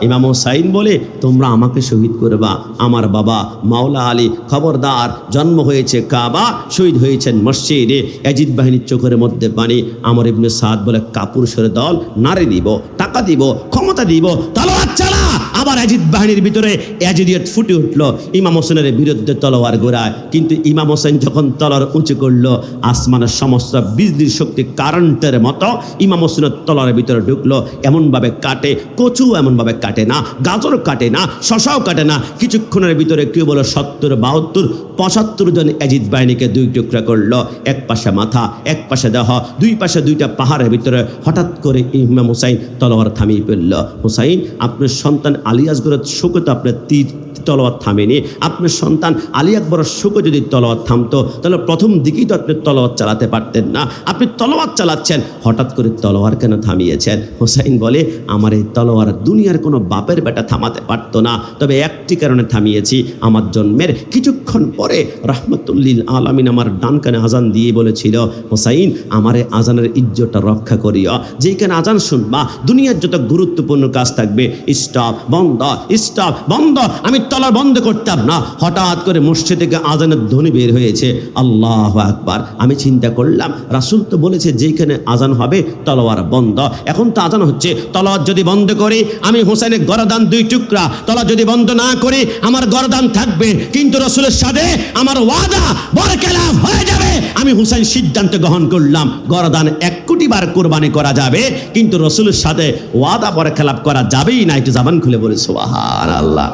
ইমাম হুসাইন বলে তোমরা আমাকে শহীদ করবা, আমার বাবা মাওলা আলী খবরদার, জন্ম হয়েছে কাবা, শহীদ হয়েছেন মসজিদে। ইয়াজিদ বাহিনীর চোখের মধ্যে পানি। আমর ইবনে সাদ বলে কাপুরুষের দল, নারী দিব, টাকা দিব, ক্ষমতা দিব, তলোয়ার চালা। আবার ইয়াজিদ বাহিনীর ভিতরে ইয়াজিদিয়ত ফুটে উঠলো, ইমাম হোসেনের বিরুদ্ধে তলোয়ার গোড়ায়। কিন্তু ইমাম হোসেন যখন তলোয়ার উঁচু করলো, আসমানের সমস্ত বিজলির শক্তি কারেন্টের মতো ইমাম হোসেনের তলোয়ারের ভিতরে ঢুকলো। এমনভাবে কাটে, কচু এমনভাবে কাটে না, গাজর কাটে না, শশাও কাটে না। কিছুক্ষণের ভিতরে কেউ বলো 70, 72, 75 জন ইয়াজিদ বাহিনীকে দুই টুকরা করলো। এক পাশে মাথা, এক পাশে দেহ, দুই পাশে দুইটা পাহাড়ের ভিতরে। হঠাৎ করে ইমাম হুসাইন তলোয়ার থামিয়ে ফেলল। হুসাইন, আপনার সন্তান আলী আসগরের শোকে তো আপনার তীর তলোয়ার থামেনি। আপনার সন্তান আলী আকবরের শোকে যদি তলোয়ার থামতো তাহলে প্রথম দিকেই তো আপনি তলোয়ার চালাতে পারতেন না। আপনি তলোয়ার চালাচ্ছেন, হঠাৎ করে তলোয়ার কেন থামিয়েছেন? হুসাইন বলে আমার এই তলোয়ার দুনিয়ার কোনো বাপের বেটা থামাতে পারতো না, তবে একটি কারণে থামিয়েছি। আমার জন্মের কিছুক্ষণ পরে রহমতুল্লিল আলামিন আমার ডান কানে আজান দিয়ে বলেছিল, হুসাইন আমার এই আজানের ইজ্জতটা রক্ষা করিও। যেখানে আজান শুনবা দুনিয়ার যত গুরুত্বপূর্ণ কাজ থাকবে স্টপ, বন্ধ, স্টপ, বন্ধ। আমি তলোয়ার বন্ধ করতাম না। হঠাৎ করে মসজিদ থেকে আজানের ধ্বনি বের হয়েছে, আল্লাহু আকবার। আমি চিন্তা করলাম রাসূল তো বলেছে যেখানে আজান হবে তলোয়ার বন্ধ। এখন তো আজান হচ্ছে, তলোয়ার যদি বন্ধ করি আমি হুসাইনের গরদান দুই টুকরা, তলোয়ার যদি বন্ধ না করি আমার গরদান থাকবে। কিন্তু রাসূলের সাথে আমার ওয়াদা বরখেলাফ হয়ে যাবে। আমি হুসাইন সিদ্ধান্ত গ্রহণ করলাম গরদান 1 কোটি বার কোরবানি করা যাবে, কিন্তু রাসূলের সাথে ওয়াদা বরখেলাফ করা যাবেই না। একটু জবান খুলে বলে সুবহানাল্লাহ।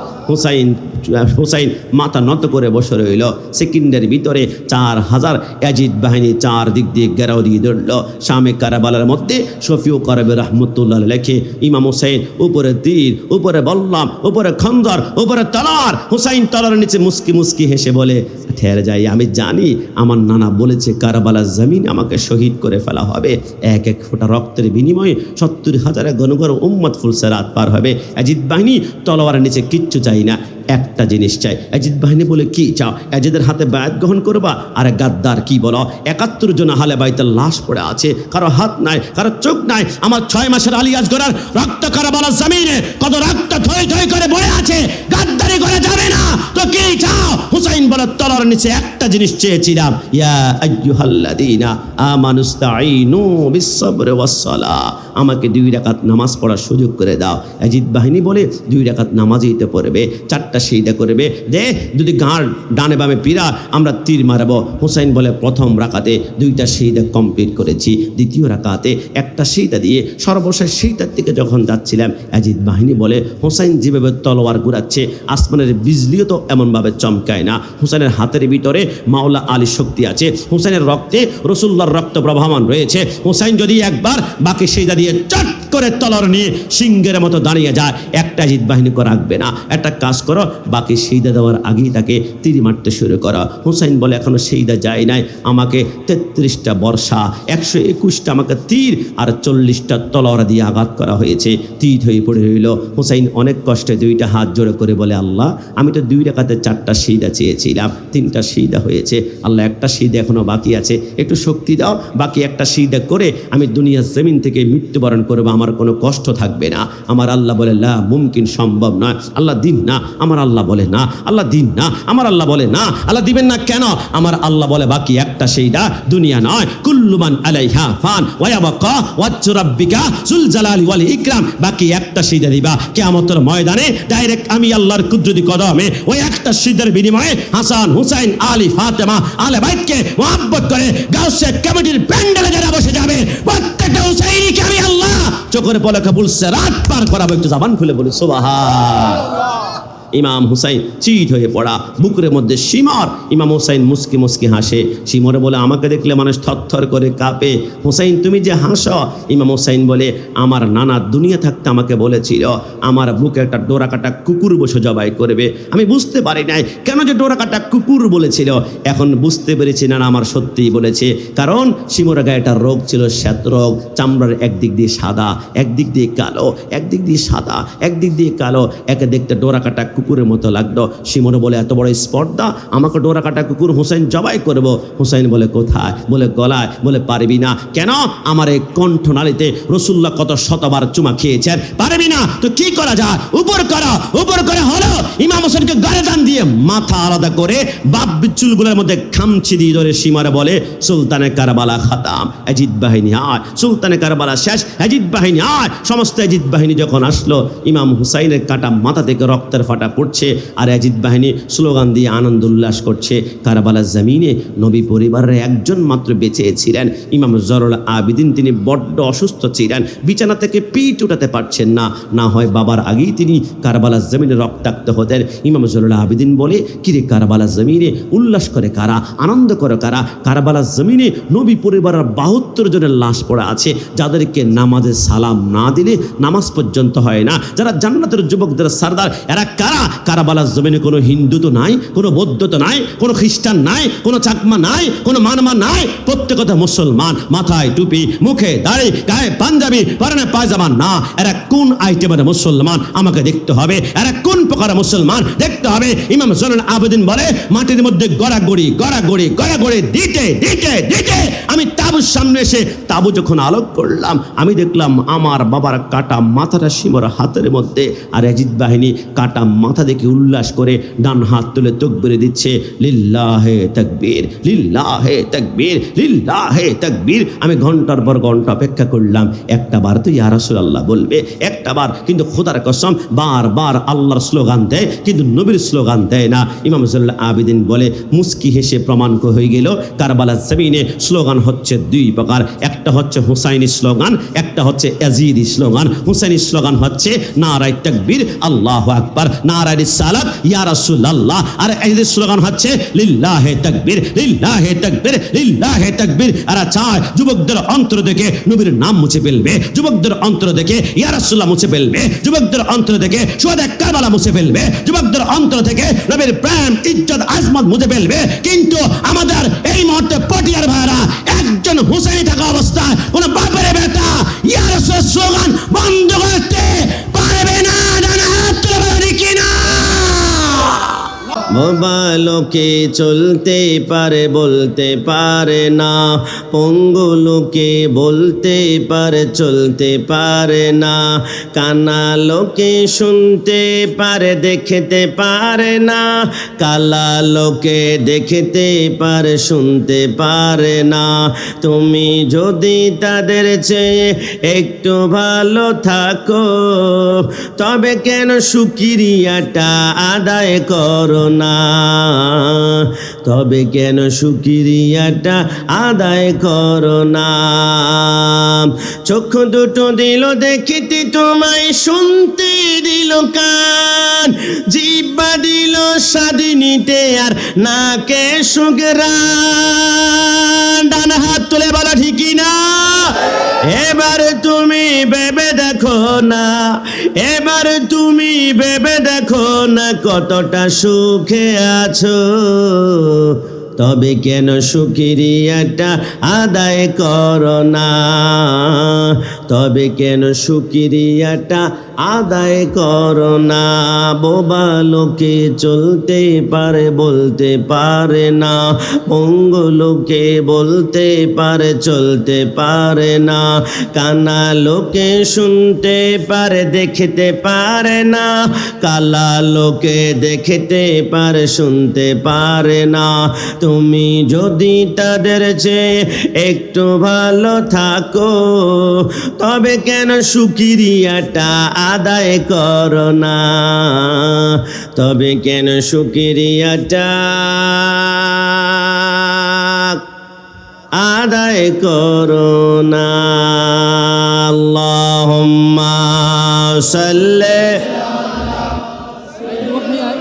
হুসাইন মাথা নত করে বসে রইল। সেকেন্ডের ভিতরে 4000 ইয়াজিদ বাহিনী 4 দিক দিয়ে ঘেরাও দিয়ে ধরল। শামে কারবালার মধ্যে শফিউ করবে রহমতুল্লাহ লেখে, ইমাম হুসাইন উপরে তীর, উপরে বল্লাম, উপরে খঞ্জর, উপরে তলোয়ার। হুসাইন তলোয়ারের নিচে মুস্কি মুস্কি হেসে বলে, ঠের যাই, আমি জানি আমার নানা বলেছে কারবালার জমিন আমাকে শহীদ করে ফেলা হবে। এক এক ফোঁটা রক্তের বিনিময়ে 70,000 গণগণ উম্মত ফুলসেরাত পার হবে। ইয়াজিদ বাহিনী তলোয়ারের নিচে কিচ্ছু চাই না, একটা জিনিস চাই। ইয়াজিদ বাহিনী বলে কি চাও? ইয়াজিদের হাতে বায়াত গ্রহণ করবা? আরে গাদ্দার কি বলো, 71 জন আহলে বাইতের লাশ পড়ে আছে, কারো হাত নাই, কারো চোখ নাই। আমার 6 মাসের আলী আসগরের রক্ত কারবালার জমিনে কত রক্ত থই থই করে বয়ে আছে, গাদ্দারি করে যাবে না তো কি চাও? হুসাইন বলে তলোয়ার নিচে একটা জিনিস চেয়েছিলাম, ইয়া আইয়ুহাল্লাযীনা আমানুস্তাঈনু বিস-সাবরি ওয়াস-সালাহ, আমাকে 2 রাকাত নামাজ পড়ার সুযোগ করে দাও। ইয়াজিদ বাহিনী বলে 2 রাকাত নামাজই তো পড়বে, 4টা সিজদা করবে, যে যদি গাঁর ডানে বামে পিরা আমরা তীর মারবো। হুসাইন বলে প্রথম রাকাতে 2টা সিজদা কমপ্লিট করেছি, দ্বিতীয় রাকাতে একটা সিজদা দিয়ে সর্বশেষ সিজদার দিকে যখন যাচ্ছিলাম, ইয়াজিদ বাহিনী বলে হুসাইন যেভাবে তলোয়ার ঘুরাচ্ছে আসমানের বিজলিও তো এমনভাবে চমকায় না। হুসাইনের হাতের ভিতরে মাওলা আলীর শক্তি আছে, হুসাইনের রক্তে রাসূলুল্লাহর রক্ত প্রবাহমান রয়েছে। হুসাইন যদি একবার বাকি সিজদা দিয়ে চট করে তলোয়ার নিয়ে সিংহের মতো দাঁড়িয়ে যায়, একটা ইয়াজিদ বাহিনীকে রাখবে না। একটা কাজ করো, বাকি সিজদা দেওয়ার আগেই তাকে তীর মারতে শুরু করো। হুসাইন বলে এখনো সিজদা যায় নাই, আমাকে 33টা বর্ষা, 121টা আমাকে তীর আর 40টা তলোয়ার দিয়ে আঘাত করা হয়েছে। তীর হয়ে পড়ে রইল। হুসাইন অনেক কষ্টে 2টা হাত জোড়ে করে বলে, আল্লাহ আমি তো 2 রাকাতে 4টা সিজদা চেয়েছিলাম, 3টা সিজদা হয়েছে। আল্লাহ একটা সিজদা এখনো বাকি আছে, একটু শক্তি দাও, বাকি একটা সিজদা করে আমি দুনিয়ার জমিন থেকে মৃত্যুবরণ করবো, আমার কোনো কষ্ট থাকবে না। আমার আল্লাহ বলে লা মুমকিন, সম্ভব নয়। আল্লাহ দিন না, আমার আল্লাহ বলে না। আল্লাহ দিন না, আমার আল্লাহ বলে না। আল্লাহ দিবেন না কেন? আমার আল্লাহ বলে বাকি একটা সিজদা, দুনিয়া নয়। কুল্লু মান আলাইহা ফান ওয়া ইয়াবকা ওয়াজহু রাব্বিকা যুল জালালি ওয়াল ইকরাম, বাকি একটা সিজদা দিবা কিয়ামতের ময়দানে ডাইরেক্ট আমি আল্লাহর কুদরতি কদমে। ওই একটা সিজদার বিনিময়ে হাসান, হুসাইন, আলী, ফাতেমা, আহলে বাইতকে মুহাব্বত করে গাউসে কমিটির প্যান্ডেলে যারা বসে যাবে প্রত্যেকটা হুসাইনিকে আমি আল্লাহ চোখের পলকে ফুলসেরাত পার করাবো। একটু জবান খুলে বলি সুবহানাল্লাহ। ইমাম হুসাইন চিট হয়ে পড়া, বুকের মধ্যে শিমর। ইমাম হুসাইন মুস্কি মুস্কি হাসে। শিমরে বলে আমাকে দেখলে মানুষ থরথর করে কাঁপে। হুসাইন তুমি যে হাসো। ইমাম হুসাইন বলে আমার নানা দুনিয়া থাকতে আমাকে বলেছিল আমার বুকে একটা ডোরাকাটা কুকুর বসে জবাই করবে। আমি বুঝতে পারি নাই কেন যে ডোরাকাটা কুকুর বলেছিল, এখন বুঝতে পেরেছি না আমার সত্যিই বলেছে। কারণ শিমরের গায়ে একটা রোগ ছিল, শ্বেত রোগ। চামড়ার একদিক দিয়ে সাদা, একদিক দিয়ে কালো, একদিক দিয়ে সাদা, একদিক দিয়ে কালো, একে দেখতে ডোরাকাটা কুকুরের মতো লাগলো। শিমর বলে এত বড় স্পর্ধা, আমাকে ডোরা কাটা কুকুর হুসাইন জবাই করবো। হুসাইন বলে কোথায়? বলে গলায়। বলে পারবি না কেন? আমার এই কণ্ঠনালীতে রাসূলুল্লাহ কত শতবার চুমা খেয়েছেন, পারবি না তো কি করা যায়? উপর করো, উপর করে হলো ইমাম হোসেনকে গর্দান দিয়ে মাথা আলাদা করে বাপ চুলগুলোর মধ্যে খামচি দিয়ে ধরে সীমারে বলে সুলতানে কারবালা খাতাম, এজিদ বাহিনী আয়, সুলতানে কারবালা শেষ, এজিদ বাহিনী আয়। সমস্ত এজিদ বাহিনী যখন আসলো, ইমাম হুসাইনের কাটা মাথা থেকে রক্তের ফাটা পড়ছে, আর এজিদ বাহিনী স্লোগান দিয়ে আনন্দ উল্লাস করছে। কারবালার জমিনে নবী পরিবারের একজন মাত্র বেঁচে ছিলেন, ইমাম জয়নুল আবেদিন। তিনি বড্ড অসুস্থ ছিলেন, বিছানা থেকে পিঠ উঠাতে পারছেন না, না হয় বাবার আগেই তিনি কারবালার জমিনে রক্তাক্ত হতেন। ইমাম জয়নুল আবেদিন বলে, কিরে কারবালার জমিনে উল্লাস করে কারা, আনন্দ করে কারা? কারবালার জমিনে নবী পরিবারের 72 জনের লাশ পড়ে আছে, যাদেরকে নামাজে সালাম না দিলে নামাজ পর্যন্ত হয় না, যারা জান্নাতের যুবকদের সরদার। এরা কারা? কারবালার জমিনে কোনো হিন্দু তো নাই, কোনো বৌদ্ধ তো নাই, কোনো খ্রিস্টান নাই, কোনো চাকমা নাই, কোনো মানমা নাই, প্রত্যেকটা মুসলমান। মাথায় টুপি, মুখে দাড়ি, গায়ে পাঞ্জাবি, পরনে পায়জামা না। এরা কোন আইটেমের মুসলমান আমাকে দেখতে হবে, এরা কোন প্রকার মুসলমান দেখতে হবে। ইমাম জয়নুল আবেদিন বলে, মাটির মধ্যে গড়াগড়ি গড়াগড়ি গড়াগড়ি দিতে দিতে দিতে আমি তাবুর সামনে এসে তাবু যখন আলোক করলাম, আমি দেখলাম আমার বাবার কাটা মাথাটা শিমর হাতের মধ্যে, আর এজিদ বাহিনী কাটা মাথা দেখে উল্লাস করে ডান হাত তুলে তাকবীর দিচ্ছে, লিল্লাহে তাকবীর, লিল্লাহে তাকবীর, লিল্লাহে তাকবীর। আমি ঘন্টার পর ঘন্টা অপেক্ষা করলাম, একটা বার তো ইয়া রাসূলুল্লাহ বলবে, একটা বার। কিন্তু খোদার কসম বারবার আল্লাহর স্লোগান দেয়, কিন্তু নবীর স্লোগান দেয় না। ইমাম জয়নুল আবেদিন বলে, মুস্কি হেসে প্রমাণ হয়ে গেল কারবালার জমিনে স্লোগান হচ্ছে 2 প্রকার, একটা হচ্ছে হুসাইনি স্লোগান, একটা হচ্ছে ইয়াজিদি স্লোগান। হুসাইনি স্লোগান হচ্ছে নারায়ে তাকবীর, আল্লাহু আকবার, নারায়ে রিসালাত, ইয়া রাসূলুল্লাহ। আর ইয়াজিদি স্লোগান হচ্ছে লিল্লাহে তাকবীর, লিল্লাহে তাকবীর, লিল্লাহে তাকবীর। আর চায় যুবকদের অন্তর থেকে নবীর নাম মুছে ফেলবে, যুবকদের অন্তর থেকে ইয়া রাসূলুল্লাহ মুছে ফেলবে, যুবকদের অন্তর থেকে শুহাদা কারবালা মুছে ফেলবে, যুবকদের অন্তর থেকে নবীর প্রেম, ইজ্জত, আজমত মুছে ফেলবে। কিন্তু আমাদের এই মুহূর্তে পটিয়ার ভাইরা একজন হুসাইনি থাকা অবস্থায় কোন বাপের বেটা ইয়া রাসূল স্লোগান বন্ধ করতে পারবে না। ডানা হাত তুলে বলেন কি না? বোবা লোকে চলতে পারে বলতে পারে না, পঙ্গু লোকে বলতে পারে চলতে পারে না, কানা লোকে শুনতে পারে দেখতে পারে না, কালা লোকে দেখতে পারে শুনতে পারে না। তুমি যদি তাদের চেয়ে একটু ভালো থাকো, তবে কেন শুকরিয়াটা আদায় করো না, তবে কেন শুকরিয়াটা আদায় করো না। চক্ষু দুটো দিল দেখিতে তোমায়, শুনতে দিল কান, জিহ্বা দিল স্বাদ নিতে আর নাকে সুঘ্রাণ। ডান হাত তুলে বলা ঠিকই না? এবার তুমি ভেবে দেখো না, এবার তুমি ভেবে দেখো না কতটা সুখে আছো, তবে কেন শুকরিয়াটা আদায় করো না, তবে কেন শুকরিয়াটা আদায় করো না। বোবা লোকে চলতে পারে বলতে পারে না, পঙ্গু লোকে বলতে পারে চলতে পারে না, কানা লোকে শুনতে পারে দেখতে পারে না, কালা লোকে দেখতে পারে শুনতে পারে না। তুমি যদি তাদের চেয়ে একটু ভালো থাকো, তবে কেন শুকরিয়াটা আদায় করো না, তবে কেন শুকরিয়াটা আদায় করো না। আল্লাহুম্মা সাল্লি।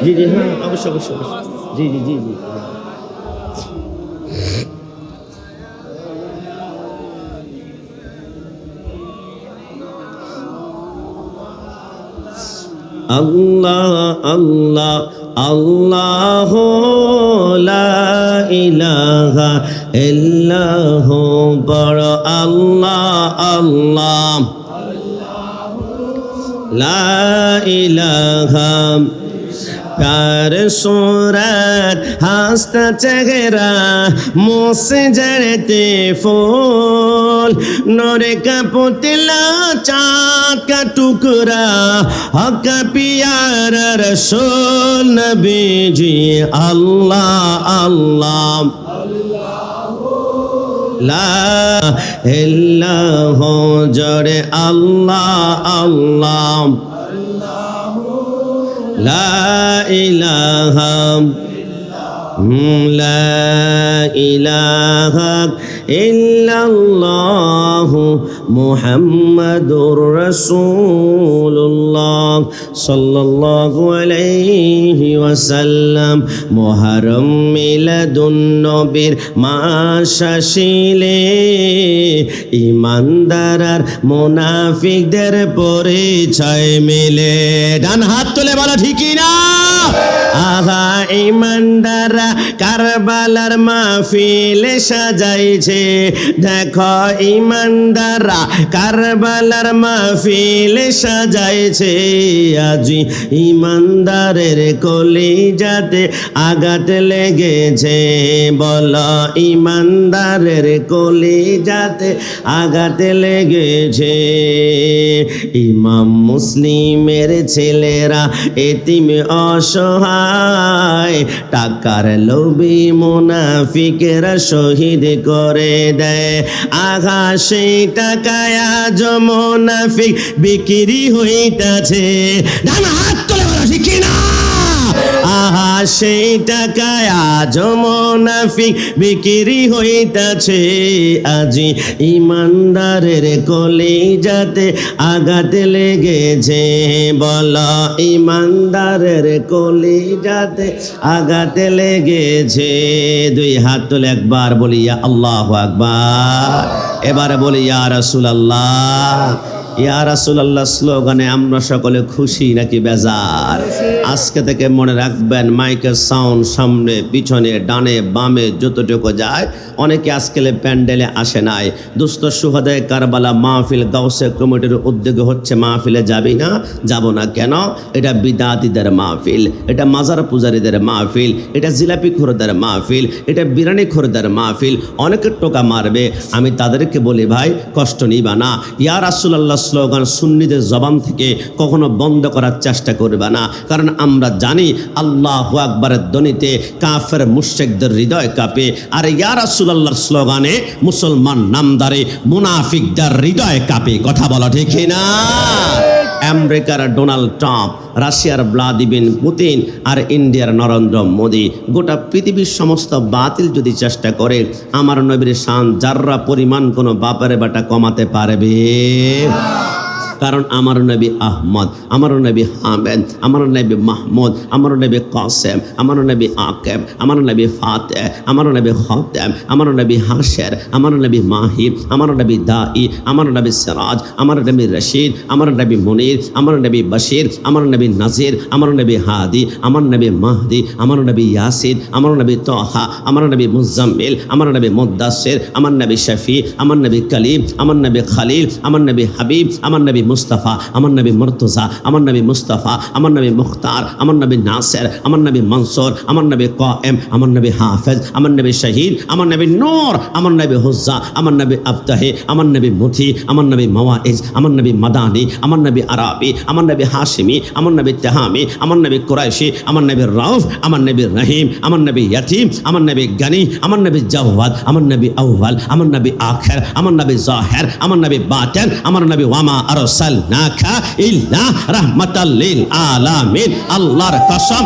জি জি হ্যাঁ অবশ্যই অবশ্যই জি জি জি জি। আল্লাহ আল্লাহ আল্লাহ লা ইলাহা ইল্লাহ, বড় আল্লাহ আল্লাহ লা ইলাহা प्यार सूरत हंसता चेहरा मुँह से झड़ते फूल नूर का पुतला चाँद का टुकड़ा हक का प्यारा रसूल नबी जी अल्लाह अल्लाह ला इल्लाह जड़े अल्लाह अल्लाह ला इलाहा इल्लल्लाहु मुहम्मदुर रसूलुल्लाह सल्लल्लाहु अलैहि वसल्लम मुहर्रम मिलादुन नबीर মাস আসিলে ইমানদার আর মুনাফিকদের পরিচয় মিলে ডান হাত তুলে বলো ঠিকই না আহা ইমানদাররা কারবালার মাহফিল সাজাইছে দেখো ইমানদাররা কারবালার মাহফিল সাজাইছে আজি ইমানদারের কলিজাতে আঘাত লেগেছে বলো ইমানদারের কলিজাতে আঘাত লেগেছে ইমাম মুসলিমের ছেলেরা এতিম অসহায় টাকার লোভী মুনাফিকেরা শহীদ করে দেয় আঘা সেই টাকায় আজ মুনাফিক বিক্রি হইতাছে ডান হাত তুলে বলো ঠিক না আহা সেই টাকায় আজ মুনাফিক বিক্রি হইতাছে আজি ইমানদারের কলিজাতে আঘাত লেগেছে বলো ইমানদারের কলিজাতে আঘাত লেগেছে দুই হাত তুলে একবার বলি ইয়া আল্লাহু আকবার এবার বলি ইয়া রাসূলুল্লাহ ইয়া রাসূলুল্লাহ স্লোগানে আমরা সকলে খুশি নাকি বেজার আজকে থেকে মনে রাখবেন মাইকের সাউন্ড সামনে পিছনে ডানে বামে যতটুকু যায় অনেকে আজকাল প্যান্ডেলে আসে নাই দুস্থ সুহাদায়ে কারবালা মাহফিল গাউসে কমিটির উদ্যোগে হচ্ছে মাহফিলে যাবি না যাব না কেন এটা বিদাতীদের মাহফিল এটা মাজার পূজারীদের মাহফিল এটা জিলাপি খোরদের মাহফিল এটা বিরিয়ানি খোরদের মাহফিল অনেকে টোকা মারবে আমি তাদেরকে বলি ভাই কষ্ট নিবা না ইয়া রাসূলুল্লাহ স্লোগান সুন্নিদের জবান থেকে কখনো বন্ধ করার চেষ্টা করবে না কারণ আমরা জানি আল্লাহু আকবারের ধ্বনিতে কাফের মুশরিকদের হৃদয় কাঁপে আর ইয়া রাসূলুল্লাহর স্লোগানে মুসলমান নামদারে মুনাফিকদের হৃদয় কাঁপে কথা বলা ঠিক না আমেরিকার ডোনাল্ড ট্রাম্প রাশিয়ার ভ্লাদিমির পুতিন আর ইন্ডিয়ার নরেন্দ্র মোদি গোটা পৃথিবীর সমস্ত বাতিল যদি চেষ্টা করে আমার নবীর শান যাররা পরিমাণ কোনো বাপের বেটা কমাতে পারবে কারণ আমার নবী আহমদ আমার নবী হামেদ আমার নবী মাহমুদ আমার নবী কাসেম আমার নবী আকেব আমার নবী ফাতে আমার নবী খাতেম আমার নবী হাশের আমার নবী মাহি আমার নবী দাই আমার নবী সিরাজ আমার নবী রশিদ আমার নবী মুনির আমার নবী বশির আমার নবী নাজির আমার নবী হাদি আমার নবী মাহদি আমার নবী ইয়াসিন আমার নবী তাহা আমার নবী মুজাম্মিল আমার নবী মুদ্দাসির আমার নবী শফি আমার নবী কলিম আমার নবী খলিল আমার নবী হাবিব আমার নবী মুস্তাফা আমার নবী মুর্তজা আমার নবী মুস্তাফা আমার নবী মুখতার আমার নবী নাসির আমার নবী মনসুর আমার নবী কায়েম আমার নবী হাফেজ আমার নবী শহীদ আমার নবী নূর আমার নবী হুজ্জা আমার নবী আবতাহি আমার নবী মুথি আমার নবী মাওয়াইজ আমার নবী মাদানী আমার নবী আরাবি আমার নবী হাশিমি আমার নবী তেহামি আমার নবী কুরাইশি আমার নবী রাউফ আমার নবী রহিম আমার নবী ইয়াতিম আমার নবী গনি আমার নবী জাওয়াদ আমার নবী আউয়াল আমার নবী আখির আমার নবী জাহির আমার নবী বাতিন আমার নবী ওয়ামা আরসালনাকা ইল্লা রাহমাতাল লিল আলামিন আল্লাহর কসম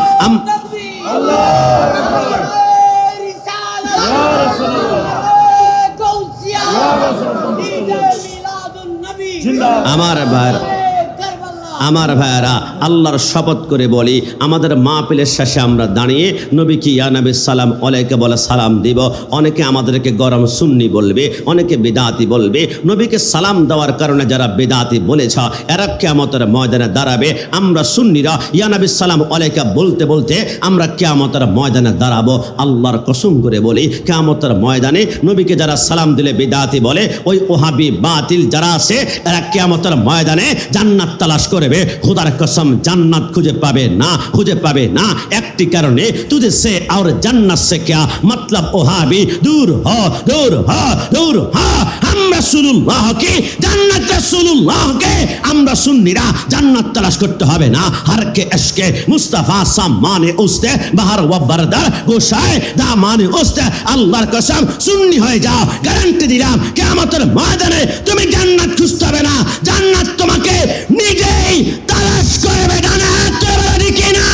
আমার ভাইরা আল্লাহর শপথ করে বলি আমাদের মাহফিলের শেষে আমরা দাঁড়িয়ে নবীকে ইয়া নবী সালাম আলাইকা বলে সালাম দিব অনেকে আমাদেরকে গরম সুন্নি বলবে অনেকে বিদাতি বলবে নবীকে সালাম দেওয়ার কারণে যারা বিদাতি বলেছ এরা কিয়ামতের ময়দানে দাঁড়াবে আমরা সুন্নিরা ইয়া নবী সালাম আলাইকা বলতে বলতে আমরা কিয়ামতের ময়দানে দাঁড়াবো আল্লাহর কসম করে বলি কিয়ামতের ময়দানে নবীকে যারা সালাম দিলে বিদাতি বলে ওই ওহাবি বাতিল যারা আছে এরা কিয়ামতের ময়দানে জান্নাত তালাশ করে করবে, খোদার কসম জান্নাত খুঁজে পাবে না, খুঁজে পাবে না। একটি কারণে তুঝে সে আর জান্নাত সে क्या मतलब ওহাবি দূর হ, দূর হ, দূর হ। हम রাসূলুল্লাহ কে জান্নাত, রাসূলুল্লাহ কে আমরা সুন্নিরা জান্নাত তালাশ করতে হবে না। हर के इश्क़ मुस्तफा सामाने उस्ते बाहर व बरदर गोशाए दामाने उस्ते। আল্লাহর কসম সুন্নি হয়ে যাও, গ্যারান্টি দিলাম কিয়ামতের ময়দানে তুমি জান্নাত খুঁজতে হবে না, জান্নাত তোমাকে নিজেই তালাশ করবে। জান্নাত তোমার কিনা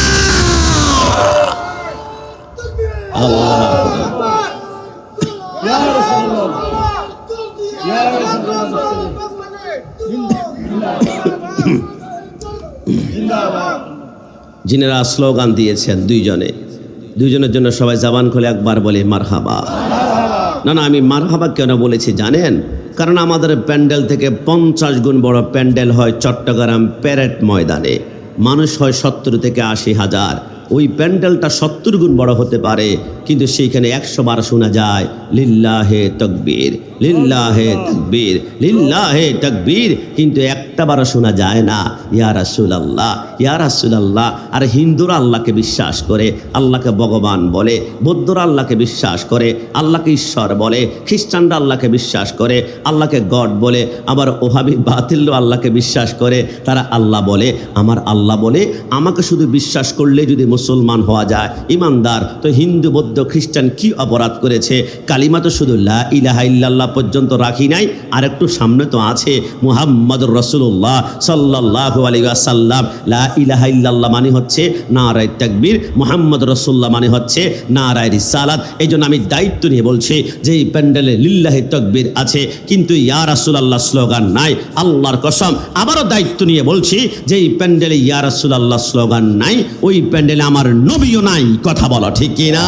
আল্লাহ ইয়া রাসূলুল্লাহ ইয়া রাসূলুল্লাহ জিন্দাবাদ। যিনারা স্লোগান দিয়েছেন দুইজনের জন্য সবাই জবান খুলে একবার বলে মারহাবা। না না, আমি মারহাবা কেন বলেছি জানেন? কারণ আমাদের প্যান্ডেল থেকে 50 গুণ বড় প্যান্ডেল হয় চট্টগ্রাম প্যারেড ময়দানে, মানুষ হয় 70 থেকে 80 হাজার। ওই প্যান্ডেলটা 70 গুণ বড় হতে পারে, কিন্তু সেইখানে 100 বার শোনা যায় লিল্লাহে তাকবীর, লিল্লাহে তাকবীর, লিল্লাহে তাকবীর, কিন্তু একটা বারও শোনা যায় না ইয়া রাসূলুল্লাহ, ইয়া রাসূলুল্লাহ। আর হিন্দুরা আল্লাহকে বিশ্বাস করে, আল্লাহকে ভগবান বলে, বৌদ্ধরা আল্লাহকে বিশ্বাস করে, আল্লাহকে ঈশ্বর বলে, খ্রিস্টানরা আল্লাহকে বিশ্বাস করে, আল্লাহকে গড বলে, আবার ওহাবি বাতিলও আল্লাহকে বিশ্বাস করে। তারা আল্লাহ বলে, আমার আল্লাহ বলে। আমাকে শুধু বিশ্বাস করলে যদি মুসলমান হওয়া যায়, ইমানদার, তো হিন্দু বৌদ্ধ খ্রিস্টান কি অপরাধ করেছে? কালিমা তো শুধু লা ইলাহা ইল্লাল্লাহ পর্যন্ত রাখি নাই, আর একটু সামনে তো আছে মুহাম্মাদুর রাসূলুল্লাহ সাল্লাল্লাহু আলাইহি ওয়াসাল্লাম। লা ইলাহা ইল্লাল্লাহ মানে হচ্ছে নারায়ে তাকবীর, মুহাম্মাদুর রাসূলুল্লাহ মানে হচ্ছে নারায়ে রিসালাত। এই জন্য আমি দায়িত্ব নিয়ে বলছি যে এই প্যান্ডেলে লিল্লাহি তাকবীর আছে, কিন্তু ইয়া রাসূলুল্লাহ স্লোগান নাই। আল্লাহর কসম আবারও দায়িত্ব নিয়ে বলছি যে এই প্যান্ডেলে ইয়া রাসূলুল্লাহ স্লোগান নাই, ওই প্যান্ডেলে আমার নবীও নাই। কথা বলো ঠিক কিনা?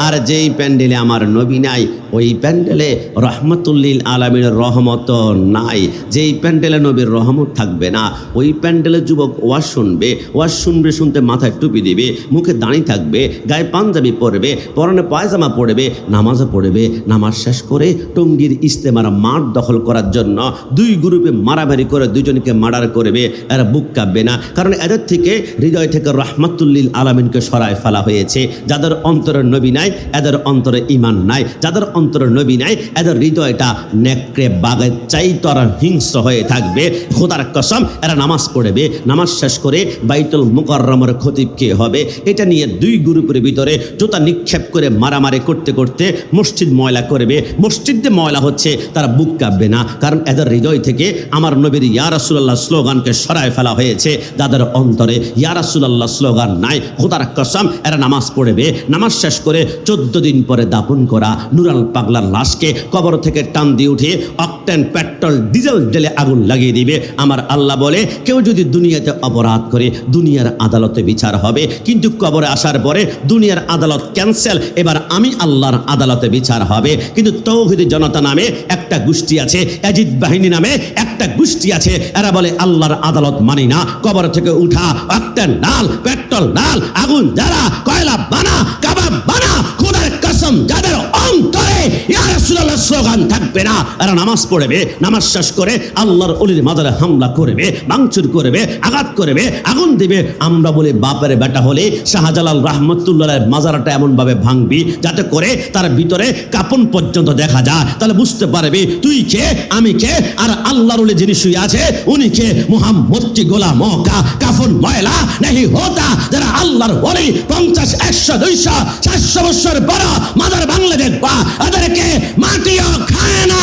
আর যেই প্যান্ডেলে আমার নবী নাই, ওই প্যান্ডেলে রহমতুল্লিল আলামিনের রহমত নাই। যেই প্যান্ডেলে নবীর রহমত থাকবে না, ওই প্যান্ডেলে যুবক ওয়াজ শুনবে, ওয়াজ শুনবে, শুনতে মাথায় টুপি দিবে, মুখে দাঁড়িয়ে থাকবে, গায়ে পাঞ্জাবি পরবে, পরনে পায়জামা পরবে, নামাজও পড়বে। নামাজ শেষ করে টঙ্গীর ইস্তেমার মাঠ দখল করার জন্য 2 গ্রুপে মারামারি করে 2 জনকে মার্ডার করবে। এরা বুক কাঁপবে না, কারণ এদের থেকে হৃদয় থেকে রহমতুল্লিল আলামিনকে সরায় ফেলা হয়েছে। যাদের অন্তরে নবী নাই, এদের অন্তরে ঈমান নাই। যাদের অন্তরে নবী নাই, এদের হৃদয়টা নেকড়ে বাঘের চাইতে আর হিংস্র হয়ে থাকবে। খোদার কসম এরা নামাজ পড়বে, নামাজ শেষ করে বাইতুল মুকাররমের খতিব কে হবে এটা নিয়ে 2 গ্রুপের ভিতরে জুতা নিক্ষেপ করে মারামারি করতে করতে মসজিদ ময়লা করবে। মসজিদে ময়লা হচ্ছে, তারা বুক কাঁপবে না, কারণ এদের হৃদয় থেকে আমার নবীর ইয়া রাসূলুল্লাহ স্লোগানকে সরায় ফেলা হয়েছে। যাদের অন্তরে ইয়া রাসূলুল্লাহ স্লোগান নাই, খোদার কসম এরা নামাজ পড়বে। নামাজ শেষ করে 14 দিন পরে দাপন করা নুরাল পাগলার লাশকে কবর থেকে টান দিয়ে উঠে অকটেন পেট্রোল ডিজেল ঢেলে আগুন লাগিয়ে দিবে। আমার আল্লাহ বলে, কেউ যদি দুনিয়াতে অপরাধ করে দুনিয়ার আদালতে বিচার হবে, কিন্তু কবরে আসার পরে দুনিয়ার আদালত ক্যান্সেল, এবার আমি আল্লাহর আদালতে বিচার হবে। কিন্তু তৌহিদি জনতা নামে একটা গোষ্ঠী আছে, ইয়াজিদ বাহিনী নামে একটা গোষ্ঠী আছে, এরা বলে আল্লাহর আদালত মানি না। কবর থেকে উঠা অকটেন ডাল, পেট্রোল ডাল, আগুন জ্বালা, কয়লা বানা, কাবাব বানা। খোদার কসম যাদের অন্তরে ইয়া রাসূলুল্লাহ স্লোগান থাকবে না, এরা নামাজ পড়বে, নামাজ শেষ করে আল্লাহর ওলির মাজারে হামলা করবে, ভাঙচুর করবে, আঘাত করবে, আগুন দিবে। আমরা বলি বাপের বেটা হলে শাহজালাল রাহমাতুল্লাহর মাজারটা এমন ভাবে ভাঙবি যাতে করে তার ভিতরে কাপন পর্যন্ত দেখা যায়, তাহলে বুঝতে পারবি তুই কে, আমি কে, আর আল্লাহর ওলি যিনি শুয়ে আছে উনি কে। মুহাম্মদ কি গোলাম কা কাফন ময়লা नहीं होता। যারা আল্লাহর ওলি 50, 100, 200, 400 বছর বড় মাজার বাংলা দেখবা, এদেরকে মাটিও খায় না,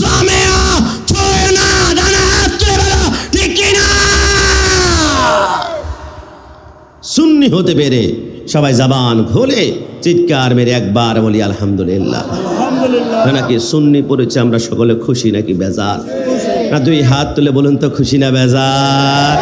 জমেও ছুঁয়ে না। ঠিক না? সুন্নি হতে পেরে সবাই জবান খুলে চিৎকার মেরে একবার বলি আলহামদুলিল্লাহ। নাকি সুন্নি পড়েছে আমরা সকলে খুশি নাকি বেজার? না 2 হাত তুলে বলুন তো খুশি না বেজার?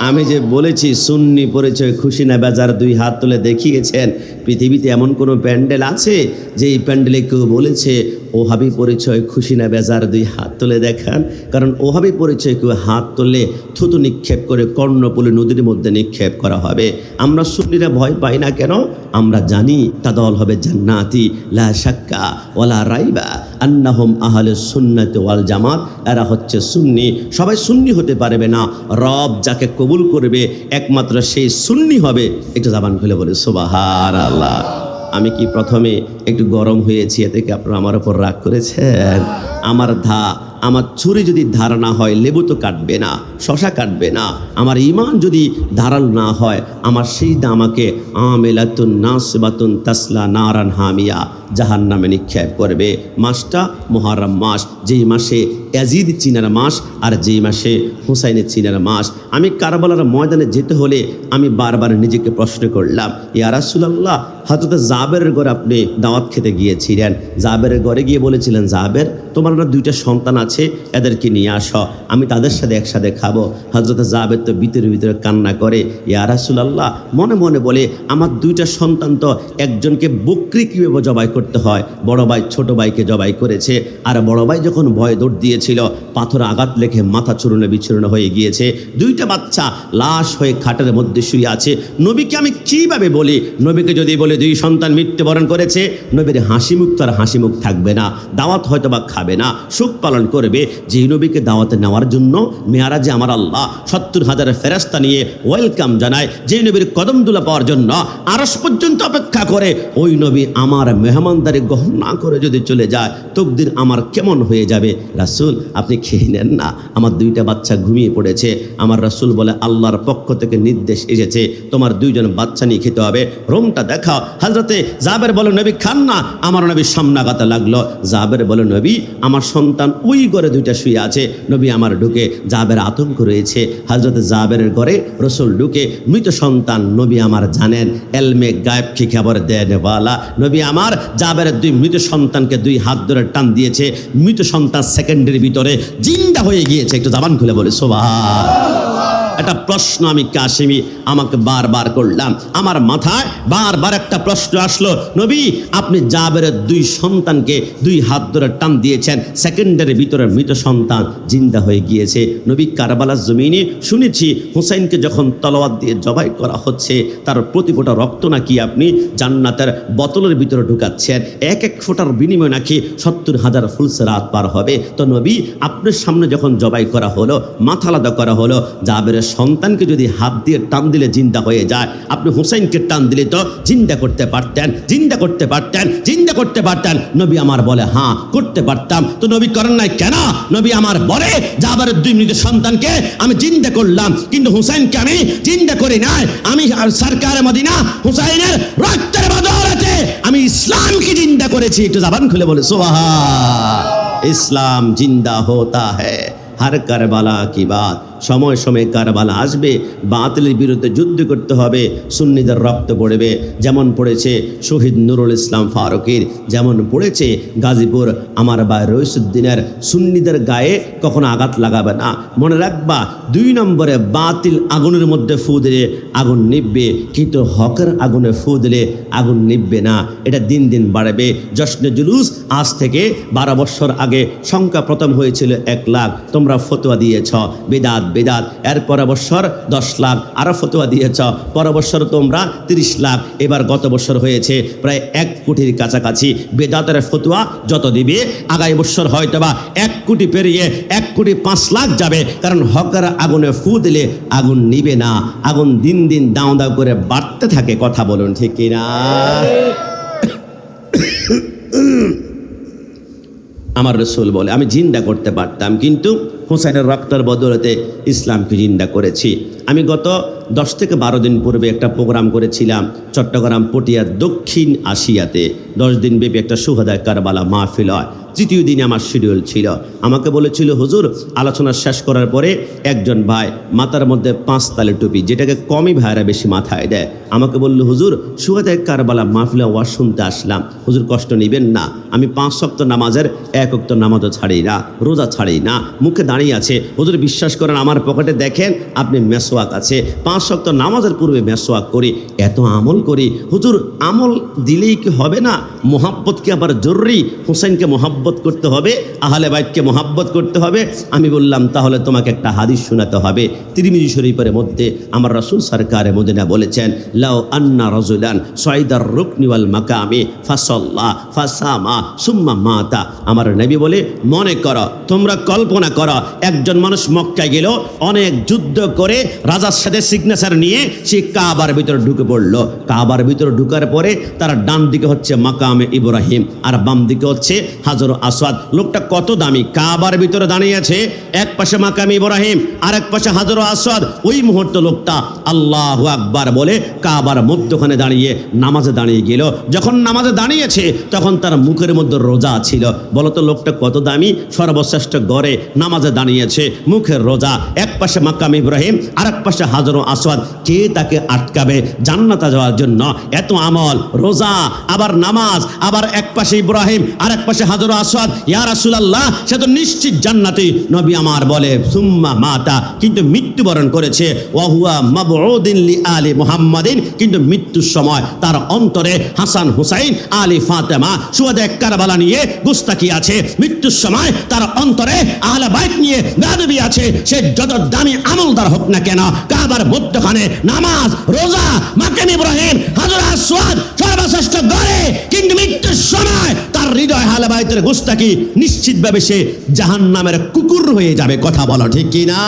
আমি যে বলেছি সুন্নি পরিচয় খুশি না বেজার 2 হাত তুলে দেখিয়েছেন। পৃথিবীতে এমন কোনো প্যান্ডেল আছে যে এই প্যান্ডেলে কেউ বলেছে ওহাবি পরিচয় খুশি না বেজার? দুই হাত তুলে দেখান। কারণ ওহাবি পরিচয় কেউ হাত তুললে থুতু নিক্ষেপ করে কর্ণপুলি নদীর মধ্যে নিক্ষেপ করা হবে। আমরা সুন্নিরা ভয় পাই না কেন? আমরা জানি তা দল হবে জান্নাতি লা শাক্কা ওয়ালা রাইবা আন্নাহুম আহলুস সুন্নাতি ওয়াল জামাত। এরা হচ্ছে সুন্নি। সবাই সুন্নি হতে পারবে না, রব যাকে কবুল করবে একমাত্র সেই সুন্নি হবে। একটু জবান খুলে বলে সুবহানাল্লাহ। আমি কি প্রথমে একটু গরম হয়েছি, এতে কি আপনারা আমার উপর রাগ করেছেন? আমার ছুরি যদি ধার না হয় লেবু তো কাটবে না, শশা কাটবে না। আমার ঈমান যদি ধারাল না হয় আমার সেই দা আমাকে আমেলাতুন নাসবাতুন তাসলা নারান হামিয়া জাহান্নামে নিক্ষেপ করবে। মাসটা মুহররম মাস, যেই মাসে ইয়াজিদ চিনার মাস আর যেই মাসে হুসাইনের চিনার মাস। আমি কারবালার ময়দানে যেতে হলে আমি বারবার নিজেকে প্রশ্ন করলাম, ইয়া রাসূলুল্লাহ, হযরত জাবেরের ঘরে আপনি দাওয়াত খেতে গিয়েছিলেন, জাবেরের ঘরে গিয়ে বলেছিলেন, জাবের তোমার না দুইটা সন্তান আছে, এদেরকে নিয়ে আসো, আমি তাদের সাথে একসাথে খাবো। হযরত জাবের তো ভিতরে ভিতরে কান্না করে, ইয়া রাসূলুল্লাহ, মনে মনে বলে, আমার দুইটা সন্তান তো একজনকে বকরি কীভাবে জবাই করতে হয়, বড় ভাই ছোট ভাইকে জবাই করেছে, আর বড় ভাই যখন ভয়ে দৌড় দিয়েছিল পাথর আঘাত লেগে মাথা চূর্ণ বিচূর্ণ হয়ে গিয়েছে। দুইটা বাচ্চা লাশ হয়ে খাটের মধ্যে শুয়ে আছে। নবীকে আমি কিভাবে বলি? নবীকে যদি বলে দুই সন্তান মৃত্যুবরণ করেছে, নবীর হাসি মুখ তো আর হাসি মুখ থাকবে না, দাওয়াত হয়তো বা খাবে না, শোক পালন করবে। যে নবীকে দাওয়াতে নেওয়ার জন্য মেয়ারাজে আমার আল্লাহ 70,000 ফেরেশতা নিয়ে ওয়েলকাম জানায়, যে নবীর কদম দুলা পাওয়ার জন্য আরশ পর্যন্ত অপেক্ষা করে, ওই নবী আমার মেহমানদারি গ্রহণ না করে যদি চলে যায়, তকদির আমার কেমন হয়ে যাবে? রাসূল আপনি খেয়ে নেন না, আমার দুইটা বাচ্চা ঘুমিয়ে পড়েছে। আমার রাসূল বলে, আল্লাহর পক্ষ থেকে নির্দেশ এসেছে, তোমার দুইজন বাচ্চা নিয়ে খেতে হবে, রোমটা দেখাও। হযরতে জাবের বলে, নবী খান না। আমার নবী সামনাগাতে লাগলো। জাবের বলে, নবী আমার সন্তান ওই ঘরে দুইটা শুয়ে আছে। নবী আমার ঢুকে, জাবের আতঙ্ক রয়েছে। হযরতে জাবেরের ঘরে রাসূল ঢুকে, মৃত সন্তান নবী আমার জানেন, এলমে গায়েব কি খবর দেনওয়ালা। নবী আমার জাবেরের দুই মৃত সন্তানকে দুই হাত ধরে টান দিয়েছে, মৃত সন্তান সেকেন্ডের ভিতরে জিন্দা হয়ে গিয়েছে। একটু জবান খুলে বলে সুবহানাল্লাহ। একটা প্রশ্ন আমি কাশিমি আমাকে বারবার করলাম, আমার মাথায় বারবার একটা প্রশ্ন আসলো, নবী আপনি জাবেরের দুই সন্তানকে দুই হাত ধরে টান দিয়েছেন, সেকেন্ডের ভিতরে মৃত সন্তান জিন্দা হয়ে গিয়েছে। নবী কারবালার জমিনে শুনেছি হুসাইনকে যখন তলোয়ার দিয়ে জবাই করা হচ্ছে, তার প্রতি ফোঁটা রক্ত নাকি আপনি জান্নাতের বোতলের ভিতরে ঢুকাচ্ছেন, এক এক ফোঁটার বিনিময় নাকি 70,000 ফুলসেরাত পার হবে। তো নবী আপনার সামনে যখন জবাই করা হলো, মাথা আলাদা করা হলো, জাবেরের সন্তানকে যদি হাত দিয়ে টান দিলে জিন্দা হয়ে যায়, আপনি হুসাইনকে টান দিলে তো জিন্দা করতে পারতেন, জিন্দা করতে পারতেন, জিন্দা করতে পারতেন। নবী আমার বলে, হ্যাঁ করতে পারতাম। তো নবী করেন নাই কেন? নবী আমার বলে, জাবেরের দুই মৃত সন্তানকে আমি জিন্দা করলাম, কিন্তু হুসাইনকে আমি জিন্দা করি নাই। আমি সরকার মদিনা হুসাইনের রক্তের বদৌলতে আমি ইসলামকে জিন্দা করেছি। একটু জবান খুলে বলে সুবহান। ইসলাম জিন্দা হোতা হ্যায় হর কারবালা কি বাত। সময় সময় কারবালা আসবে, বাতিলের বিরুদ্ধে যুদ্ধ করতে হবে, সুন্নিদের রক্ত পড়বে। যেমন পড়েছে শহীদ নুরুল ইসলাম ফারুকের, যেমন পড়েছে গাজীপুর আমার ভাই রইসুদ্দিনের। সুন্নিদের গায়ে কখনো আঘাত লাগাবে না। মনে রাখবা, 2 নম্বরে বাতিল আগুনের মধ্যে ফু দিলে আগুন নিববে, কিন্তু হকের আগুনে ফু দিলে আগুন নিববে না। এটা দিন দিন বাড়বে। জশ্নে জুলুস আজ থেকে 12 বছর আগে সংখ্যা প্রথম হয়েছিল 1 লাখ, তোমরা ফতোয়া দিয়েছ বেদাত বেদাত। এর পরের বছর 10 লাখ আরো ফতোয়া দিয়েছ, পরের বছর তোমরা 30 লাখ, এবার গত বছর হয়েছে প্রায় 1 কোটির কাছাকাছি। বেদাতের ফতোয়া যত দিবে, আগামী বছর হয়তোবা 1 কোটি পেরিয়ে 1 কোটি 5 লাখ যাবে। কারণ হকের আগুনে ফু দিলে আগুন নিবে না, আগুন দিন দিন দাও দাও করে বাড়তে থাকে। কথা বলুন ঠিক কিনা? আমার রাসূল বলে, আমি জিন্দা করতে পারতাম, কিন্তু হুসাইনের রক্তের বদৌলতে ইসলামকে জিন্দা করেছি। আমি গত 10 থেকে 12 দিন পূর্বে একটা প্রোগ্রাম করেছিলাম চট্টগ্রাম পটিয়ার দক্ষিণ আশিয়াতে। 10 দিন ব্যাপী একটা সুহাদায়ে কারবালা মাহফিল হয়। 3য় দিনে আমার শিডিউল ছিল। আমাকে বলেছিল, হুজুর আলোচনা শেষ করার পরে একজন ভাই মাথার মধ্যে 5 তালে টুপি, যেটাকে কমই ভাইরা বেশি মাথায় দেয়, আমাকে বলল, হুজুর সুহাদায়ে কারবালা মাহফিলে ওয়াজ শুনতে আসলাম, হুজুর কষ্ট নেবেন না। আমি 5 ওয়াক্ত নামাজের 1 ওয়াক্ত নামাজও ছাড়ি না, রোজা ছাড়ি না, মুখে দাঁড়িয়ে আছে, হুজুর বিশ্বাস করেন আমার পকেটে দেখেন আপনি মেসওয়াক আছে, 5 ওয়াক্ত নামাজের পূর্বে মেসওয়াক করি, এত আমল করি, হুজুর আমল দিলেই কি হবে না? মোহাব্বত কি আবার জরুরি? হুসাইনকে মোহাব্বত করতে হবে, আহলে বাইতকে মোহাব্বত করতে হবে। আমি বললাম তাহলে তোমাকে একটা হাদিস শোনাতে হবে। তিরমিজি শরীফের মধ্যে আমার রাসূল সরকারে মদিনা বলেছেন, লাউ আন্না রাজুলান সাইদার রুকনি ওয়াল মাকামি ফাসাল্লা ফাসামা সুম্মা মাতা। আমার নবী বলে, মনে করো, তোমরা কল্পনা করো, একজন মানুষ মক্কায় গেল, অনেক যুদ্ধ করে রাজার সাথে সিগনেচার নিয়ে সে কাবার ভিতরে ঢুকে পড়লো। কাবার ভিতরে ঢুকার পরে তার ডান দিকে হচ্ছে মাকামে ইব্রাহিম আর বাম দিকে হচ্ছে হাজর আসওয়াদ। লোকটা কত দামি, কাবার ভিতরে দাঁড়িয়ে আছে, এক পাশে মাকামে ইব্রাহিম আর এক পাশে হাজর আসওয়াদ। ওই মুহূর্তে লোকটা আল্লাহু আকবার বলে কাবার মধ্যখানে দাঁড়িয়ে নামাজে দাঁড়িয়ে গেল। যখন নামাজে দাঁড়িয়েছে তখন তার মুখের মধ্যে রোজা ছিল। বলতো লোকটা কত দামি, সর্বশ্রেষ্ঠ গড়ে নামাজে দাঁড়িয়েছে, মুখের রোজা, এক পাশে মাকাম ইব্রাহিম আর এক পাশে হাজর আসওয়াদ। কে তাকে আটকাবে জান্নাতে যাওয়ার জন্য? এত আমল, রোজা, আবার নামাজ, আবার এক পাশে ইব্রাহিম আর এক পাশে হাজর আসওয়াদ, ইয়া রাসূলুল্লাহ সে তো নিশ্চিত জান্নাতি। নবী আমার বলে সুম্মা মাতা, কিন্তু মৃত্যুবরণ করেছে, ওয়া হুয়া মাবউদিন লি আলি মুহাম্মাদিন, কিন্তু মৃত্যুর সময় তার অন্তরে হাসান হুসাইন আলী ফাতেমা শুহাদা কারবালা নিয়ে গুস্তাকি আছে। মৃত্যুর সময় তার অন্তরে আহলে বাইত নিয়ে বেয়াদবি আছে। সে যত দামি আমলদার হোক না কেন, কাবার মধ্যখানে নামাজ, রোজা, মাকাম ইব্রাহিম, হাজর আসওয়াদ সর্বশ্রেষ্ঠ গড়ে, কিন্তু মৃত্যুর সময় তার হৃদয় আহলে বাইতের গুস্তাকি, নিশ্চিতভাবে সে জাহান্নামের কুকুর হয়ে যাবে। কথা বলো ঠিক কি না?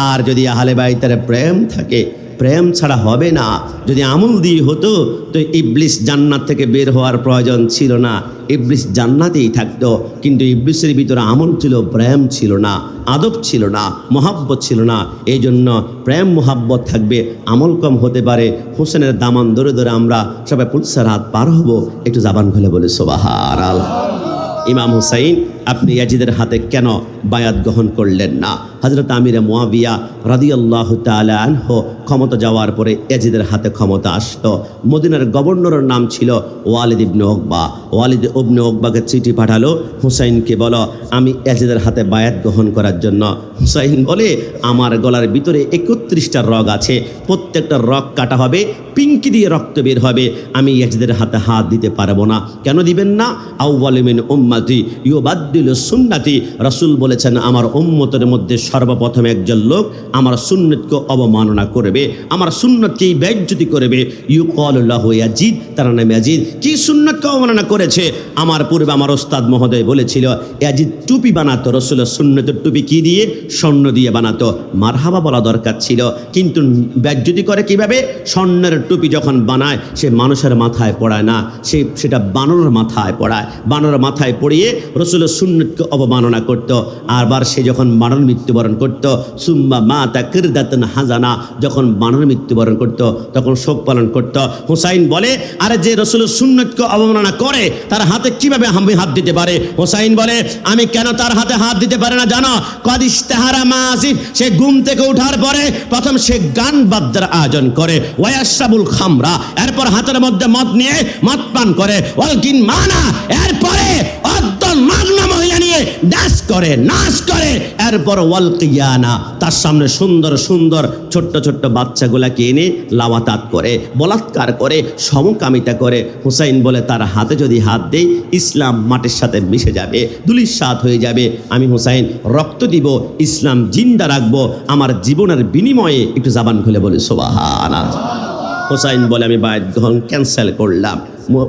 আর যদি আহলে বাইতের প্রেম থাকে, প্রেম ছাড়া হবে না। যদি আমল দিয়ে হতো তো ইবলিস জান্নাত থেকে বের হওয়ার প্রয়োজন ছিল না, ইবলিস জান্নাতেই থাকতো। কিন্তু ইবলিসের ভিতরে আমল ছিল, প্রেম ছিল না, আদব ছিল না, মোহাব্বত ছিল না। এই জন্য প্রেম মোহাব্বত থাকবে, আমল কম হতে পারে। হোসেনের দামান ধরে ধরে আমরা সবাই পুলসার হাত পার হব। একটু জাবান খুলে বলে সুবহানাল্লাহ। ইমাম হুসাইন, আপনি ইয়াজিদের হাতে কেন বায়াত গ্রহণ করলেন না? হযরত আমির মুয়াবিয়া রাদিয়াল্লাহু তাআলা আনহু ক্ষমতা যাওয়ার পরে ইয়াজিদের হাতে ক্ষমতা আসলো। মদিনার গভর্নরের নাম ছিল ওয়ালিদ ইবনে উকবা। ওয়ালিদ ইবনে উকবাকে চিঠি পাঠালো, হুসাইনকে বলো আমি ইয়াজিদের হাতে বায়াত গ্রহণ করার জন্য। হুসাইন বলে, আমার গলার ভিতরে 31টা রগ আছে, প্রত্যেকটা রগ কাটা হবে, পিঙ্কি দিয়ে রক্ত বের হবে, আমি ইয়াজিদের হাতে হাত দিতে পারবো না। কেন দিবেন না? আউয়ালু মিন উম্মতি ইউবাদদিলু সুন্নতি। রাসূল বলেছেন আমার উম্মতের মধ্যে সর্বপ্রথম একজন লোক আমার সুন্নতকে অবমাননা করবে, আমার সুন্নতকে বেইজ্জতি করবে। ইউকালু লাহু ইয়াজিদ, তার নাম ইয়াজিদ। কি সুন্নতকে অবমাননা করেছে? আমার পূর্বে আমার ওস্তাদ মহোদয় বলেছিল ইয়াজিদ টুপি বানাতো, রাসূলের সুন্নতের টুপি কি দিয়ে? স্বর্ণ দিয়ে বানাতো। মারহাবা বলা দরকার ছিল, কিন্তু বেইজ্জতি করে কিভাবে? স্বর্ণের টুপি যখন বানায় সে মানুষের মাথায় পড়ায় না, সেটা বানরের মাথায় পড়ায়। বানরের মাথায় পড়িয়ে রাসূলের সুন্নতকে অবমাননা করত। আবার সে যখন বানর মৃত্যুবরণ করত, সুম্মা মাতা কিরদাতান হাজানা, যখন বানর মৃত্যুবরণ করত তখন শোক পালন করত। হুসাইন বলে, আরে যে রাসূলের সুন্নতকে অবমাননা করে তার হাতে কিভাবে আমি হাত দিতে পারে? হুসাইন বলে, আমি কেন তার হাতে হাত দিতে পারে না জানো? কাদিস্তাহারা মাসিফ, সে ঘুম থেকে ওঠার পরে প্রথম সে গান বাদ্যের আয়োজন করে, ওয়ায়াশরাবুল খামরা, এরপর হাতের মধ্যে মদ নিয়ে মদ পান করে, ওয়ালকিন মানা, এরপরে অদ্দল মাগনা মহিলা নিয়ে ডান্স করে, নাচ করে, এরপর ওয়ালকিয়ানা, তার সামনে সুন্দর সুন্দর ছোট্ট ছোট্ট বাচ্চাগুলাকে এনে লাওয়াতাত করে, বলাৎকার করে, সমকামিতা করে। হুসাইন বলে, তার হাতে যদি হাত দেই ইসলাম মাটির সাথে মিশে যাবে, ধূলিসাৎ হয়ে যাবে। আমি হুসাইন রক্ত দিব, ইসলাম জিন্দা রাখবো আমার জীবনের বিনিময়ে। একটু জাবান খুলে বলি সুবহানাল্লাহ। হুসাইন বলে, আমি বায়াত গ্রহণ ক্যান্সেল করলাম।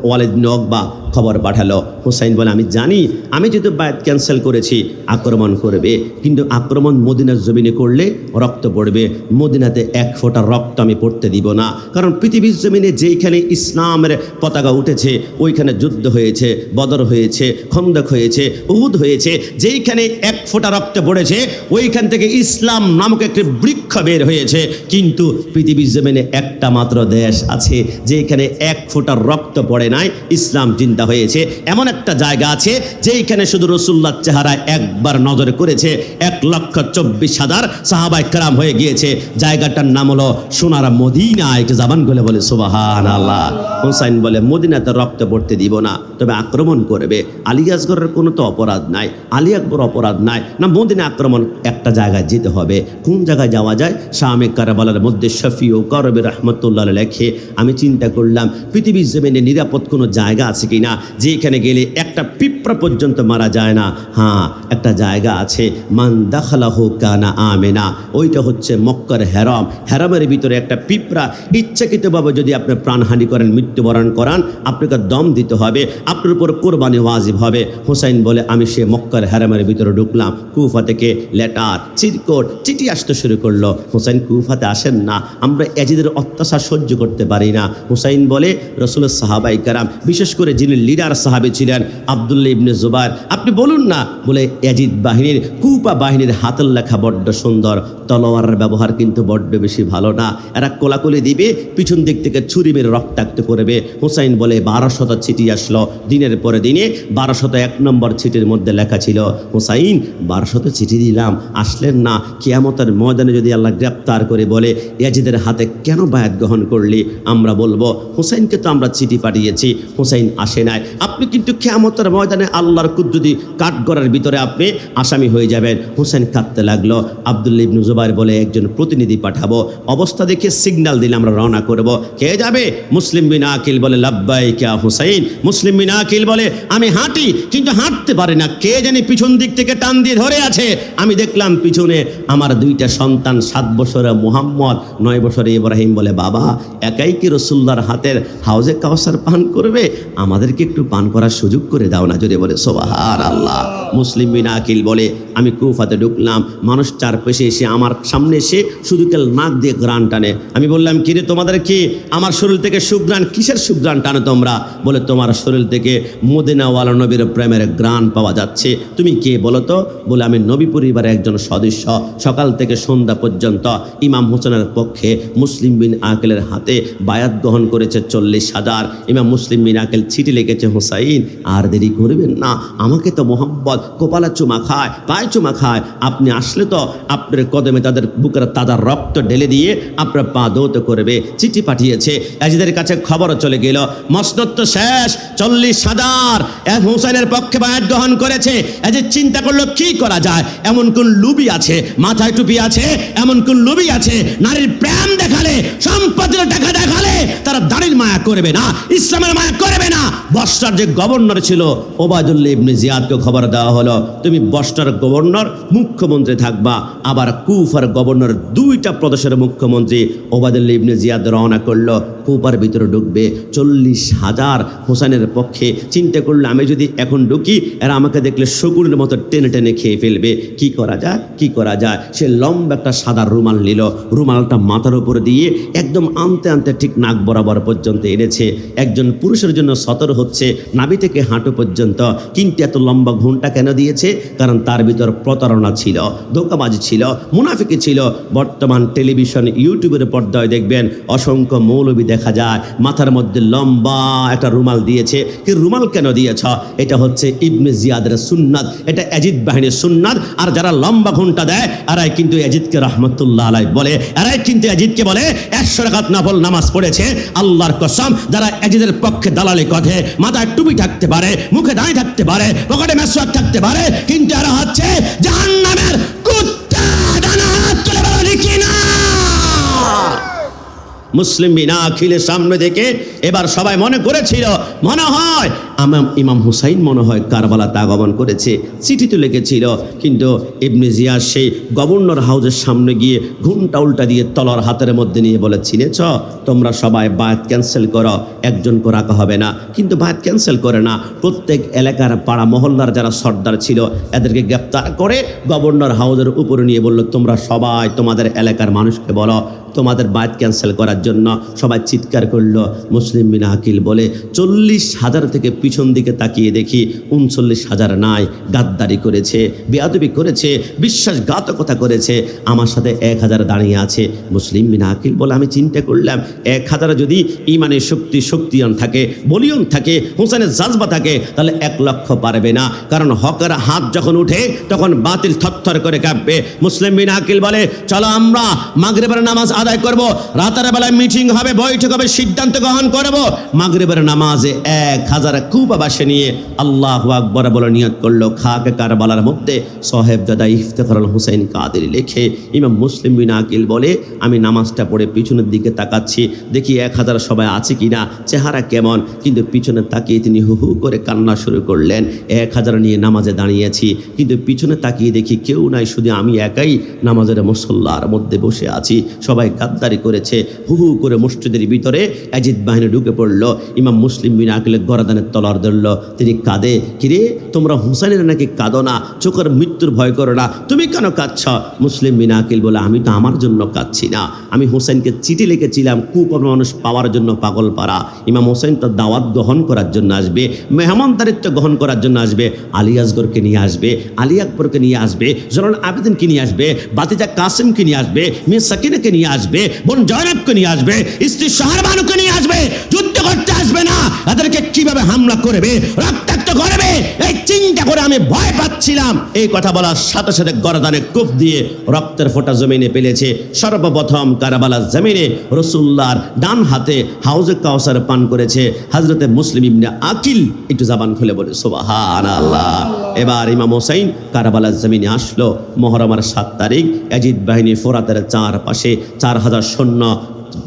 ওয়ালিদ ইবনে উকবা খবর পাঠালো। হুসাইন বলে, আমি জানি আমি যেহেতু বায়াত ক্যান্সেল করেছি আক্রমণ করবে, কিন্তু আক্রমণ মদিনার জমিনে করলে রক্ত পড়বে, মদিনাতে এক ফোঁটা রক্ত আমি পড়তে দিব না। কারণ পৃথিবীর জমিনে যেইখানে ইসলামের পতাকা উঠেছে ওইখানে যুদ্ধ হয়েছে, বদর হয়েছে, খন্দক হয়েছে, উহুদ হয়েছে, যেইখানে এক ফোঁটা রক্ত পড়েছে ওইখান থেকে ইসলাম নামক একটি বৃক্ষ বের হয়েছে। কিন্তু পৃথিবীর জমিনে একটা মাত্র দেশ আছে যেখানে এক ফোঁটা রক্ত পড়ে নাই, ইসলাম জিন্দা হয়েছে, এমন একটা জায়গা আছে যেইখানে শুধু রাসূলুল্লাহর চেহারায় একবার নজর করেছে 1,24,000 সাহাবায়ে কেরাম হয়ে গিয়েছে। জায়গাটার নাম হলো সোনার মদিনা। একটু জবান খুলে বলে সুবহানাল্লাহ। হুসাইন বলে মদিনাতে রক্ত পড়তে দিব না, তবে আক্রমণ করবে। আলী আসগরের কোনো তো অপরাধ নাই, আলী আকবর অপরাধ নাই, না মদিনা আক্রমণ একটা জায়গায় যেতে হবে। কোন জায়গায় যাওয়া যায়? শামে কারবালার মধ্যে শফি ও করবে রহমতুল্লাহ লেখে, আমি চিন্তা করলাম পৃথিবীর জমিনে নিরাপদ কোনো জায়গা আছে কিনা যেখানে গেলে একটা পিঁপড়া পর্যন্ত মারা যায় না। হ্যাঁ, একটা জায়গা আছে, মান দাখালাহু কানা আমেনা। ওইটা হচ্ছে মক্কার হেরাম। হেরামের ভিতরে একটা পিঁপড়া ইচ্ছাকৃতভাবে যদি আপনি প্রাণহানি করেন, মৃত্যুবরণ করান, আপনাকে দম দিতে হবে, আপনার উপর কোরবানি ওয়াজিব হবে। হুসাইন বলে আমি সে মক্কার হেরামের ভিতরে ঢুকলাম। কুফা থেকে লেটার চিরকোট চিঠি আসতে শুরু করলো। হুসাইন কুফাতে আসেন না, আমরা ইয়াজিদের অত্যাচার সহ্য করতে পারি না। হুসাইন বলে রাসূলের সাহাবায়ে কেরাম, বিশেষ করে যিনি লিডার সাহাবী ছিলেন আব্দুল্লাহ ইবনে জুবাইর, আপনি বলুন না। বলে ইয়াজিদ বাহিনীর, কুফা বাহিনীর হাতের লেখা বড্ড সুন্দর, তলোয়ারের ব্যবহার কিন্তু বড্ড বেশি ভালো না। এরা কোলাকুলি দিবে, পিছন দিক থেকে ছুরি মেরে রক্তাক্ত করবে। হুসাইন বলে 1200 চিঠি আসলো দিনের পরে দিনে। 1201 নম্বর চিঠির মধ্যে লেখা ছিল, হুসাইন 1200 চিঠি দিলাম, আসলেন না। কিয়ামতের ময়দানে যদি আল্লাহ গ্রেপ্তার করে বলে ইয়াজিদের হাতে কেন বায়াত গ্রহণ করলি, আমরা বলবো হুসাইনকে তো আমরা চিঠি পাঠিয়েছি, হুসাইন আসে নাই। আপনি কিন্তু কিয়ামতের ময়দানে আল্লাহর কুদরতি কাঠগড়ার ভিতরে আপনি আসামি হয়ে যাবেন। হুসাইন কাঁদতে লাগলো। আব্দুল্লাহ ইবনে জুবাইর বলে একজন প্রতিনিধি পাঠাবো, অবস্থা দেখে সিগন্যাল দিলে আমরা রওনা করব। কে যাবে? মুসলিম বিন আকিল বলে লাব্বাইক ইয়া হুসাইন। মুসলিম বিন আকিল বলে আমি হাঁটি কিন্তু হাঁটতে পারি না, কে জানি পিছন দিক থেকে টান দিয়ে ধরে আছে। আমি দেখলাম পিছনে আমার 2টা সন্তান, 7 বছরের মুহাম্মদ, 9 বছরের ইব্রাহিম। বলে বাবা, একাই কি রাসূলুল্লাহর হাতের হাউজে কাউসার পান করবে? আমাদেরকে একটু পান করার সুযোগ করে দাও না। জোরে বলে সুবহানাল্লাহ। মুসলিম বিন আকিল বলে আমি কুফাতে ঢুকলাম, মানুষ চারপাশে এসে আমার সামনে এসে শুধু কেল নাক দিয়ে ঘ্রাণ টানে। আমি বললাম কি রে তোমাদের কি? আমার শরীর থেকে সুঘ্রাণ, কিসের সুঘ্রাণ টানো তোমরা? বলে তোমার শরীর থেকে মদিনাওয়ালা নবীর প্রেমের ঘ্রাণ পাওয়া যাচ্ছে। তুমি কে বলো তো? বলে আমি নবী পরিবারের একজন সদস্য, সকাল থেকে সন্ধ্যা পর্যন্ত ইমাম হোসেনের পক্ষে মুসলিম বিন আকিলের হাতে বায়াত গ্রহণ করেছে 40,000। ইমাম মুসলিম বিন আকিল চিঠি লিখেছে, হুসাইন আর দেরি করবেন না, আমাকে তো মোহাম্মদ কপালা চুমা খায়, পায়ে চুমা খায়, আপনি আসলে তো আপনার কদমে তাদের বুকের তাজা রক্ত ঢেলে দিয়ে আপনার পা দৌত করবে। চিঠি পাঠিয়েছে, ইয়াজিদের কাছে খবর চলে গেল, মসনদ তো শেষ, 40,000 হুসাইনের পক্ষে বায়াত গ্রহণ করেছে। ইয়াজিদ চিন্তা করলো কি করা যায়। এমন কোন লুবি আছে, মাথায় টুপি আছে, এমন কোন লুবি আছে, নারীর প্রেম দেখালে, সম্পদের টাকা দেখালে তারা দাড়ির মায়া করবে না, ইসলামের মায়া করবে না। বসরার যে গভর্নর ছিল ওবায়দুল্লাহ ইবনে জিয়াদকে খবর দেওয়া হলো, তুমি বসরার গভর্নর, মুখ্যমন্ত্রী থাকবা। আবার কুফার গভর্নর, 2টা প্রদেশের মুখ্যমন্ত্রী। ওবায়দুল্লাহ ইবনে জিয়াদ রওনা করলো, কুফার ভিতরে ঢুকবে 40,000 হোসেনের পক্ষে। চিন্তা করলো আমি যদি এখন ঢুকি, এরা আমাকে দেখলে শকুনের মতো টেনে টেনে খেয়ে ফেলবে। কি করা যায়, কি করা যায়? সে লম্বা একটা সাদা রুমাল নিল, রুমালটা মাথার উপর দিয়ে একদম আনতে আনতে ঠিক নাক বরাবর পর্যন্ত এনেছে। একজন পুরুষের জন্য সতর হচ্ছে নাভি থেকে হাঁটু পর্যন্ত। কিন্তু এত লম্বা ঘুমটা কেন দিয়েছে? কারণ তার ভিতর প্রতারণা ছিল, ধোঁকাবাজি ছিল, মুনাফিকি ছিল। বর্তমান টেলিভিশন, ইউটিউবের পর্দায় দেখবেন অসংখ্য মৌলবী দেখা যায়, মাথার মধ্যে লম্বা একটা রুমাল দিয়েছে। কি রুমাল কেন দিয়েছ? এটা হচ্ছে ইবনে জিয়াদের সুন্নাত, এটা ইয়াজিদ বাহিনীর সুন্নাত। আর যারা লম্বা ঘুমটা দেয় এরাই কিন্তু ইয়াজিদকে রহমতুল্লাহ আলাইহি বলে, এরাই কিন্তু ইয়াজিদকে বলে 100 রাকাত নফল নামাজ পড়েছে। আল্লাহর কসম, যারা ইয়াজিদের পক্ষে দালালি করে, মাথায় টুপি থাকতে পারে, মুখে দাঁড়ি থাকতে পারে, পকেটে মেসওয়াক থাকতে পারে, কিন্তু এরা হচ্ছে জাহান্নামের কুত্তা। ডানা হাত তুলে বলো কি না? মুসলিম বিন আকিলের সামনে থেকে এবার সবাই মনে করেছিল, মনে হয় ইমাম হুসাইন মনে হয় কারবালাতে আগমন করেছে। চিঠি তো লিখেছিল, কিন্তু ইবনে জিয়াদ সেই গভর্নর হাউসের সামনে গিয়ে ঘুমটা উল্টা দিয়ে তলোয়ার হাতের মধ্যে নিয়ে বলে, চিনেছ? তোমরা সবাই বায়াত ক্যান্সেল করো, একজনকে রাখা হবে না। কিন্তু বায়াত ক্যান্সেল করে না, প্রত্যেক এলাকার পাড়া মহল্লার যারা সর্দার ছিল এদেরকে গ্রেপ্তার করে গভর্নর হাউসের উপরে নিয়ে বলল, তোমরা সবাই তোমাদের এলাকার মানুষকে বলো তোমাদের বায়াত ক্যান্সেল করার জন্য। সবাই চিৎকার করলো। মুসলিম বিন আকিল বলে 40,000 থেকে পিছন দিকে তাকিয়ে দেখি 39,000 নাই, গাদ্দারি করেছে, বেয়াদবি করেছে, বিশ্বাসঘাতকতা করেছে, আমার সাথে 1,000 দাঁড়িয়ে আছে। মুসলিম বিন আকিল বলে আমি চিন্তা করলাম 1,000 যদি ইমানের শক্তিয়ান থাকে, বলিয়ন থাকে, হোসেনের জাজবা থাকে, তাহলে 1,00,000 পারবে না। কারণ হকের হাত যখন উঠে তখন বাতিল থরথর করে কাঁপবে। মুসলিম বিন আকিল বলে চলো আমরা মাগরিবের নামাজ আদায় করব, রাতের বেলায় মিটিং হবে, বৈঠক হবে, সিদ্ধান্ত গ্রহণ করব। মাগরিবের নামাজে 1,000 কুবাবাসে নিয়ে আল্লাহু আকবার বলে নিয়ত করলো। খাকে কারবালার মধ্যে সাহেবজাদা ইফতেখারুল হুসাইন কাদেরী লেখে ইমাম মুসলিম বিন আকিল বলে আমি নামাজটা পড়ে পিছনের দিকে তাকাচ্ছি, দেখি 1,000 সবাই আছে কিনা, চেহারা কেমন, কিন্তু পিছনে তাকিয়ে তিনি হু হু করে কান্না শুরু করলেন। 1,000 নিয়ে নামাজে দাঁড়িয়েছি, কিন্তু পিছনে তাকিয়ে দেখি কেউ নাই, শুধু আমি একাই নামাজের মুসল্লার মধ্যে বসে আছি। সবাই গাদ্দারি করেছে। হু হু করে মসজিদের ভিতরে ইয়াজিদ বাহিনী ঢুকে পড়ল। ইমাম মুসলিম বিন আকিলের গরাদানের তলোয়ার ধরল। তিনি কাঁদে, কিরে তোমরা হুসাইনের নাকি কাঁদো না, চোখের মৃত্যুর ভয় করো না, তুমি কেন কাঁদছ? মুসলিম বিন আকিল বলে আমি তো আমার জন্য কাঁদছি না, আমি হুসাইনকে চিঠি লিখেছিলাম কুপর মানুষ পাওয়ার জন্য পাগল পাড়া। ইমাম হোসেন তার দাওয়াত গ্রহণ করার জন্য আসবে, মেহমানদারিত্ব গ্রহণ করার জন্য আসবে, আলী আসগরকে নিয়ে আসবে, আলী আকবরকে নিয়ে আসবে, জয়নুল আবেদিনকে নিয়ে আসবে, বাতিজা কাসিমকে নিয়ে আসবে, মেয়ে সাকিনাকে নিয়ে আসবে, বোন জয়নাবকে নিয়ে আসবে, স্ত্রী শাহরবানুকে নিয়ে আসবে। যুদ্ধ করতে আসবে না, এদেরকে কিভাবে হামলা করবে, রক্তাক্ত করবে, এই চিন্তা করে আমি ভয় পাচ্ছিলাম। এই কথা বলার সাথে সাথে গরদানে কূপ দিয়ে রক্তের ফোঁটা জমিনে ফেলেছে। সর্বপ্রথম কারবালার জমিনে রাসূলুল্লাহর ডান হাতে হাউজে কাউসার পান করেছে হযরতে মুসলিম ইবনে আকিল। একটু জবান খুলে বলে সুবহানাল্লাহ। এবার ইমাম হোসেন কারবালার জমিনে আসলো। মুহররমের 7 তারিখ ইয়াজিদ বাহিনী ফোরাতের চারপাশে 4,000 সৈন্য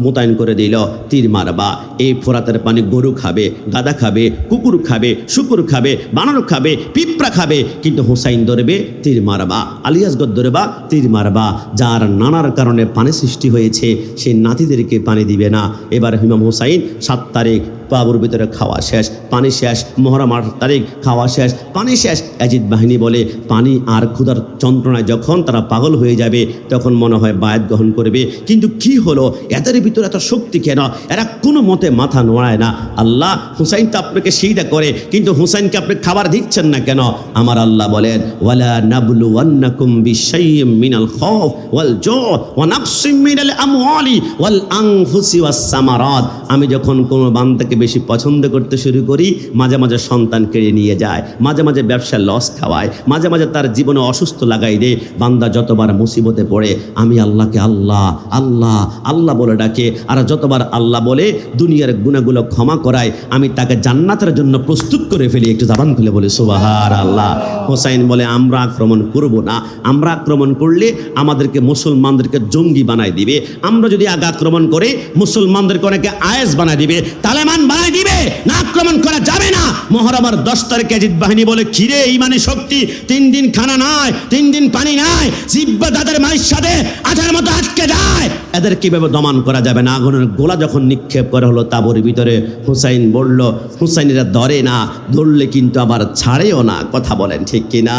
মোতায়েন করে দিল। তীর মারবা, এই ফোরাতের পানি গরু খাবে, গাদা খাবে, কুকুর খাবে, শুকুর খাবে, বানর খাবে, পিঁপড়া খাবে, কিন্তু হুসাইন ধরবে তীর মারবা, আলী আসগর ধরবা তীর মারবা। যার নানার কারণে পানি সৃষ্টি হয়েছে সেই নাতিদেরকে পানি দিবে না। এবার ইমাম হুসাইন 7 তারিখ বাবুর ভিতরে খাওয়া শেষ, পানি শেষ। মুহররম 8 তারিখ খাওয়া শেষ, পানি শেষ। ইয়াজিদ বাহিনী বলে পানি আর ক্ষুধার যন্ত্রণায় যখন তারা পাগল হয়ে যাবে তখন মনে হয় বায়াত গ্রহণ করবে। কিন্তু কি হলো, এদের ভিতরে এত শক্তি কেন? এরা কোনো মতে মাথা নোড়ায় না। আল্লাহ হুসাইন তো আপনাকে সিজদা করে, কিন্তু হুসাইনকে আপনি খাবার দিচ্ছেন না কেন? আমার আল্লাহ বলেন ওয়ালা নাবলুওয়ান্নাকুম বিশাইয়্যিম মিনাল খাউফ ওয়াল জু' ওয়া নাকসিম মিনাল আমওয়ালি ওয়াল আনফুসি ওয়াস সামারাত। আমি যখন কোনো বান্দাকে বেশি পছন্দ করতে শুরু করি, মাঝে মাঝে সন্তান কেড়ে নিয়ে যায়, মাঝে মাঝে ব্যবসা লস খাওয়ায়, মাঝে মাঝে তার জীবনে অসুস্থ লাগাই দেয়। বান্দা যতবার মুসিবতে পড়ে আমি আল্লাহকে আল্লাহ আল্লাহ আল্লাহ বলে ডাকে, আর যতবার আল্লাহ বলে দুনিয়ার গুনাহগুলো ক্ষমা করায়, আমি তাকে জান্নাতের জন্য প্রস্তুত করে ফেলি। একটু জবান খুলে বলে সুবহানাল্লাহ। হুসাইন বলে আমরা আক্রমণ করব না, আমরা আক্রমণ করলে আমাদেরকে মুসলমানদেরকে জঙ্গি বানাই দিবে। আমরা যদি আগে আক্রমণ করে মুসলমানদেরকে অনেকে আয়েস বানাই দিবে, তালেবান বানাই দিবে, না আক্রমণ করা যাবে না। মুহররমের 10 তারিখে ইয়াজিদ বাহিনী বলে কিরে ইমানি শক্তি, 3 দিন খানা নাই, 3 দিন পানি নাই, জিব্বা তাদের মায়ের সাথে আঠার মতো আটকে যায়, এদের কিভাবে দমন করা যাবে না। আগুনের গোলা যখন নিক্ষেপ করা হলো তাবুর ভিতরে, হুসাইন বলল হুসাইনেরা ধরে না, ধরলে কিন্তু আবার ছাড়েও না। কথা বলেন ঠিক কিনা?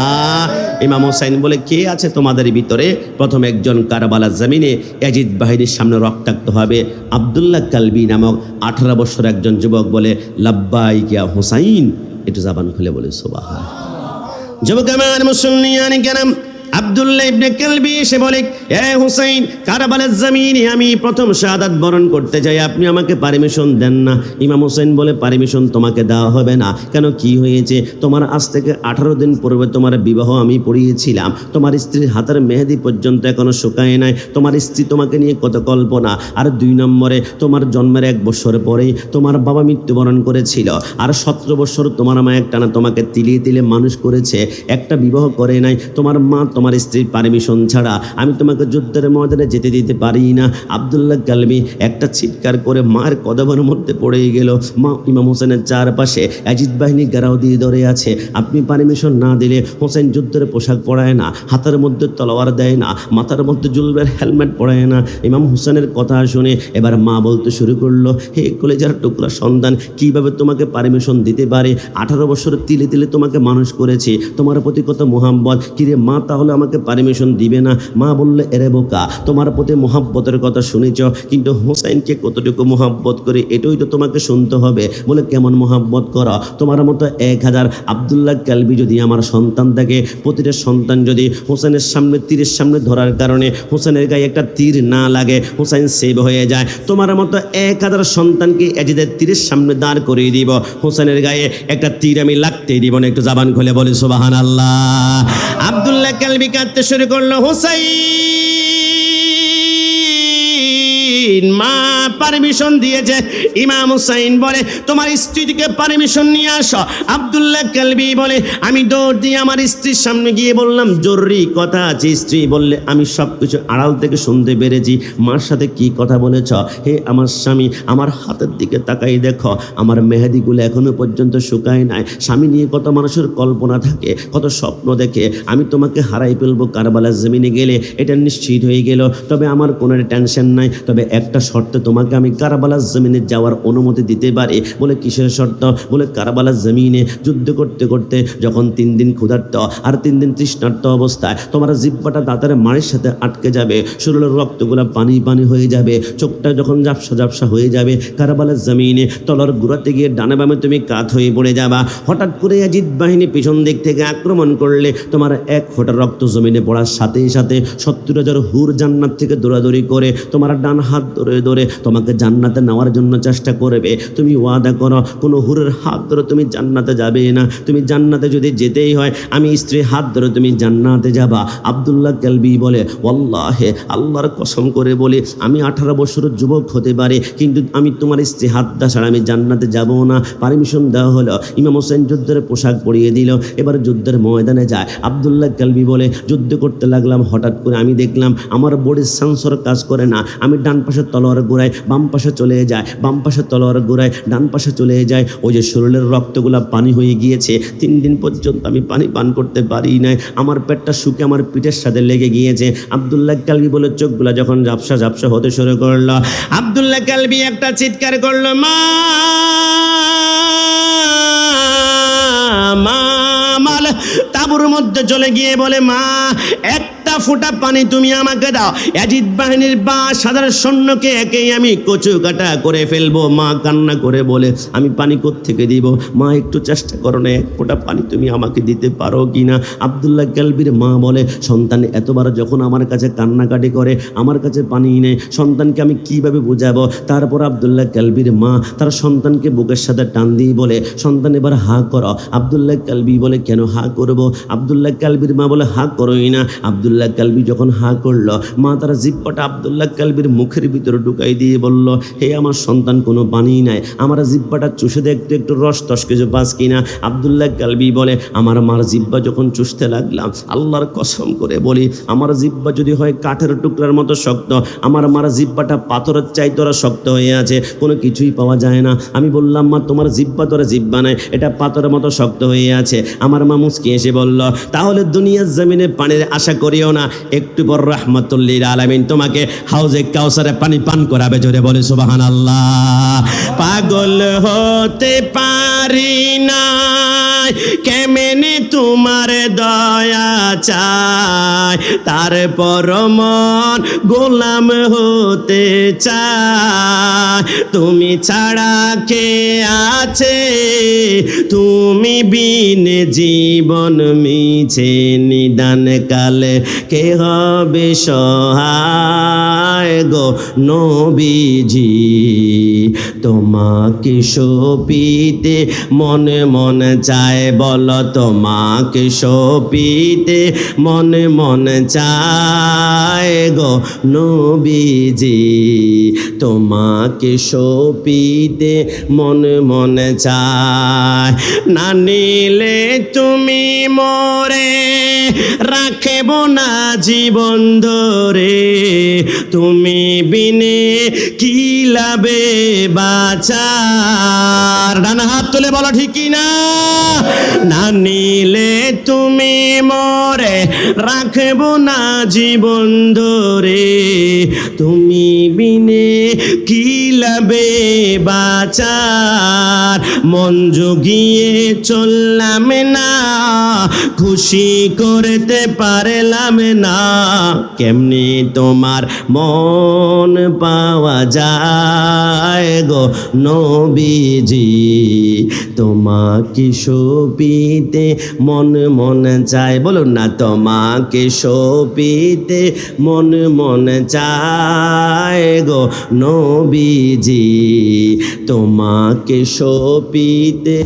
ইমাম হুসাইন বলে কে আছে তোমাদের ভিতরে? প্রথম একজন কারবালার জমিনে ইয়াজিদ বাহিনীর সামনে রক্তাক্ত হবে। আব্দুল্লাহ কালবি নামক 18 বছর একজন যুবক বলে লাব্বাইক ইয়া হুসাইন। একটু জবান খুলে বলে সুবহানাল্লাহ। যুবক আমার মুসলমান কেরাম, আব্দুল্লাহ ইবনে কালবি এসে বলে এ হুসাইন, কারবালার জমিনে আমি প্রথম শাহাদাত বরণ করতে যাই, আপনি আমাকে পারমিশন দেন না। ইমাম হুসাইন বলে পারমিশন তোমাকে দেওয়া হবে না। কেন, কি হয়েছে? তোমার আজ থেকে 18 দিন পূর্বে তোমার বিবাহ আমি পড়িয়েছিলাম, তোমার স্ত্রীর হাতের মেহেদি পর্যন্ত এখনো শুকায় নাই, তোমার স্ত্রী তোমাকে নিয়ে কত কল্পনা। আর 2 নম্বরে তোমার জন্মের 1 বছর পরেই তোমার বাবা মৃত্যুবরণ করেছিল, আর 17 বছর তোমার মা একটানা তোমাকে তিলে তিলে মানুষ করেছে, একটা বিবাহ করে নাই। তোমার মা তোমার স্ত্রীর পারমিশন ছাড়া আমি তোমাকে যুদ্ধের ময়দানে যেতে দিতে পারি না। আব্দুল্লাহ কালবি একটা চিৎকার করে মায়ের কদমের মধ্যে পড়ে গেল। মা ইমাম হোসেনের চারপাশে ইয়াজিদ বাহিনী ঘেরাও দিয়ে ধরে আছে। আপনি পারমিশন না দিলে হোসেন যুদ্ধের পোশাক পরায় না, হাতের মধ্যে তলোয়ার দেয় না, মাথার মধ্যে জুলবের হেলমেট পরায় না। ইমাম হোসেনের কথা শুনে এবার মা বলতে শুরু করলো, হে কলেজার টুকরা সন্তান, কিভাবে তোমাকে পারমিশন দিতে পারে? 18 বছর তিলে তিলে তোমাকে মানুষ করেছি, তোমার প্রতি কত মোহাম্মত। কিরে মা, তাহলে তাহলে আমাকে পারমিশন দিবে না। মা বললে, এরে বোকা, তোমার প্রতি মোহাব্বতের কথা শুনেছ, কিন্তু হোসাইনকে কতটুকু মোহাব্বত করে এটাই তো তোমাকে শুনতে হবে। বলে, কেমন মোহাব্বত করো? তোমার মতো 1000 আব্দুল্লাহ কালবি যদি আমার সন্তান থাকে, প্রতিটা সন্তান যদি হোসেনের সামনে তীরের সামনে ধরার কারণে হোসেনের গায়ে একটা তীর না লাগে, হোসেন সেভ হয়ে যায়, তোমার মতো 1000 সন্তানকে এজিদের তীরের সামনে দাঁড় করিয়ে দিব, হোসেনের গায়ে একটা তীর আমি লাগতেই দিব না। একটু জবান খুলে বলি সুবহানাল্লাহ। আব্দুল্লাহ কালবি কাঁদতে শুরু করলো, হুসাইন, মা পারমিশন দিয়েছে। ইমাম হুসাইন বলে, তোমার স্ত্রীকে পারমিশন নিয়ে আসো। আব্দুল্লাহ কালবি বলে, আমি দৌড় দিয়ে আমার স্ত্রীর সামনে গিয়ে বললাম, জরুরি কথা আছে। স্ত্রী বললে, আমি সব কিছু আড়াল থেকে শুনতে পেরেছি, মার সাথে কি কথা বলেছ? হে আমার স্বামী, আমার হাতের দিকে তাকাই দেখো, আমার মেহেদিগুলো এখনো পর্যন্ত শুকায় নাই। স্বামী নিয়ে কত মানুষের কল্পনা থাকে, কত স্বপ্ন দেখে। আমি তোমাকে হারাই ফেলবো কারবালার জমিনে গেলে, এটা নিশ্চিত হয়ে গেল। তবে আমার কোনো টেনশন নাই, তবে একটা শর্তে তোমাকে আমি কারবালার জমিনে যাওয়ার অনুমতি দিতে পারি। বলে, কিসের শর্ত? বলে, কারবালার জমিনে যুদ্ধ করতে করতে যখন 3 দিন ক্ষুধার্ত আর 3 দিন তৃষ্ণার্ত অবস্থায় তোমার জিহ্বাটা দাঁতের মাড়ির সাথে আটকে যাবে, শরীরের রক্তগুলো পানি পানি হয়ে যাবে, চোখটা যখন ঝাপসা ঝাপসা হয়ে যাবে, কারবালার জমিনে তলার গুড়াতে গিয়ে ডানে বামে তুমি কাত হয়ে পড়ে যাবা। হঠাৎ করে ইয়াজিদ বাহিনী পিছন দিক থেকে আক্রমণ করলে তোমার 1 ফোঁটা রক্ত জমিনে পড়ার সাথে সাথে 70,000 হুর জান্নাত থেকে দৌড়াদৌড়ি করে তোমার ডান হাত ধরে ধরে তোমাকে জান্নাতে নেওয়ার জন্য চেষ্টা করবে। তুমি ওয়াদা করো, কোনো হুরের হাত ধরে তুমি জান্নাতে যাবে না। তুমি জান্নাতে যদি যেতেই হয়, আমি স্ত্রীর হাত ধরে তুমি জান্নাতে যাবা। আব্দুল্লাহ কালবি বলে, ওয়াল্লাহে, আল্লাহর কসম করে বলি, আমি 18 বছরের যুবক হতে পারি, কিন্তু আমি তোমার স্ত্রী হাত ধরা ছাড়া আমি জান্নাতে যাব না। পারমিশন দেওয়া হলো। ইমাম হোসেন যুদ্ধের পোশাক পরিয়ে দিল, এবার যুদ্ধের ময়দানে যায়। আব্দুল্লাহ কালবি বলে, যুদ্ধ করতে লাগলাম, হঠাৎ করে আমি দেখলাম আমার বডির সেন্সর কাজ করে না। আমি ডান পাশে তলোয়ার ঘুরাই, বাম পাশে চলে যায়, বাম পাশে তলোয়ার ঘুরাই, ডান পাশে চলে যায়। ওই যে শরীরের রক্তগুলা পানি হয়ে গিয়েছে। 3 দিন পর্যন্ত আমি পানি পান করতে পারি নাই, আমার পেটটা শুকে আমার পিঠের সাথে লেগে গিয়েছে। আব্দুল্লাহ কালবি বলে, চোখগুলা যখন ঝাপসা ঝাপসা হতে শুরু করলো, আব্দুল্লাহ কালবি একটা চিৎকার করলো, মা মা। তাবুর মধ্যে চলে গিয়ে বলে, মা, একটা ফোঁটা পানি তুমি আমাকে দাও, ইয়াজিদ বাহিনীর 50,000 সৈন্যকে একেই আমি কচু কাটা করে ফেলবো। মা কান্না করে বলে, আমি পানি কোত্থেকে দিব? মা, একটু চেষ্টা করো না, 1 ফোঁটা পানি তুমি আমাকে দিতে পারো কিনা? আব্দুল্লাহ কালবির মা বলে, সন্তান এতবার যখন আমার কাছে কান্নাকাটি করে, আমার কাছে পানি নেই, সন্তানকে আমি কিভাবে বোঝাবো? তারপর আব্দুল্লাহ কালবির মা তার সন্তানকে বুকের সাথে টান দিয়ে বলে, সন্তান এবার হা করো। আব্দুল্লাহ কালবি বলে, কেন হা করবো? আব্দুল্লাহ কালবির মা বলে, হা করোই না। আব্দুল্লাহ কালবি যখন হা করলো, মা তার জিহ্বাটা আব্দুল্লাহ কালবির মুখের ভিতরে ঢুকাই দিয়ে বলল, হে আমার সন্তান, কোনো পানি নাই, আমার জিহ্বাটা চুষে দেখতে একটু রস টস কিছু পাস কিনা। আব্দুল্লাহ কালবি বলে, আমার মার জিহ্বা যখন চুষতে লাগলাম, আল্লাহর কসম করে বলি, আমার জিহ্বা যদি হয় কাঠের টুকরার মতো শক্ত, আমার মার জিহ্বাটা পাথরের চাইতরা শক্ত হয়ে আছে, কোনো কিছুই পাওয়া যায় না। আমি বললাম, মা, তোমার জিহ্বা তোরা জিহ্বা নাই, এটা পাথরের মতো শক্ত হয়ে আছে। আমার মা মুচকি এসে বলল, তাহলে দুনিয়ার জমিনে পানির আশা করিও না, একটু পর রাহমাতুল্লিল আলামিন তোমাকে হাউজে কাউসারে পানি পান করাবে। জোরে বলে সুবহানাল্লাহ। পাগল হতে পারি না, কেমনে তোমার দয়া চাই, তারপর মন গোলাম হতে চায়, তুমি ছাড়া কে আছে, তুমি বিনে জীবন মিছে, নিদান কালে কে হবে সহায় গো নবীজি, তোমাকে সপিতে মনে মনে চায়, বলো তোমাকে সপিতে মনে মনে চায় গো নবীজি, তোমাকে সপিতে মনে মনে চায়, না নিলে তুমি মোরে রাখব না জীবন ধরে, তুমি তুমি বিনে কি লাভে বাঁচার? ডান হাত তুলে বলো ঠিক কি না? না নিলে তুমি মরে রাখবো না জীবন ধরে, তুমি বিনে কি লাভে বাঁচার? মন জুগিয়ে চললাম না, খুশি করতে পারলাম না, কেমনি তোমার মন পাওয়া যায় গো নবীজি? তোমাকে শোপিতে মন মন চায়, বলুন না, তোমাকে শোপিতে মন মন চায় গো নবীজি, তোমাকে শোপিতে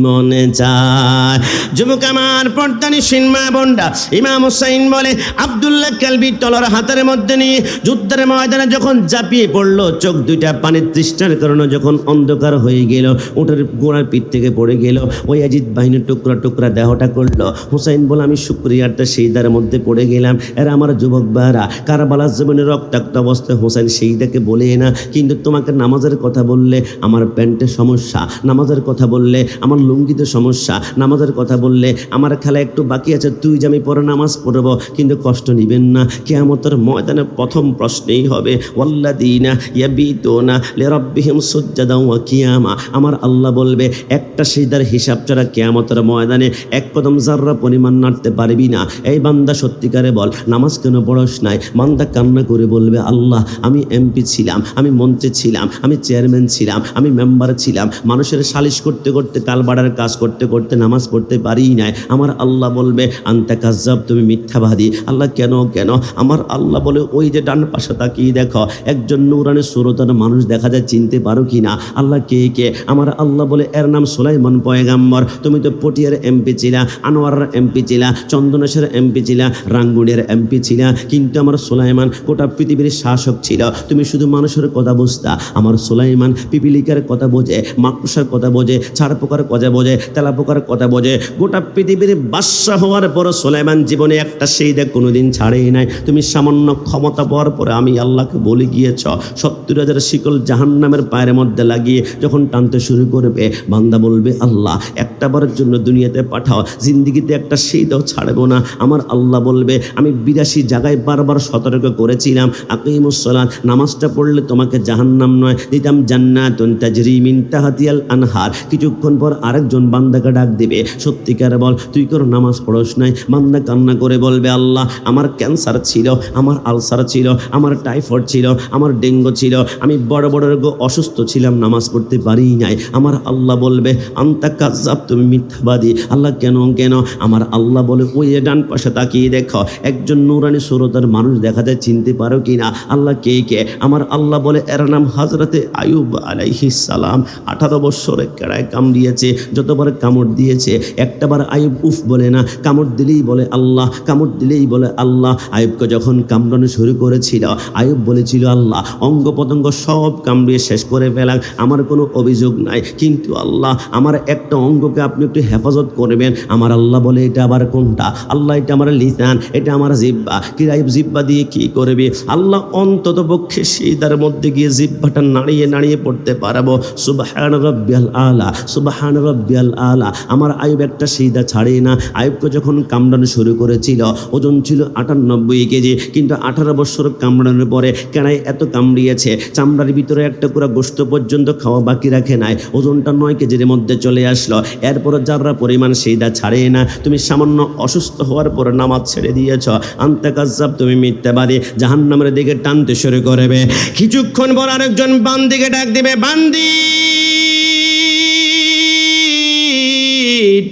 মনে চায়। যুবক আমার, পর্দানি সিনমা বন্ডা ইমাম হুসাইন বলে, আব্দুল্লাহ কালবি তলোয়ার হাতের মধ্যে নিয়ে যুদ্ধের ময়দানে যখন ঝাঁপিয়ে পড়লো, চোখ দুইটা পানির তৃষ্ণার কারণে যখন অন্ধকার হয়ে গেল, উটের গোড়ার পিঠ থেকে পড়ে গেল, ওই ইয়াজিদ বাহিনীর টুকরা টুকরা দেহটা করলো। হুসাইন বলে, আমি শুকরিয়ারটা সেইদার মধ্যে পড়ে গেলাম। এরা আমার যুবক ভাইরা, কারবালার জীবনে রক্তাক্ত অবস্থায় হুসাইন সেইদাকে বলে না, কিন্তু তোমাকে নামাজের কথা বললে আমার প্যান্টের সমস্যা, নামাজের কথা বললে আমার লুঙ্গিতে সমস্যা, নামাজের কথা বললে আমার খেলা একটু বাকি আছে, তুই যে আমি পরে নামাজ পড়ব, কিন্তু কষ্ট নিবেন না। কিয়ামতের ময়দানে প্রথম প্রশ্নেই হবে, ওয়াল্লাযীনা ইয়াবিতুনা লিরাব্বিহিম সুজদান ওয়া কিয়ামা। আমার আল্লাহ বলবে, একটা সিজদার হিসাব ছাড়া কিয়ামতের ময়দানে এক কদম যাররা পরিমাণ নাড়তে পারবি না। এই বান্দা সত্যিকারে বল, নামাজ কেন পড়স নাই? বান্দা কান্না করে বলবে, আল্লাহ আমি এমপি ছিলাম, আমি মন্ত্রী ছিলাম, আমি চেয়ারম্যান ছিলাম, আমি মেম্বার ছিলাম, মানুষের সালিশ করতে করতে কালবাড়ার কাজ করতে করতে নামাজ পড়তে পারি নাই। আমার আল্লাহ বলবে, আনতা কাজ্জাব, তুমি মিথ্যাবাদী। আল্লাহ কেন কেন? আমার আল্লাহ বলে, ওই যে ডান পাশে তাকিয়ে দেখো, একজন নূরানি সুরতার মানুষ দেখা যায়, চিনতে পারো কি না? আল্লাহ কে কে? আমার আল্লাহ বলে, এর নাম সুলাইমান পয়গাম্বর। তুমি তো পটিয়ার এমপি ছিলা, আনোয়ারের এমপি ছিলা, চন্দনেশের এমপি ছিলা, রাঙ্গুনিয়ার এমপি ছিলা, কিন্তু আমার সুলাইমান গোটা পৃথিবীর শাসক ছিল। তুমি শুধু মানুষের কথা বুঝতা, আমার সুলাইমান পিপিলিকার কথা বোঝে, মাকড়সার কথা বোঝে, ছাড় পোকার কথা বোঝে, তেলা পোকার কথা বোঝে। গোটা পৃথিবীর বাদশা হওয়ার পর সুলাইমান জীবনে একটা সেইদা কোনোদিন ছাড়েই নাই। তুমি সামান্য ক্ষমতা পাওয়ার পরে আমি আল্লাহকে বলে গিয়েছ, 70,000 শিকল জাহান্নামের পায়ের মধ্যে লাগিয়ে যখন টানতে শুরু করবে, বান্দা বলবে, আল্লাহ একটা বারের জন্য দুনিয়াতে পাঠাও, জিন্দিগিতে একটা সেইদাও ছাড়বো না। আমার আল্লাহ বলবে, আমি 82 জায়গায় বারবার সতর্ক করেছিলাম, আকিমুস সালাত, নামাজটা পড়লে তোমাকে জাহান্নাম নয়, দিতাম জান্নাতুন তাজরি মিন তাহতিহাল আনহার। কিছুক্ষণ পর আরেকজন বান্দাকে ডাক দিবে, সত্যিকার বল, তুই কেন নামাজ পড়স নাই? বান্দা কান্না করে বলবে, আল্লাহ আমার ক্যান্সার ছিল, আমার আলসার ছিল, আমার টাইফয়েড ছিল, আমার ডেঙ্গু ছিল, আমি বড় বড় রোগ অসুস্থ ছিলাম, নামাজ পড়তে পারি নাই। আমার আল্লাহ বলবে, আনতা কাজ্জাব, তুমি মিথ্যাবাদী। আল্লাহ কেন কেন? আমার আল্লাহ বলে, ওই ডান পাশে তাকিয়ে দেখো, একজন নূরানি সুরতার মানুষ দেখা যায়, চিনতে পারো কি না? আল্লাহ কে কে? আমার আল্লাহ বলে, এর নাম হযরতে আইয়ুব আলাইহিস সালাম। 18 বছরে কেড়ায় কামড়িয়েছে, যতবার কামড় দিয়েছে একটাবার আইয়ুব উফ বলে না, কামড় দিলেই বলে আল্লাহ, কামড় দিলেই বলে আল্লাহ। আইয়ুবকে যখন কামড়ানো শুরু করেছিল, আইয়ুব বলেছিল, আল্লাহ অঙ্গ প্রত্যঙ্গ সব কামড়িয়ে শেষ করে ফেলাম, আমার কোনো অভিযোগ নাই, কিন্তু আল্লাহ আমার একটা অঙ্গকে আপনি একটু হেফাজত করবেন। আমার আল্লাহ বলে, এটা আবার কোনটা? আল্লাহ, এটা আমার লিসান, এটা আমার জিহ্বা। কি আইয়ুব জিহ্বা দিয়ে কি করবে? আল্লাহ অন্তত পক্ষে সিজদার মধ্যে গিয়ে জিহ্বাটা নাড়িয়ে নাড়িয়ে পড়তে পারবো, সুবহান রাব্বিয়াল আলা, সুবহান রাব্বিয়াল আলা। আমার আইয়ুব একটা সিজদা ছাড়ে না। আইয়ুবকে যখন কামড়ানো শুরু করেছিল, ওজন ছিল 98 কেজি, কিন্তু 18 বছর কামড়ানোর পরে কেনাই এত কামড়িয়েছে, চামড়ার ভিতরে একটা পুরো গোশত পর্যন্ত খাওয়া বাকি রাখে নাই, ওজনটা 9 কেজির মধ্যে চলে আসলো। এরপর যারা পরিমাণ সিজদা ছাড়ে না। তুমি সামান্য অসুস্থ হওয়ার পর নামাজ ছেড়ে দিয়েছ, আনতা কাজ্জাব, তুমি মিথ্যাবাদী, জাহান্নামের দিকে টানতে শুরু করবে। কিছুক্ষণ পর আরেকজন বান্দিকে ডাক দিবে, বান্দি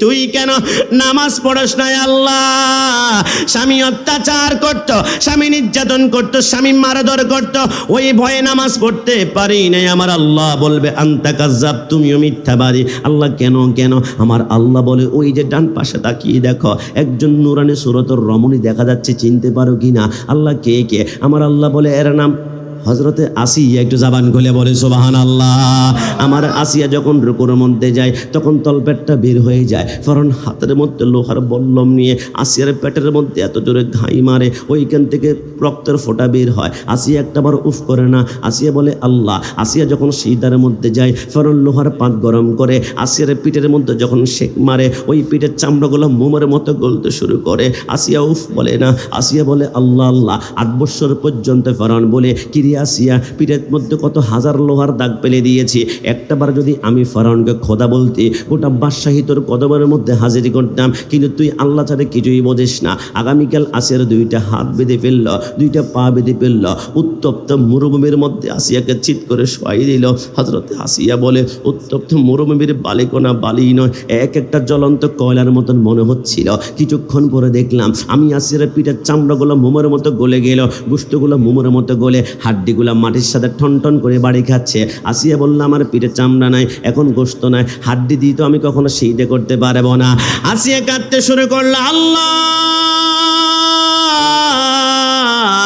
তুই কেন নামাজ পড়স নাই? আল্লাহ স্বামী অত্যাচার করতো, স্বামী নির্যাতন করতো, স্বামী মারধর করতো, ওই ভয়ে নামাজ পড়তে পারি নাই। আমার আল্লাহ বলবে, আনতা কাজ্জাব, তুমিও মিথ্যাবাদী। আল্লাহ কেন কেন? আমার আল্লাহ বলে, ওই যে ডান পাশে তাকিয়ে দেখো, একজন নূরানি সুরতের রমণী দেখা যাচ্ছে, চিনতে পারো কি না? আল্লাহ কে কে? আমার আল্লাহ বলে, এর নাম হযরতে আসিয়া একটু জবান খুলে বলে সুবহানাল্লাহ। আমার আসিয়া যখন রুকুর মধ্যে যায় তখন তলপেটটা বের হয়ে যায়। ফরন হাতের মধ্যে লোহার বল্লম নিয়ে আসিয়ার পেটের মধ্যে এত জোরে ঘাই মারে, ওইখান থেকে রক্তের ফোঁটা বের হয়। আসিয়া একটাবার উফ করে না। আসিয়া বলে আল্লাহ। আসিয়া যখন সিজদার মধ্যে যায়, ফরন লোহার পাত গরম করে আসিয়ার পিঠের মধ্যে যখন শেক মারে, ওই পিঠের চামড়াগুলো মোমের মতো গলতে শুরু করে। আসিয়া উফ বলে না। আসিয়া বলে আল্লাহ আল্লাহ। 8 বছর পর্যন্ত ফরন বলে, কিরে আসিয়া, পিঠের মধ্যে কত হাজার লোহার দাগ ফেলে দিয়েছি, একটাবার যদি আমি ফরনকে খোদা বলতি, গোটা বাদশাহী তোর কদমের মধ্যে হাজির করতাম, কিন্তু তুই আল্লাহ ছাড়া কিছুই বোঝিস না। আগামীকাল আসিয়ার 2টা হাত বেঁধে ফেলল, 2টা পা বেঁধে ফেলল, উত্তপ্ত মরুভূমির মধ্যে আসিয়াকে চিৎ করে শোয়াই দিল। হযরতে আসিয়া বলে, উত্তপ্ত মরুভূমির বালিকোনা বালি নয়, এক একটা জ্বলন্ত কয়লার মতন মনে হচ্ছিল। কিছুক্ষণ পরে দেখলাম আমি আসিয়ার পিঠের চামড়াগুলো মোমের মতো গলে গেল, গোশতগুলো মোমের মতো গলে, হাড্ডিগুলো মাটির সাথে ঠন ঠন করে বাড়ি খাচ্ছে। আসিয়া বললাম আমার পিঠের চামড়া নাই, এখন গোশত নাই, হাড্ডি দিয়ে তো আমি কখনো সেইটা করতে পারবো না। আসিয়া কাঁদতে শুরু করলো, আল্লাহ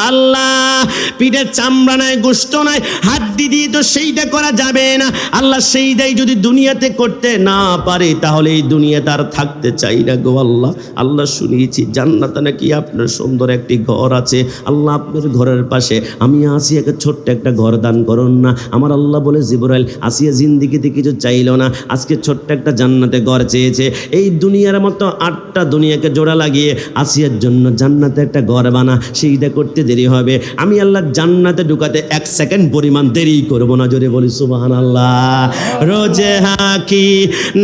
আল্লাহ, পিঠের চামড়া নাই, গোশত নাই, হাড্ডি দিয়ে তো সেইটা করা যাবে না। আল্লাহ সেইটাই যদি দুনিয়াতে করতে না পারে তাহলে এই দুনিয়া তার থাকতে চাই না গো আল্লাহ। আল্লাহ শুনিয়েছি জান্নাতে নাকি আপনার সুন্দর একটি ঘর আছে, আল্লাহ আপনার ঘরের পাশে আমি আসিয়াকে ছোট্ট একটা ঘর দান করুন না। আমার আল্লাহ বলে, জিবরাইল, আসিয়া জিন্দিগিতে কিছু চাইল না, আজকে ছোট্ট একটা জান্নাতে ঘর চেয়েছে। এই দুনিয়ার মতো 8টা দুনিয়াকে জোড়া লাগিয়ে আসিয়ার জন্য জান্নাতে একটা ঘর বানা, সেইটা করতে দেরি হবে। আমি আল্লাহ জান্নাতে ঢুকাতে 1 সেকেন্ড পরিমাণ দেরি করব না। জোরে বলি সুবহানাল্লাহ। রোজে হাকি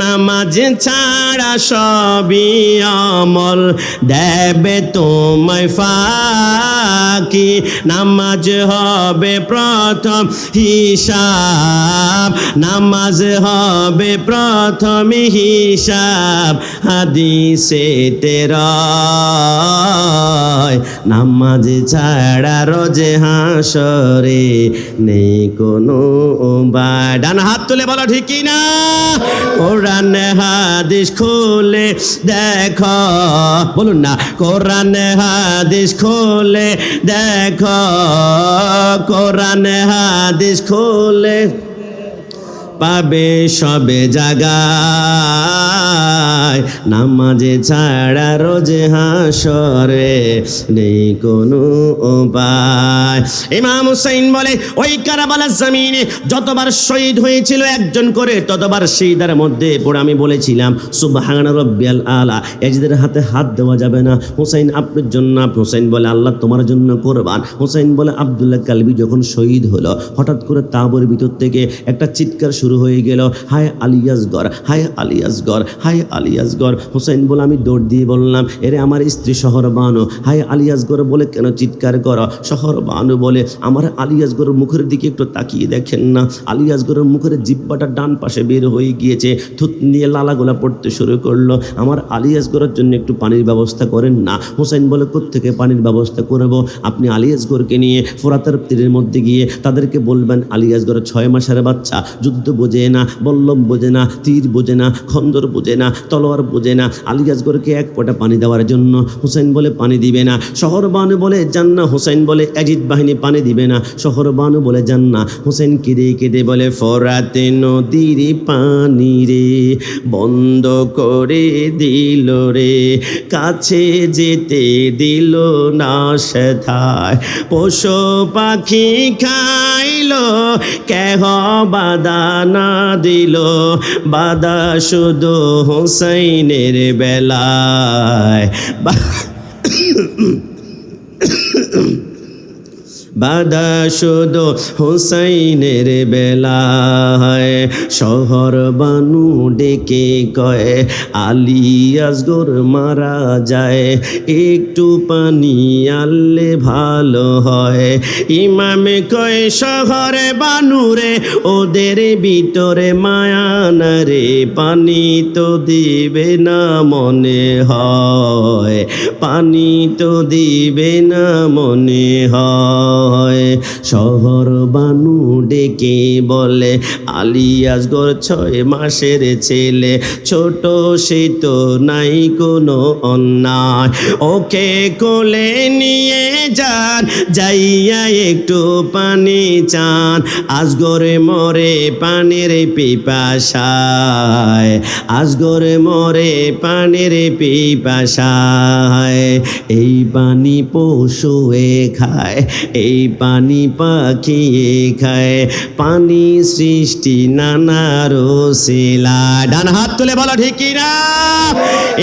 নামাজ ছাড়া সবই আমল দেবে তোমায় ফাঁকি, নামাজ হবে প্রথম হিসাব, নামাজ হবে প্রথম হিসাব, হাদিসে তেরয় নামাজ ছাড়া রোজে হাসরে নেই কোনো উপায়। ডান হাত তুলে বলো ঠিক কি না? কোরআন হাদিস খুলে দেখো, বলুন না, কোরআন হাদিস খুলে দেখো, কোরআন হাদিস খুলে পাবে সবে জায়গায়, নামাজে ছাড়া রোজে হাসরে নেই কোনো উপায়। ইমাম হুসাইন বলে, ওই কারবালার জমিনে যতবার শহীদ হয়েছিল একজন করে, ততবার শহীদের মধ্যে পড়ে আমি বলেছিলাম সুবহানা রাব্বিয়াল আলা। এজিদের হাতে হাত দেওয়া যাবে না। হুসাইন আপনার জন্য। হুসাইন বলে আল্লাহ তোমার জন্য কোরবান। হুসাইন বলে আব্দুল্লাহ কালবি যখন শহীদ হলো, হঠাৎ করে তাবর ভিতর থেকে একটা চিৎকার শুরু হয়ে গেল, হায় আলী আসগর, হায় আলী আসগর, হায় আলী আসগর। হুসাইন বলে আমি দৌড় দিয়ে বললাম, এরে আমার স্ত্রী শহর বানু, হায় আলী আসগর বলে কেন চিৎকার করো? শহর বানু বলে, আমার আলী আসগরের মুখের দিকে একটু তাকিয়ে দেখেন না, আলী আসগরের মুখের জিব্বাটা ডান পাশে বের হয়ে গিয়েছে, থুত নিয়ে লালাগোলা পড়তে শুরু করলো, আমার আলী আসগরের জন্য একটু পানির ব্যবস্থা করেন না। হুসাইন বলে, কোত্থেকে পানির ব্যবস্থা করবো? আপনি আলী আসগরকে নিয়ে ফোরাতের তীরের মধ্যে গিয়ে তাদেরকে বলবেন, আলী আসগরের 6 মাসের বাচ্চা, যুদ্ধ বোঝে না, বল্লম বোঝে না, তীর বোঝে না, খন্দর বোঝে না, তলোয়ার বোঝে না, আলী আসগরকে 1 ফোঁটা পানি দেওয়ার জন্য। হুসাইন বলে পানি দিবে না। শহর বানু বলে জান্না। হুসাইন বলে এজিদ বাহিনী পানি দিবে না। শহর বানু বলে জান্না। হুসাইন কেঁদে কেঁদে বলে, ফোরাতে নদীর পানি রে বন্ধ করে দিল রে, কাছে যেতে দিল না সেথায়, পশু পাখি খাইলো কেহ বাধা না দিল, বাধা শুধু হুসাইনের বেলায়, বাধা শুধু হুসাইনের বেলায়। শহর বানু ডেকে কয়, আলী আসগর মারা যায়, একটু পানি আনলে ভালো হয়। ইমামে কয়, শহরে বানুরে ওদের ভিতরে মায়া না রে, পানি তো দিবে না মনে হয়, পানি তো দিবে না মনে হয়। হয়। শহর বানু ডেকে বলে আলী আসগর 6 মাসের ছেলে, ছোট সে তো নাই কোনো অন্যায়, ওকে কোলে নিয়ে যান, যাইয়া একটু পানি চান, আসগরে মরে পানির পিপাসায়, আসগরে মরে পানির পিপাসায়। এই পানি পশুয়ে খায়, এই পানি পাখিয়ে খায়, পানি সৃষ্টি নানা রসিলা। ডান হাত তুলে বলো ঠিক কিনা?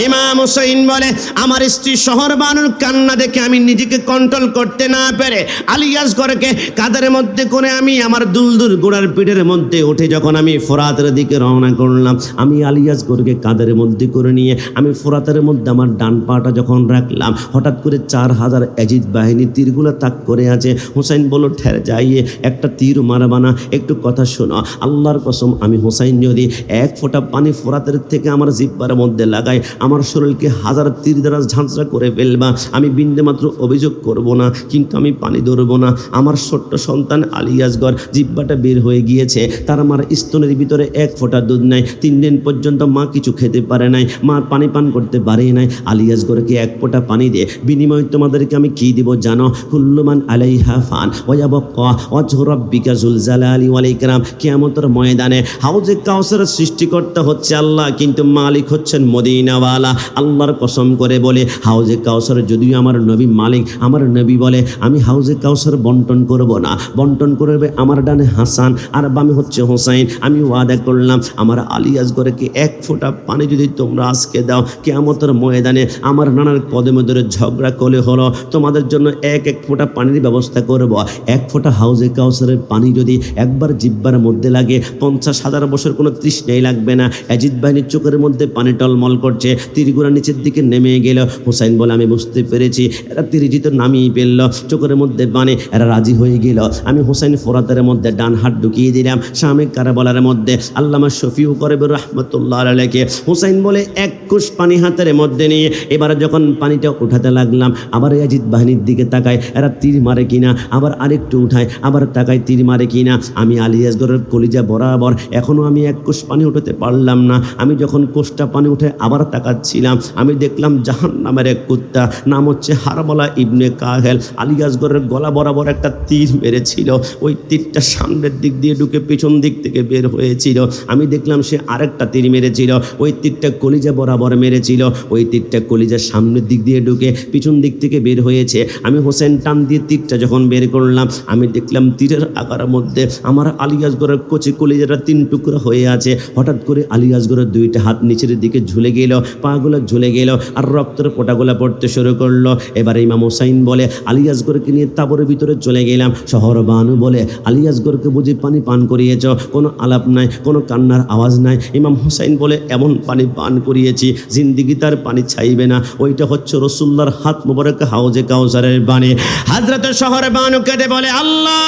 ইমাম হুসাইন বলে আমার স্ত্রী শহর বানুর কান্না দেখে আমি নিজেকে কন্ট্রোল করতে না পেরে আলী আসগরকে কাঁধের মধ্যে করে আমি আমার দুলদুল গোড়ার পিঠের মধ্যে উঠে যখন আমি ফোরাতের দিকে রওনা করলাম, আমি আলী আসগরকে কাঁধের মধ্যে করে নিয়ে আমি ফোরাতের মধ্যে আমার ডান পাটা যখন রাখলাম, হঠাৎ করে 4000 এজিদ বাহিনী তীরগুলো তাক করে আছে। হুসাইন বলল ঠের যাইয়ে একটা তীর মারবানা, একটু কথা শোনো, আল্লাহর কসম আমি হুসাইন যদি 1 ফোঁটা পানি ফোরাতের থেকে আমার জিব্বার মধ্যে লাগাই, আমার শরীরকে 1000 তীর দ্বারা ঝাঁঝরা করে ফেলবা, আমি বিন্দু মাত্র অভিযোগ করব না, কিন্তু আমি পানি ধরবো না। আমার ছোট্ট সন্তান আলী আসগর জিব্বাটা বের হয়ে গিয়েছে, তার আমার স্তনের ভিতরে 1 ফোঁটা দুধ নাই, 3 দিন পর্যন্ত মা কিছু খেতে পারে নাই, মা পানি পান করতে পারে নাই। আলী আসগরকে 1 ফোঁটা পানি দিয়ে বিনিময়ে তোমাদেরকে আমি কি দিব জানো? কুল্লুমান আলাইহা ফান ওয়ায়াবকা ওয়াজহু রাব্বিকা যুল জালালি ওয়াল ইকরাম। কিয়ামতের ময়দানে হাউজে কাউসারের সৃষ্টিকর্তা হচ্ছে আল্লাহ, কিন্তু মালিক হচ্ছেন মদিনাওয়ালা। আল্লাহর কসম করে বলে হাউজে কাউসার যদিও আমার নবী মালিক, আমার নবী বলে আমি হাউজে কাউসার বন্টন করব না, বন্টন করবে আমার ডানে হাসান আর বামে হচ্ছে হোসাইন। আমি ওয়াদা করলাম আমার আলী আসগরকে 1 ফোঁটা পানি যদি তোমরা আজকে দাও, কিয়ামতের ময়দানে আমার নানার কদমে ধরে ঝগড়া করে হলো তোমাদের জন্য 1 ফোঁটা পানির ব্যবস্থা করব। 1 ফোঁটা হাউজে কাউসারের পানি যদি একবার জিব্বার মধ্যে লাগে 50,000 বছর কোনো তৃষ্ণাই লাগবে না। এজিদ বাহিনীর চোখের মধ্যে পানি টলমল করছে, তীরগুলা নিচের দিকে নেমে গেল। হুসাইন বলে আমি বুঝতে পেরেছি এরা তীরজি তো নামিয়ে ফেলল, চোখের মধ্যে পানি, এরা রাজি হয়ে গেল। আমি হুসাইন ফোরাতের মধ্যে ডান হাত ঢুকিয়ে দিলাম, শামে কারবালার মধ্যে আল্লামা শফিউ করবে রহমতুল্লাহ আলাইহি। হুসাইন বলে 1 কুশ পানি হাতের মধ্যে নিয়ে এবার যখন পানিটা উঠাতে লাগলাম, আবার এজিদ বাহিনীর দিকে তাকায় এরা তীর মারে কিনা, আবার আরেকটু উঠায়, আবার তাকায় তীর মারে কিনা। আমি আলী আসগরের কলিজা বরাবর এখনো আমি 1 কোষ পানি উঠাতে পারলাম না। আমি যখন কোষটা পানি উঠে আবার তাকাচ্ছিলাম, আমি দেখলাম জাহান্নামের এক কুত্তা, নাম হচ্ছে হারমালা ইবনে কাহেল, আলী আসগরের গলা বরাবর একটা তীর মেরেছিল। ওই তীরটা সামনের দিক দিয়ে ঢুকে পেছন দিক থেকে বের হয়েছিল। আমি দেখলাম সে আরেকটা তীর মেরেছিল, ওই তীরটা কলিজা বরাবর মেরেছিল। ওই তীরটা কলিজার সামনের দিক দিয়ে ঢুকে পিছন দিক থেকে বের হয়েছে। আমি হোসেন টান দিয়ে তীরটা যখন বের করলাম, আমি দেখলাম তীরের আকারের মধ্যে আমার আলী আসগরের কচি কলিজাটা 3 টুকরা হয়ে আছে। হঠাৎ করে আলী আসগরের 2টা হাত নিচের দিকে ঝুলে গেল, পাগুলো ঝুলে গেল, আর রক্তের পোটাগুলা পড়তে শুরু করলো। এবার ইমাম হুসাইন বলে আলী আসগরকে নিয়ে তাবরের ভিতরে চলে গেলাম। শহর বানু বলে আলী আসগরকে বুঝি পানি পান করিয়েছ? কোনো আলাপ নাই, কোনো কান্নার আওয়াজ নাই। ইমাম হুসাইন বলে এমন পানি পান করিয়েছি জিন্দিগি তার পানি চাইবে না। ওইটা হচ্ছে রসুল্লাহর হাত মোবারক হাউজে কাউসারের পানি। হযরত শহর বানু কেঁদে বলে আল্লাহ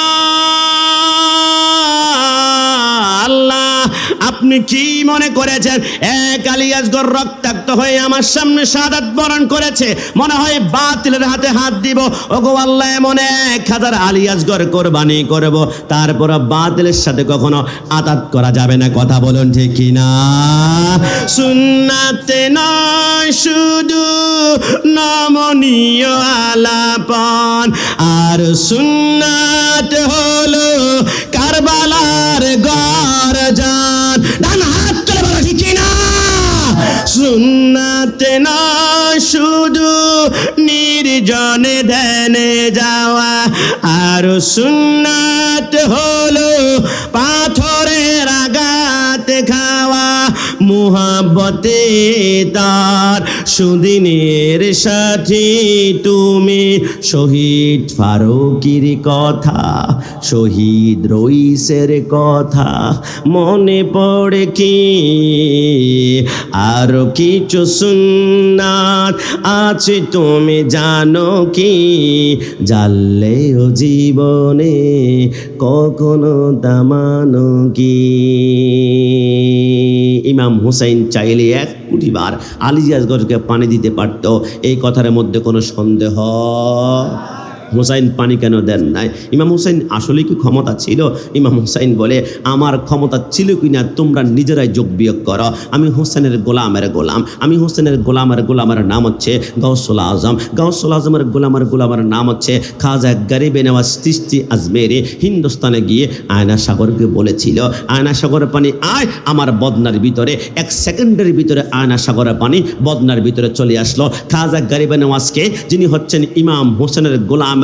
আল্লাহ, আপনি কি মনে করেছেন এক আলী আসগর রক্তাক্ত হয়ে আমার সামনে শাহাদাত বরণ করেছে, মনে হয় বাতিলের হাতে হাত দিব? ওগো আল্লাহ, এমন 1000 আলী আসগর কোরবানি করব, তারপর বাতিলের সাথে কখনো আতাত করা যাবে না। কথা বলুন ঠিক কিনা? সুন্নাতে নয় শুধু নমনীয় আলাপন, আর সুন্নাত হলো কারবালার গরজান। ডান হাত তুলে বলো ঠিক কিনা? সুন্নাতে না শুধু নির্জনে ধ্যানে যাওয়া, আর সুন্নাত হলো পাথরের আঘাতে খাওয়া। মুহাব্বতে তার সুদিনের সাথী তুমি, শহীদ ফারুকীর কথা, শহীদ রইসের কথা মনে পড়ে কি? আর কিছু সুন্নাত আছে তুমি জানো কি? জানলেও জীবনে কখনো দামানো কি? ইমাম হুসাইন চাইলে 1 কোটি বার আলী আসগরকে পানি দিতে পারত, এই কথার মধ্যে কোনো সন্দেহ? হুসাইন পানি কেন দেন নাই? ইমাম হুসাইন আসলে কি ক্ষমতা ছিল? ইমাম হুসাইন বলে, আমার ক্ষমতা ছিল কিনা তোমরা নিজেরাই যোগ বিয়োগ করো। আমি হুসাইনের গোলাম, আমি হুসাইনের গোলামের নাম হচ্ছে গাউসুল আজম, গাউসুল আজমের গোলামের নাম হচ্ছে খাজা গরিবে নওয়াজ চিশতি আজমেরি। হিন্দুস্তানে গিয়ে আয়না সাগরকে বলেছিল, আয়না সাগরের পানি আয় আমার বদনার ভিতরে। 1 সেকেন্ডের ভিতরে আয়না সাগরের পানি বদনার ভিতরে চলে আসলো। খাজা গরিবে নওয়াজকে, যিনি হচ্ছেন ইমাম হোসেনের গোলাম,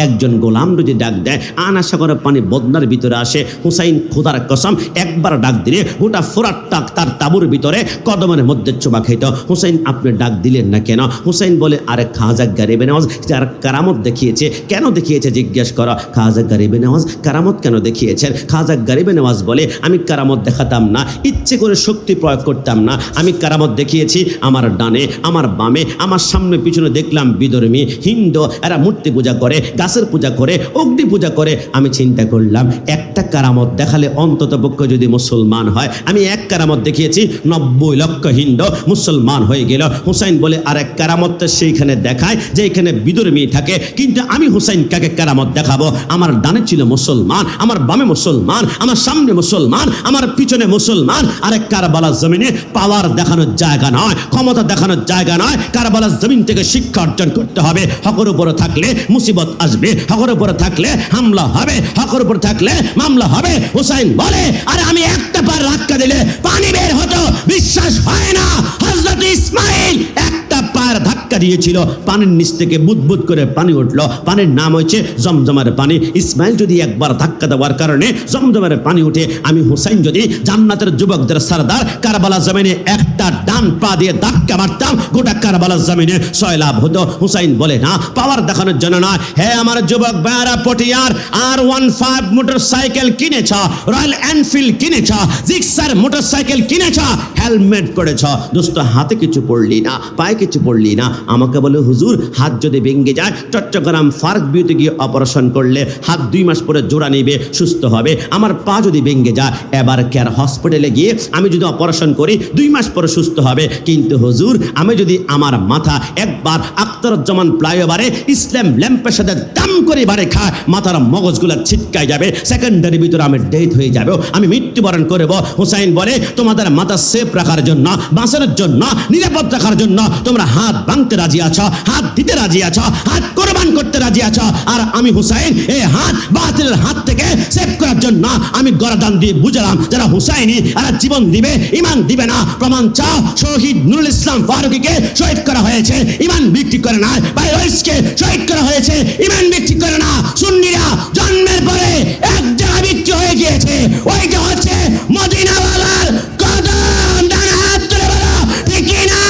একজন গোলাম যদি ডাক দেয় আয়না সাগরের পানি বদনার ভিতরে আসে। হুসাইন খোদার কসম একবার ডাক দিলে গোটা ফোরাট টাক তার তাবুর ভিতরে কদমের মধ্যে চোবা খেত। হুসাইন আপনি ডাক দিলেন না কেন? হুসাইন বলে, আরে খাজা গরিবে নওয়াজ যার কারামত দেখিয়েছে, কেন দেখিয়েছে জিজ্ঞেস করো। খাজা গরিবে নওয়াজ কারামত কেন দেখিয়েছেন? খাজা গরিবে নওয়াজ বলে, আমি কারামত দেখাতাম না, ইচ্ছে করে শক্তি প্রয়োগ করতাম না, আমি কারামত দেখিয়েছি আমার ডানে, আমার বামে, আমার সামনে পিছনে দেখলাম বিধর্মী হিন্দু, এরা মূর্তি পূজা করে, গাছের পূজা করে, অগ্নি পূজা করে। আমি চিন্তা করলাম একটা কারামত দেখালে অন্তত পক্ষে যদি মুসলমান হয়, আমি এক কারামত দেখিয়েছি 90 লক্ষ হিন্দু মুসলমান হয়ে গেল। হুসাইন বলে, আর এক কারামত সেইখানে দেখায় যে এখানে বিধর্মী থাকে, কিন্তু আমি হুসাইন কাকে কারামত দেখাবো? আমার ডানে ছিল মুসলমান, আমার বামে মুসলমান, আমার সামনে মুসলমান, আমার পিছনে মুসলমান। আরে কারবালার জমিনে পাওয়ার দেখানোর জায়গা নয়, ক্ষমতা দেখানোর জায়গা নয়। কারবালার জমিন থেকে শিক্ষা অর্জন করতে হবে। হকের উপরে থাকলে মুসিবত আসবে, হকের উপরে থাকলে হামলা হবে, হকের উপরে থাকলে মামলা হবে। হুসাইন বলে, আরে আমি একটা পার ধাক্কা দিলে পানি বের হতো, বিশ্বাস হয় না? হযরত ইসমাইল একটা পার ধাক্কা দিয়েছিল, পানির নিচ থেকে বুদবুদ করে পানি উঠলো। পানির নাম হচ্ছে জমজমের পানি। ইসমাইল যদি একবার ধাক্কা দেওয়ার কারণে জমজমের পানি উঠে, আমি হুসাইন যদি জান্নাতের যুবকদের সরদার কারবালা জমিনে একটা ডান পা দিয়ে ধাক্কা মারতাম, গোটা কারবালা জমিনে সয়লাভ হতো। হুসাইন বলে, না, পাওয়ার দেখানোর জন্য নয়। হে আমার যুবক ভাইরা, পটিয়ার R15 মোটরসাইকেল কিনেছ, রয়্যাল এনফিল্ড কিনেছ, জিক্সার মোটরসাইকেল কিনেছ, হেলমেট পরেছ, দোস্ত হাতে কিছু পড়লি না, পায়ে কিছু পড়লি না। আমাকে বলে, হুজুর হাত যদি ভেঙে যায়, চট্টগ্রাম ফার্ক বিউতে গিয়ে অপারেশন করলে হাত 2 মাস পরে জোড়া নিবে, সুস্থ হবে। আমার পা যদি ভেঙে যায়, এবার কেয়ার হসপিটালে গিয়ে আমি যদি অপারেশন করি 2 মাস পরে সুস্থ হবে। কিন্তু হুজুর আমি যদি আমার মাথা একবার আখতারুজ্জামান ফ্লাইওভারে ইসলাম ল্যাম্পের সাথে দাম করে বাড়ে খায়, মাথার মগজগুলো ছিটকায় যাবে, সেকেন্ডারি ভিতরে আমি ডেথ হয়ে যাবে, আমি মৃত্যুবরণ করব। হুসাইন বলে, তোমাদের মাথা সেফ রাখার জন্য, বাঁচানোর জন্য, নিরাপদ রাখার জন্য তোমরা হাত ভাঙতে রাজি আছো, হাত দিতে রাজি আছো, হাত কোরবান করতে রাজি আছো। আর আমি হুসাইন এই হাত বাতিলের হাত থেকে সেভ করার জন্য আমি গরদান দিয়ে বুঝলাম, যারা হুসাইনি এরা জীবন দিবে, ইমান দিবে না। প্রমাণ চাও? শহীদ নুরুল ইসলাম ফারুকীকে শহীদ করা হয়েছে, ইমান বিক্রি করে না। ভাই রইসকে শহীদ করা হয়েছে, ইমান বিক্রি করে না। সুন্নিরা জন্মের পরে এক জায়গা বিক্রি হয়ে গিয়েছে, ওইটা হচ্ছে মদিনাওয়ালার কদম। ডান হাত তুলে বলো ঠিক না?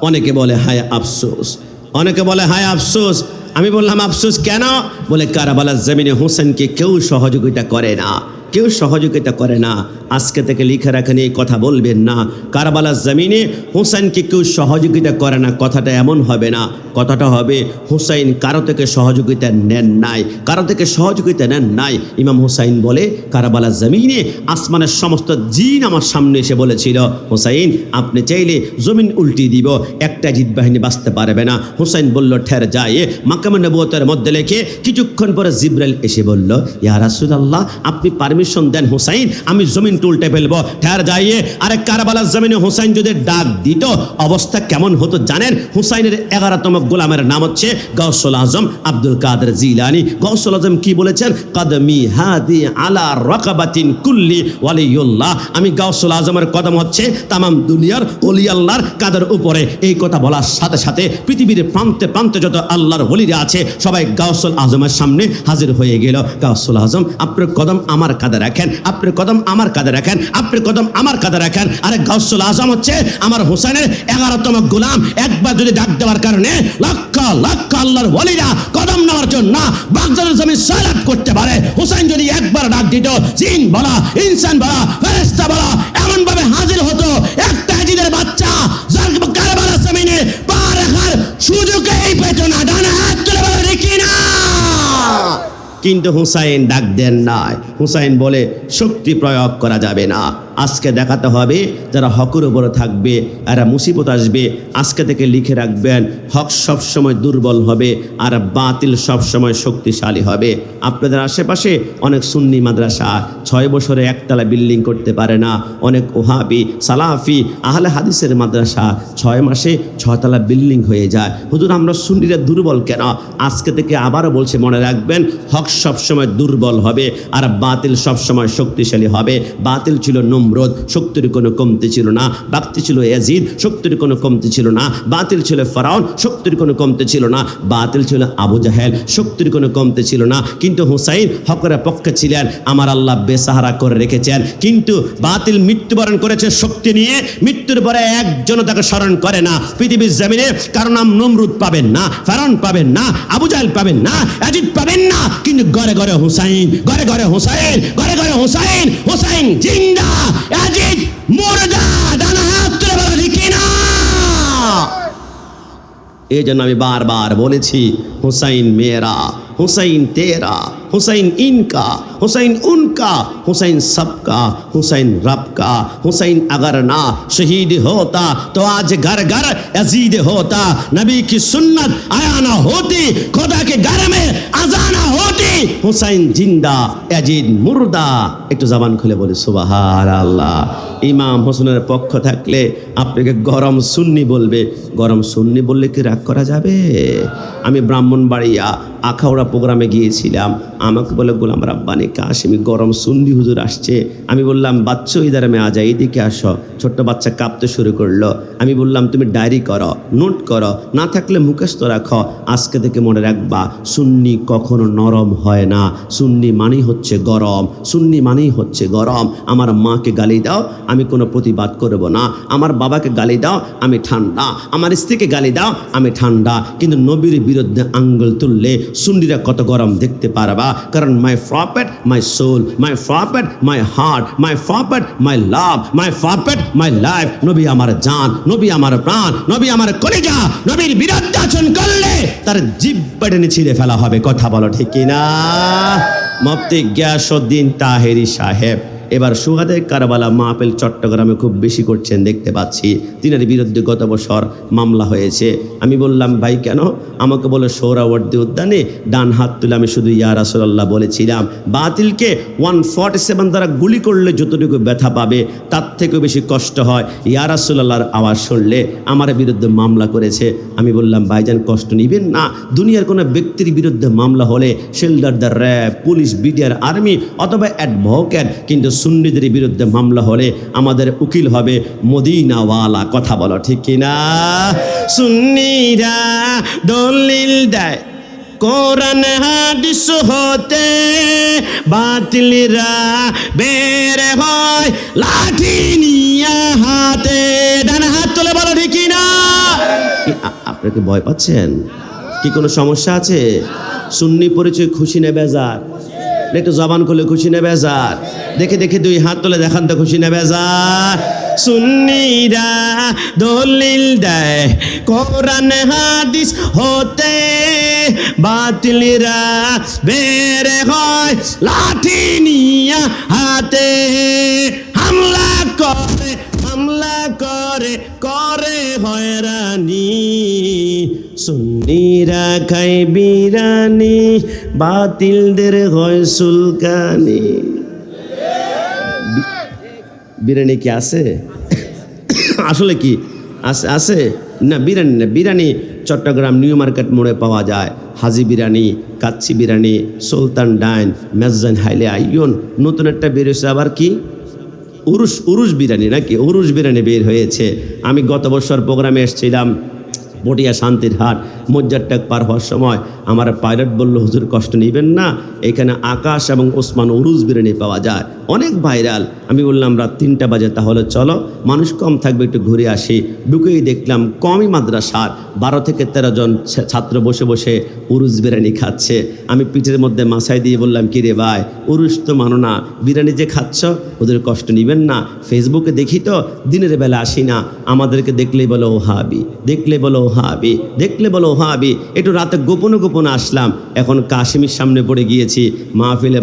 অনেকে বলে হায় আফসোস, অনেকে বলে হায় আফসোস। আমি বললাম আফসোস কেন? বলে কারবালার জমিনে হোসেনকে কেউ সহযোগিতা করে না, কেউ সহযোগিতা করে না। আজকে থেকে লিখে রাখেন, এই কথা বলবেন না, কারবালার জমিনে হুসাইনকে কেউ সহযোগিতা করে না। কথাটা এমন হবে না, কথাটা হবে হুসাইন কারো থেকে সহযোগিতা নেন নাই, কারো থেকে সহযোগিতা নেন নাই। ইমাম হুসাইন বলে, কারবালার জমিনে আসমানের সমস্ত জিন আমার সামনে এসে বলেছিল, হুসাইন আপনি চাইলে জমিন উল্টি দিব, একটা জিদ বাহিনী বাঁচতে পারবে না। হুসাইন বলল, ঠের যায়। মাকামে নবুয়তের মধ্যে লেখে কিছুক্ষণ পরে জিবরাইল এসে বলল, ইয়া রাসূলুল্লাহ আপনি পারমিশন দেন হুসাইন, আমি জমিন উল্টে ফেলবো, ঠের যাইয়ে। আরে কারবালার জমিনে হুসাইন যদি ডাক দিত অবস্থা কেমন হতো জানেন? হুসাইনের 11তম গোলামের নাম হচ্ছে গাউসুল আজম আব্দুল কাদের জিলানী। গাউসুল আজম কি বলেছেন? কদমি হাদি আলা রাকাবাতিন কুল্লি ওয়ালিউল্লাহ, আমি গাউসুল আজমের কদম হচ্ছে তামাম দুনিয়ার ওলি আল্লাহর কাদের উপরে। এই কথা বলার সাথে সাথে পৃথিবীর প্রান্তে প্রান্তে যত আল্লাহর ওলিরা আছে সবাই গাউসুল আজমের সামনে হাজির হয়ে গেল। গাউসুল আজম আপনার কদম আমার কাঁধে রাখেন, আপনার কদম আমার কাঁধে রাখেন, আপনার কদম আমার কাঁধে রাখেন। আরে গাউসুল আজম হচ্ছে আমার হুসাইনের 11তম গোলাম। একবার যদি ডাক দেওয়ার কারণে লক্ষ লক্ষ আল্লাহর ওলিরা কদম নেওয়ার জন্য বাগদাদের জমি সয়লাব করতে পারে। হুসাইন যদি একবার ডাক দিত, জিন বলা, ইনসান বলা, ফেরেশতা বলা এমন ভাবে হাজির হতো, একটা হাজিদের বাচ্চা কারবালার জমিনে পা রাখার সুযোগই পেত না। ডান হাত তুলে বলে দেখি না। কিন্তু হুসাইন ডাক দেন নাই। হুসাইন বলে শক্তি প্রয়োগ করা যাবে না, আজকে দেখাতে হবে যারা হকের উপরে থাকবে এরা মুসিবত আসবে। আজকে থেকে লিখে রাখবেন, হক সবসময় দুর্বল হবে আর বাতিল সবসময় শক্তিশালী হবে। আপনাদের আশেপাশে অনেক সুন্নি মাদ্রাসা 6 বছরে একতলা বিল্ডিং করতে পারে না, অনেক ওহাবি সালাফি আহলে হাদিসের মাদ্রাসা 6 মাসে 6 তলা বিল্ডিং হয়ে যায়। হুজুর আমরা সুন্নিরা দুর্বল কেন? আজকে থেকে আবারও বলছে, মনে রাখবেন হক সবসময় দুর্বল হবে আর বাতিল সবসময় শক্তিশালী হবে। বাতিল ছিল নমরুদ, শক্তির কোনো কমতি ছিল না। বাতিল ছিল ইয়াজিদ, শক্তির কোনো কমতি ছিল না। বাতিল ছিল ফেরাউন, শক্তির কোনো কমতি ছিল না। বাতিল ছিল আবু জাহেল, শক্তির কোনো কমতি ছিল না। কিন্তু হুসাইন হকের পক্ষে ছিলেন, আমার আল্লাহ বেসাহারা করে রেখেছেন। কিন্তু বাতিল মৃত্যুবরণ করেছে শক্তি নিয়ে, মৃত্যুর পরে একজনও তাকে স্মরণ করে না পৃথিবীর জমিনে। কারণ নাম নমরুদ পাবেন না, ফেরাউন পাবেন না, আবু জাহেল পাবেন না, ইয়াজিদ পাবেন না। কিন্তু ঘরে ঘরে হুসাইন, ঘরে ঘরে হুসাইন, ঘরে ঘরে হুসাইন। হুসাইন জিন্দা, ইয়াজিদ মুর্দা। ডানা হাত তুলে বলো ঠিক না? এই জন্য আমি বারবার বলেছি, হুসাইন মেরা, হুসাইন তেরা, হুসাইন ইনকা, হুসাইন উনকা, হুসাইন सबका, हुसैन रब का। हुसैन अगर ना शहीद होता तो आज घर घर यजीद होता। नबी की सुन्नत आया ना होती, खुदा के घर में अजाना होती। हुसैन जिंदा, यजीद मुर्दा। একটু জবান খুলে বলে সুবহানাল্লাহ। ইমাম হোসেনের পক্ষ থাকলে আপনাকে গরম সুন্নি বলবে। গরম সুন্নি বললে কি রাগ করা যাবে? আমি ব্রাহ্মণবাড়িয়া আখাউড়া প্রোগ্রামে গিয়েছিলাম, আমাকে বলে গোলাম রাব্বানি কাশিমি গরম সুন্নি হুজুর আসছে। আমি বললাম বাচ্চা ইদার মে আজা, এইদিকে আসো। ছোট্ট বাচ্চা কাঁপতে শুরু করলো। আমি বললাম তুমি ডায়েরি করো, নোট করো, না থাকলে মুখস্থ রাখো। আজকে থেকে মনে রাখবা, সুন্নি কখনো নরম হয় না। সুন্নি মানেই হচ্ছে গরম, সুন্নি মানেই হচ্ছে গরম। আমার মাকে গালি দাও, আমি কোনো প্রতিবাদ করব না। আমার বাবাকে গালি দাও, আমি ঠান্ডা। আমার স্ত্রীকে গালি দাও, আমি ঠান্ডা। কিন্তু নবীর বিরুদ্ধে আঙ্গুল তুললে সুন্নিরা কত গরম দেখতে পারবা। কারণ my prophet my soul, my prophet my heart, my prophet my love, my prophet my life. নবী আমার জান, নবী আমার প্রাণ, নবী আমার কলিজা। নবীর বিরুদ্ধে আচরণ করলে তার জিহ্বা টেনে ছিঁড়ে ফেলা হবে। কথা বলো ঠিক কিনা? মুফতি গিয়াসউদ্দিন তাহেরি সাহেব এবার সুহাদে কারবালা মাহফিল চট্টগ্রামে খুব বেশি করছেন দেখতে পাচ্ছি। তিনার বিরুদ্ধে গত বছর মামলা হয়েছে। আমি বললাম ভাই কেন? আমাকে বলে সোহরাওয়ার্দী উদ্যানে ডান হাত তুলে আমি শুধু ইয়া রাসূলুল্লাহ বলেছিলাম। বাতিলকে 147 দ্বারা গুলি করলে যতটুকু ব্যথা পাবে তার থেকেও বেশি কষ্ট হয় ইয়া রাসূলুল্লাহর আওয়াজ শুনলে। আমার বিরুদ্ধে মামলা করেছে। আমি বললাম ভাইজান কষ্ট নেবেন না। দুনিয়ার কোনো ব্যক্তির বিরুদ্ধে মামলা হলে shelter the RAB, police, BDR, army অথবা অ্যাডভোকেট, কিন্তু সুন্নিদের বিরুদ্ধে মামলা হলে আমাদের উকিল হবে মদিনাওয়ালা। কথা বলো ঠিক কিনা? সুন্নিরা দলিল দেয় কোরআন হাদিস হতে, বাতিলরা বের হয় লাঠি নিয়ে হাতে। ডান হাত তুলে বলো ঠিক কিনা? আপনারা কি ভয় পাচ্ছেন? কি কোনো সমস্যা আছে? সুন্নি পরিচয় খুশি না বেজার? একটু জবান খুলে খুশি না বেজার? দেখে দেখে 2 হাত তুলে দেখান তো খুশি না বেজার? সুন্নিরা দলিল দেয় কোরআন হাদিস হতে, বাতিলরা বের হয় লাঠি নিয়ে হাতে। হামলা করে, হামলা করে, করে হয়রানি। সুন্নিরা খায় বিরানি, বাতিলদের হয় সুলকানি। বিরিয়ানি কি আছে? আসলে কি আছে? আছে না বিরিয়ানি না। বিরিয়ানি চট্টগ্রাম নিউ মার্কেট মোড়ে পাওয়া যায়। হাজি বিরিয়ানি, কাচ্চি বিরিয়ানি, সুলতান ডাইন, মেজান হাইলে আইয়ন। নতুন একটা বেরিয়েছে আবার কি উরুস বিরিয়ানি নাকি? উরুস বিরিয়ানি বের হয়েছে। আমি গত বছর প্রোগ্রামে এসেছিলাম পটিয়া শান্তির হাট। মজ্জারটাক পার হওয়ার সময় আমার পাইলট বলল হুজুর কষ্ট নেবেন না, এখানে আকাশ এবং ওসমান উরুস বিরিয়ানি পাওয়া যায়, অনেক ভাইরাল। আমি বললাম রাত 3টা বাজে, তাহলে চলো মানুষ কম থাকবে একটু ঘুরে আসি। ঢুকেই দেখলাম কমই মাদ্রাসার 12 থেকে 13 জন ছাত্র বসে বসে উরুস বিরিয়ানি খাচ্ছে। আমি পিঠের মধ্যে মাথায় দিয়ে বললাম কি রে ভাই, উরুস তো মানো না, বিরিয়ানি যে খাচ্ছ ওদের কষ্ট নেবেন না। ফেসবুকে দেখি তো, দিনের বেলা আসি না, আমাদেরকে দেখলেই বলো ওহাবি, দেখলে বলো ওহাবি, দেখলে বলো ওহাবি। একটু রাতে গোপনে গোপনে আসলাম, এখন কাশিমের সামনে পড়ে গিয়েছি, মাহফিলে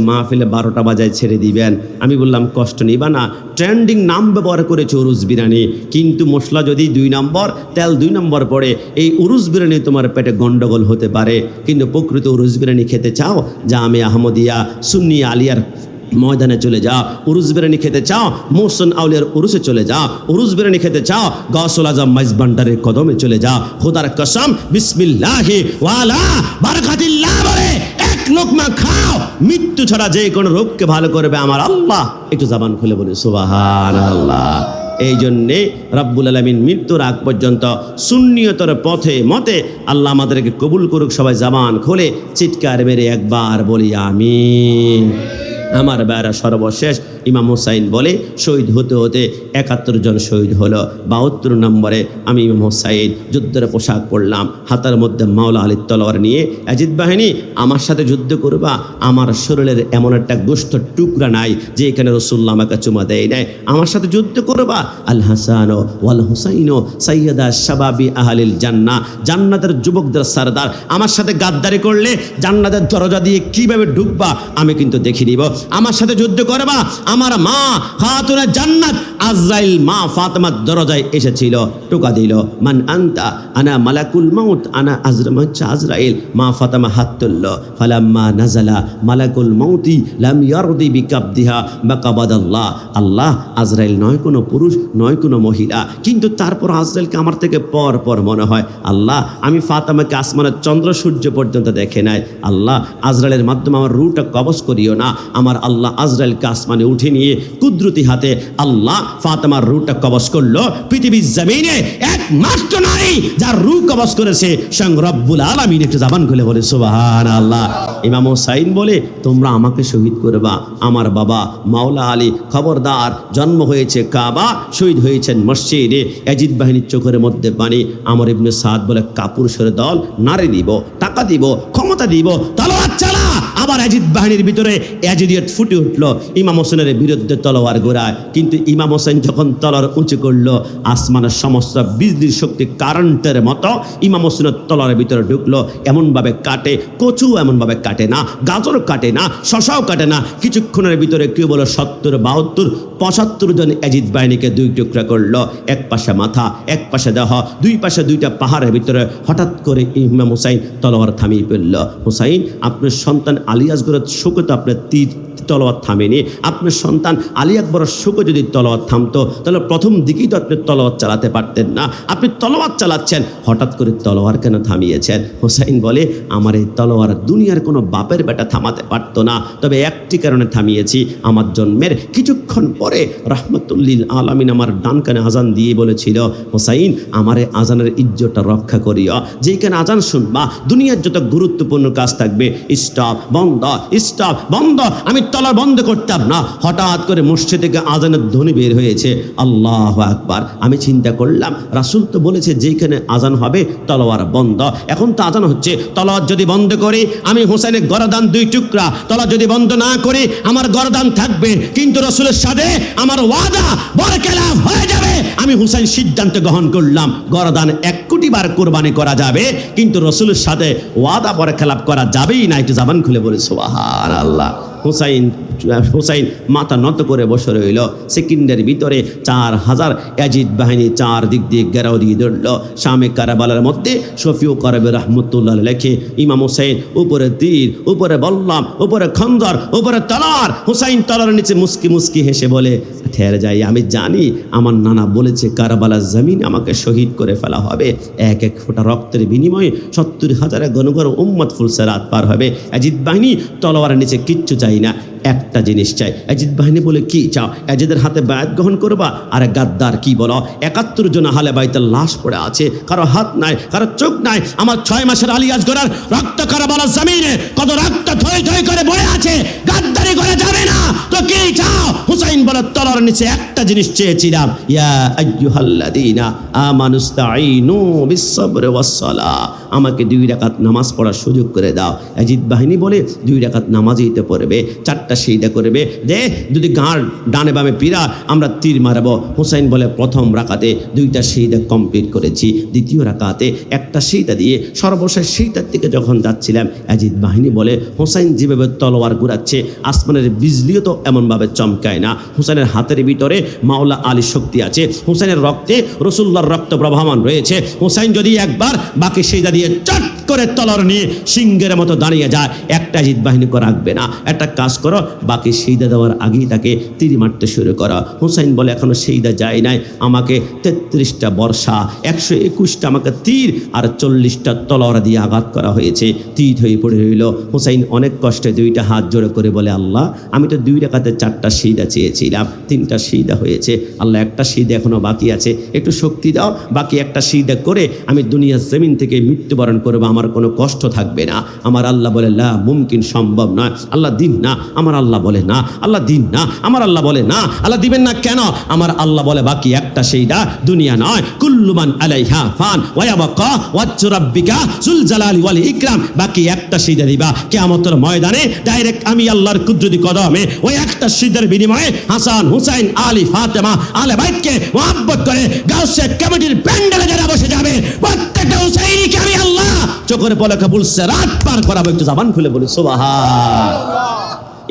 12টা বাজায় ছেড়ে দিবেন। আমি বললাম কষ্ট নিবা না, ট্রেন্ডিং নাম ব্যবহার করেছে উরুস বিরিয়ানি, কিন্তু মশলা যদি 2 নম্বর, তেল 2 নম্বর পড়ে, এই উরুস বিরিয়ানি তোমার পেটে গন্ডগোল হতে পারে। কিন্তু প্রকৃত উরুস বিরিয়ানি খেতে চাও, জামে আহমদিয়া সুন্নি আলিয়ার ময়দানে চলে যাও। উরুস বিরিয়ানি খেতে চাও, মোহসেন আউলিয়ার উরুসে চলে যাও। উরুস বিরিয়ানি খেতে চাও, গাউসুল আজম মাইজ ভান্ডারের কদমে চলে যাও। খোদার কসম, বিসমিল্লাহি ওয়ালা বারাকাতিল্লাহ বলে এক লোকমা খাও, মৃত্যু ছাড়া যে কোনো রোগকে ভালো করবে আমার আল্লাহ। একটু জবান খুলে বলি সুবহানাল্লাহ। এই জন্যে রব্বুল আলামিন মৃত্যুর আগ পর্যন্ত সুন্নিয়তের পথে মতে আল্লাহ আমাদেরকে কবুল করুক। সবাই জবান খুলে চিৎকার মেরে একবার বলি আমিন। আমার ভাইরা, সর্বশেষ ইমাম হুসাইন বলে শহীদ হতে হতে 71 জন শহীদ হলো। 72 নম্বরে আমি ইমাম হুসাইন যুদ্ধের পোশাক পরলাম, হাতের মধ্যে মাওলা আলীর তলোয়ার নিয়ে, ইয়াজিদ বাহিনী আমার সাথে যুদ্ধ করবা, আমার শরীরের এমন একটা গোশত টুকরা নাই যে এখানে রাসূলুল্লাহ আমাকে চুমা দেয় নাই, আমার সাথে যুদ্ধ করবা। আল হাসান ওয়াল হুসাইন সাইয়্যিদা শাবাবি আহলিল জান্নাহ, জান্নাতের যুবকদের সরদার, আমার সাথে গাদ্দারি করলে জান্নাতের দরজা দিয়ে কিভাবে ঢুকবা আমি কিন্তু দেখে নিব। আমার সাথে যুদ্ধ করবা। আমার মা খাতুনে জান্নাত আজরাইল মা ফাতেমার দরজায় এসেছিল, টোকা দিল, মান আনতা, আনা মালাকুল মাউত, আনা আজরাইল। মা ফাতেমা হাত তুলল, ফালাম্মা নাজালা মালাকুল মাউতি লাম ইয়ারদি বিকাবদিহা বাকাবাদাল্লাহ। আল্লাহ আজরাইল নয় কোনো পুরুষ, নয় কোনো মহিলা, কিন্তু তারপর আজরাইলকে আমার থেকে পর পর মনে হয়। আল্লাহ আমি ফাতেমাকে আসমানের চন্দ্র সূর্য পর্যন্ত দেখে নাই। আল্লাহ আজরাইলের মাধ্যমে আমার রূহটা কবজ করিও না। আমার আল্লাহ আজরাইলকে আসমানে উঠে নিয়ে কুদরতি হাতে আল্লাহ ফাতেমার রূহটা কবজ করলো। পৃথিবীর জমিনে একমাত্র নারী যার রূহ কবজ করেছে স্বয়ং রব্বুল আলামিন। একটু জবান খুলে বলে সুবহানাল্লাহ। ইমাম হুসাইন বলে তোমরা আমাকে শহীদ করবা, আমার বাবা মাওলা আলী খবরদার, জন্ম হয়েছে কাবা, শহীদ হয়েছেন মসজিদে। ইয়াজিদ বাহিনীর চোখের মধ্যে পানি। আমর ইবনে সাদ বলে কাপুর সরে দল, নারী দিব, টাকা দিব, ক্ষমতা দিব, তলোয়ার চালা। আবার ইয়াজিদ বাহিনীর ভিতরে ইয়াজিদিয়ত ফুটে উঠল, ইমাম হোসেনের বিরুদ্ধে তলোয়ার গোড়ায়। কিন্তু ইমাম হোসেন যখন তলোয়ার উঁচু করলো, আসমানের সমস্ত বিজলির শক্তি কারেন্টের মতো ইমাম হোসেনের তলোয়ারের ভিতরে ঢুকলো। এমনভাবে কাটে, কচু এমনভাবে কাটে না, গাজর কাটে না, শশাও কাটে না। কিছুক্ষণের ভিতরে কেউ বলো 70, 72, 75 জন ইয়াজিদ বাহিনীকে 2 টুকরা করলো। এক পাশে মাথা, এক পাশে দেহ, 2 পাশে 2টা পাহাড়ের ভিতরে। হঠাৎ করে ইমাম হুসাইন তলোয়ার থামিয়ে ফেলল। হুসাইন, আপনার সন্তান আলী আসগরের শোকে তো আপনার তীর তলোয়ার থামেনি। আপনার সন্তান আলী আকবরের শোকে যদি তলোয়ার থামতো তাহলে প্রথম দিকেই তো আপনি তলোয়ার চালাতে পারতেন না। আপনি তলোয়ার চালাচ্ছেন, হঠাৎ করে তলোয়ার কেন থামিয়েছেন? হুসাইন বলে আমার এই তলোয়ার দুনিয়ার কোনো বাপের বেটা থামাতে পারতো না, তবে একটি কারণে থামিয়েছি। আমার জন্মের কিছুক্ষণ পরে রাহমাতুল্লিল আলামিন আমার ডান কানে আজান দিয়ে বলেছিল, হুসাইন আমার এই আজানের ইজ্জতটা রক্ষা করিও। যেখানে আজান শুনবা দুনিয়ার যত গুরুত্বপূর্ণ কাজ থাকবে স্টপ, বন্ধ, স্টপ, বন্ধ। আমি তলোয়ার বন্ধ করতাম না। হঠাৎ করে মসজিদ থেকে আজানের ধ্বনি বের হয়েছে, আল্লাহু আকবার। আমি চিন্তা করলাম রাসূল তো বলেছে যেখানে আজান হবে তলোয়ার বন্ধ। এখন তো আজান হচ্ছে, তলোয়ার যদি বন্ধ করি আমি হুসাইনের গরদান 2 টুকরা, তলোয়ার যদি বন্ধ না করি আমার গরদান থাকবে। কিন্তু রাসূলের সাথে আমার ওয়াদা বরখেলাপ হয়ে যাবে। আমি হুসাইন সিদ্ধান্ত গ্রহণ করলাম গরদান 1 কোটি বার কুরবানি করা যাবে, কিন্তু রাসূলের সাথে ওয়াদা বরখেলাপ করা যাবেই না। একটু জবান খুলে বলে সুবহানাল্লাহ। হুসাইন মাথা নত করে বসে রইল। সেকেন্ডের ভিতরে 4000 ইয়াজিদ বাহিনী 4 দিক দিয়ে ঘেরাও দিয়ে ধরল। শামে কারবালার মধ্যে শফিউ কারবি রাহমাতুল্লাহ লেখে, ইমাম হুসাইন উপরে তীর, উপরে বল্লম, উপরে খঞ্জর, উপরে তলোয়ার। হুসাইন তলোয়ারের নিচে মুস্কি মুস্কি হেসে বলে, ঠের যাই, আমি জানি আমার নানা বলেছে কারবালার জমিন আমাকে শহীদ করে ফেলা হবে। 1 ফোঁটা রক্তের বিনিময়ে 70,000 গণগণ উম্মত ফুলসেরাত পার হবে। ইয়াজিদ বাহিনী তলোয়ারের নিচে কিচ্ছু চাই না, একটা জিনিস চাই। ইয়াজিদ বাহিনী বলে, কি চাও? ইয়াজিদের হাতে বায়াত গ্রহণ করবা? আরে গাদ্দার, কি বলো? 71 জন আহলে বাইতের লাশ পড়ে আছে, কারো হাত নাই, কারো চোখ নাই। আমার 6 মাসের আলী আসগরের রক্ত কারবালার জমিনে কত রক্ত থই থই করে বয়ে আছে, গাদ্দারি করে যাবে না তো কি চাও? হুসাইন বলে, তলোয়ারের নিচে একটা জিনিস চেয়েছিলাম, ইয়া আইয়ুহাল্লাযীনা আমানুস্তাঈনু বিস-সাবরি ওয়াস-সালাহ, আমাকে 2 রাকাত নামাজ পড়ার সুযোগ করে দাও। ইয়াজিদ বাহিনী বলে 2 রাকাত নামাজই তো পড়বে, 4 চারটা শহীদা করবে, দে যদি গাঁড় ডানে বামে পিরা আমরা তীর মারবো। হুসাইন বলে প্রথম রাকাতে 2টা শহীদা কমপ্লিট করেছি, দ্বিতীয় রাকাতে একটা শহীদা দিয়ে সর্বশেষ শহীদার থেকে যখন যাচ্ছিলাম, ইয়াজিদ বাহিনী বলে হুসাইন যেভাবে তলোয়ার ঘুরাচ্ছে আসমানের বিজলিও তো এমনভাবে চমকায় না। হুসাইনের হাতের ভিতরে মাওলা আলীর শক্তি আছে, হুসাইনের রক্তে রসুল্লাহর রক্ত প্রবাহমান রয়েছে। হুসাইন যদি একবার বাকি শহীদা দিয়ে চট করে তলোয়ার নিয়ে সিংহের মতো দাঁড়িয়ে যায়, একটা ইয়াজিদ বাহিনীকে রাখবে না। একটা কাজ করো, বাকি শহীদা দেওয়ার আগেই তাকে তীর মারতে শুরু করো। হুসাইন বলে এখনো শহীদা যায় নাই, আমাকে 33টা বর্ষা 121টা আমাকে তীর আর 40টা তলোয়ার দিয়ে আঘাত করা হয়েছে। তীর হয়ে পড়ে রইল। হুসাইন অনেক কষ্টে 2টা হাত জোড়ে করে বলে, আল্লাহ আমি তো 2 রাকাতে 4টা শহীদা চেয়েছিলাম, 3টা শহীদা হয়েছে। আল্লাহ একটা শহীদা এখনো বাকি আছে, একটু শক্তি দাও, বাকি একটা শহীদা করে আমি দুনিয়ার জমিন থেকে মৃত্যুবরণ করবো, আমার কোনো কষ্ট থাকবে না। আমার আল্লাহ বলে লা মুমকিন, সম্ভব নয়। আল্লাহ দিন না, আমার আল্লাহ বলে না। আল্লাহ দিন না, আমার আল্লাহ বলে না। আল্লাহ দিবেন না কেন? আমার আল্লাহ বলে বাকি একটা শহীদা দুনিয়া নয়, কুল্লু মান আলাইহা ফান ওয়া ইয়াবকা ওয়াজহু রাব্বিকা যুল জালালি ওয়াল ইকরাম। বাকি একটা শহীদা দিবা কিয়ামতের ময়দানে, ডাইরেক্ট আমি আল্লাহর কুদরতি কদমে ওই একটা শহীদের বিনিময়ে হাসান, হুসাইন, আলী, ফাতেমা, আলে বাইতকে মুহাব্বত করে গাউসে কমিটির প্যান্ডেলে যারা বসে যাবে, প্রত্যেকটা হুসাইনিকে আমি আল্লাহ চোখের পলকে সিরাত পার করাবো। একটু জবান খুলে বলি সুবহানাল্লাহ।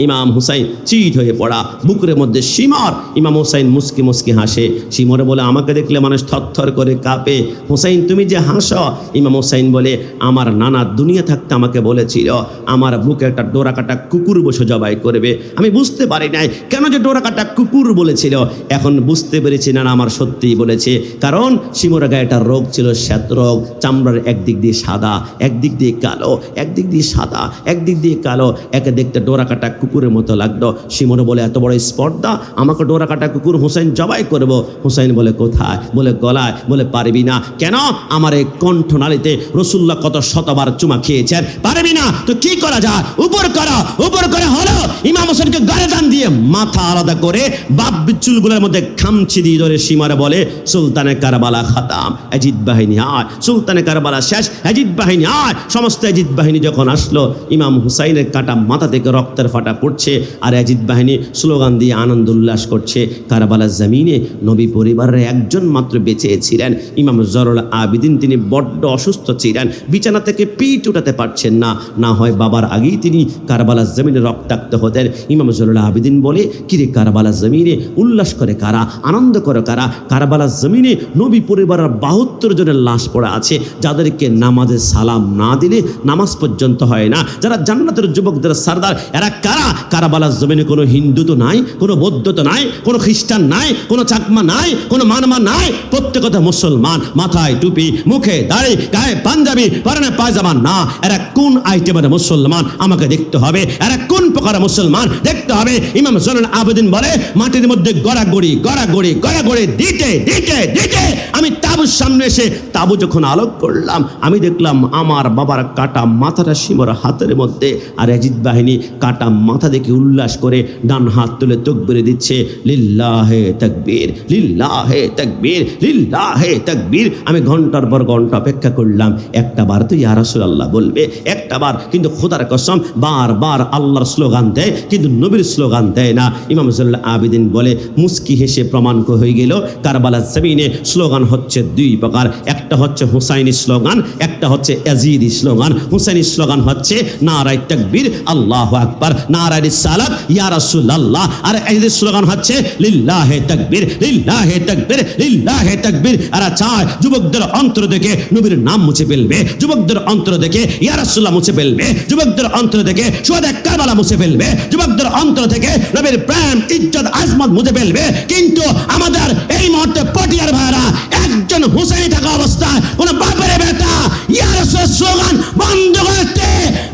ইমাম হুসাইন চিট হয়ে পড়া, বুকের মধ্যে শিমর। ইমাম হুসাইন মুস্কি মুস্কি হাসে। শিমরে বলে আমাকে দেখলে মানুষ থরথর করে কাঁপে। হুসাইন তুমি যে হাসো। ইমাম হুসাইন বলে আমার নানা দুনিয়া থাকতে আমাকে বলেছিল আমার বুকে একটা ডোরা কাটা কুকুর বসে জবাই করবে। আমি বুঝতে পারি নাই কেন যে ডোরা কাটা কুকুর বলেছিল, এখন বুঝতে পেরেছি না আমার সত্যিই বলেছে। কারণ শিমরের গায়ে একটা রোগ ছিল, শ্বেত রোগ। চামড়ার একদিক দিয়ে সাদা, একদিক দিয়ে কালো, একদিক দিয়ে সাদা, একদিক দিয়ে কালো, একে দেখতে ডোরা কাটা কুকুরের মতো লাগলো। শিমর বলে এত বড় স্পর্ধা, আমাকে ডোরা কাটা কুকুর হুসাইন জবাই করব। হুসাইন বলে কোথায়? বলে গলায়। বলে পারবি না কেন? আমার এই কণ্ঠনালীতে রসুল্লাহ কত শতবার চুমা খেয়েছেন, পারবি না তো কি করা যায়? উপর করা, উপর করে হলো ইমাম হোসেনকে গর্দান দিয়ে মাথা আলাদা করে বাপ চুলগুলোর মধ্যে খামচি দিয়ে ধরে শিমরে বলে সুলতানে কারবালা খাতাম, ইয়াজিদ বাহিনী আয়। সুলতানে কারবালা শেষ, ইয়াজিদ বাহিনী আয়। সমস্ত ইয়াজিদ বাহিনী যখন আসলো, ইমাম হুসাইনের কাটা মাথা থেকে রক্তের ফাটা পড়ছে, আর ইয়াজিদ বাহিনী স্লোগান দিয়ে আনন্দ উল্লাস করছে। কারবালার জমিনে নবী পরিবারের একজন মাত্র বেঁচে ছিলেন, ইমাম জয়নুল আবেদিন। তিনি বড্ড অসুস্থ ছিলেন, বিছানা থেকে পিঠ উঠাতে পারছেন না, না হয় বাবার আগেই তিনি কারবালার জমিনে রক্তাক্ত হতেন। ইমাম জয়নুল আবেদিন বলে কিরে কারবালার জমিনে উল্লাস করে কারা, আনন্দ করে কারা? কারবালার জমিনে নবী পরিবারের 72 জনের লাশ পড়া আছে, যাদেরকে নামাজে সালাম না দিলে নামাজ পর্যন্ত হয় না, যারা জান্নাতের যুবকদের সরদার। এরা কারা? কারবালার জমিনে কোনো হিন্দু তো নাই, কোনো বৌদ্ধ তো নাই, কোনো খ্রিস্টান নাই, কোনো চাকমা নাই, কোনো মানমা নাই, প্রত্যেকটা মুসলমান। মাথায় টুপি, মুখে দাড়ি, গায়ে পাঞ্জাবি, পরনে পায়জামা না। এরা কোন আইটেমের মুসলমান আমাকে দেখতে হবে, এরা কোন প্রকারের মুসলমান দেখতে হবে। ইমাম জয়নুল আবেদিন বলে মাটির মধ্যে গড়াগড়ি গড়াগড়ি গড়াগড়ি দিতে দিতে দিতে আমি তাবুর সামনে এসে তাবু যখন আলোক করলাম, আমি দেখলাম আমার বাবার কাটা মাথাটা শিমর হাতের মধ্যে, আর ইয়াজিদ বাহিনী কাটা মাথা দেখে উল্লাস করে ডান হাত তুলে তাকবীর দিচ্ছে, লিল্লাহে তাকবীর, লিল্লাহে তাকবীর, লিল্লাহে তাকবীর। আমি ঘন্টার পর ঘন্টা অপেক্ষা করলাম, একটা বার তো ইয়া রাসূলুল্লাহ বলবে, একটা বার। কিন্তু খোদার কসম বারবার আল্লাহর স্লোগান দেয়, কিন্তু নবীর স্লোগান দেয় না। ইমাম জয়নুল আবেদিন বলে মুস্কি হেসে প্রমাণ হয়ে গেল কারবালার জমিনে স্লোগান হচ্ছে 2 প্রকার। একটা হচ্ছে হুসাইনি স্লোগান, একটা হচ্ছে ইয়াজিদি স্লোগান। হুসাইনি স্লোগান হচ্ছে নারায়ে তাকবীর, আল্লাহু আকবার, নারায়ে রিসালাত, ইয়া রাসূলুল্লাহ। আর ইয়াজিদি স্লোগান হচ্ছে লিল্লাহে তাকবীর, লিল্লাহে তাকবীর, লিল্লাহে তাকবীর। আর চায় যুবকদের অন্তর থেকে নবীর নাম মুছে ফেলবে, যুবকদের অন্তর থেকে ইয়া রাসূলুল্লাহ মুছে ফেলবে, যুবকদের অন্তর থেকে শুহাদা কারবালা মুছে ফেলবে, যুবকদের অন্তর থেকে নবীর প্রেম, ইজ্জত, আজমত মুছে ফেলবে। কিন্তু আমাদের এই মুহূর্তে পটিয়ার ভাইরা একজন হুসাইনি থাকা অবস্থায় কোন বাপের বেটা ইয়া রাসূল স্লোগান বন্ধ করতে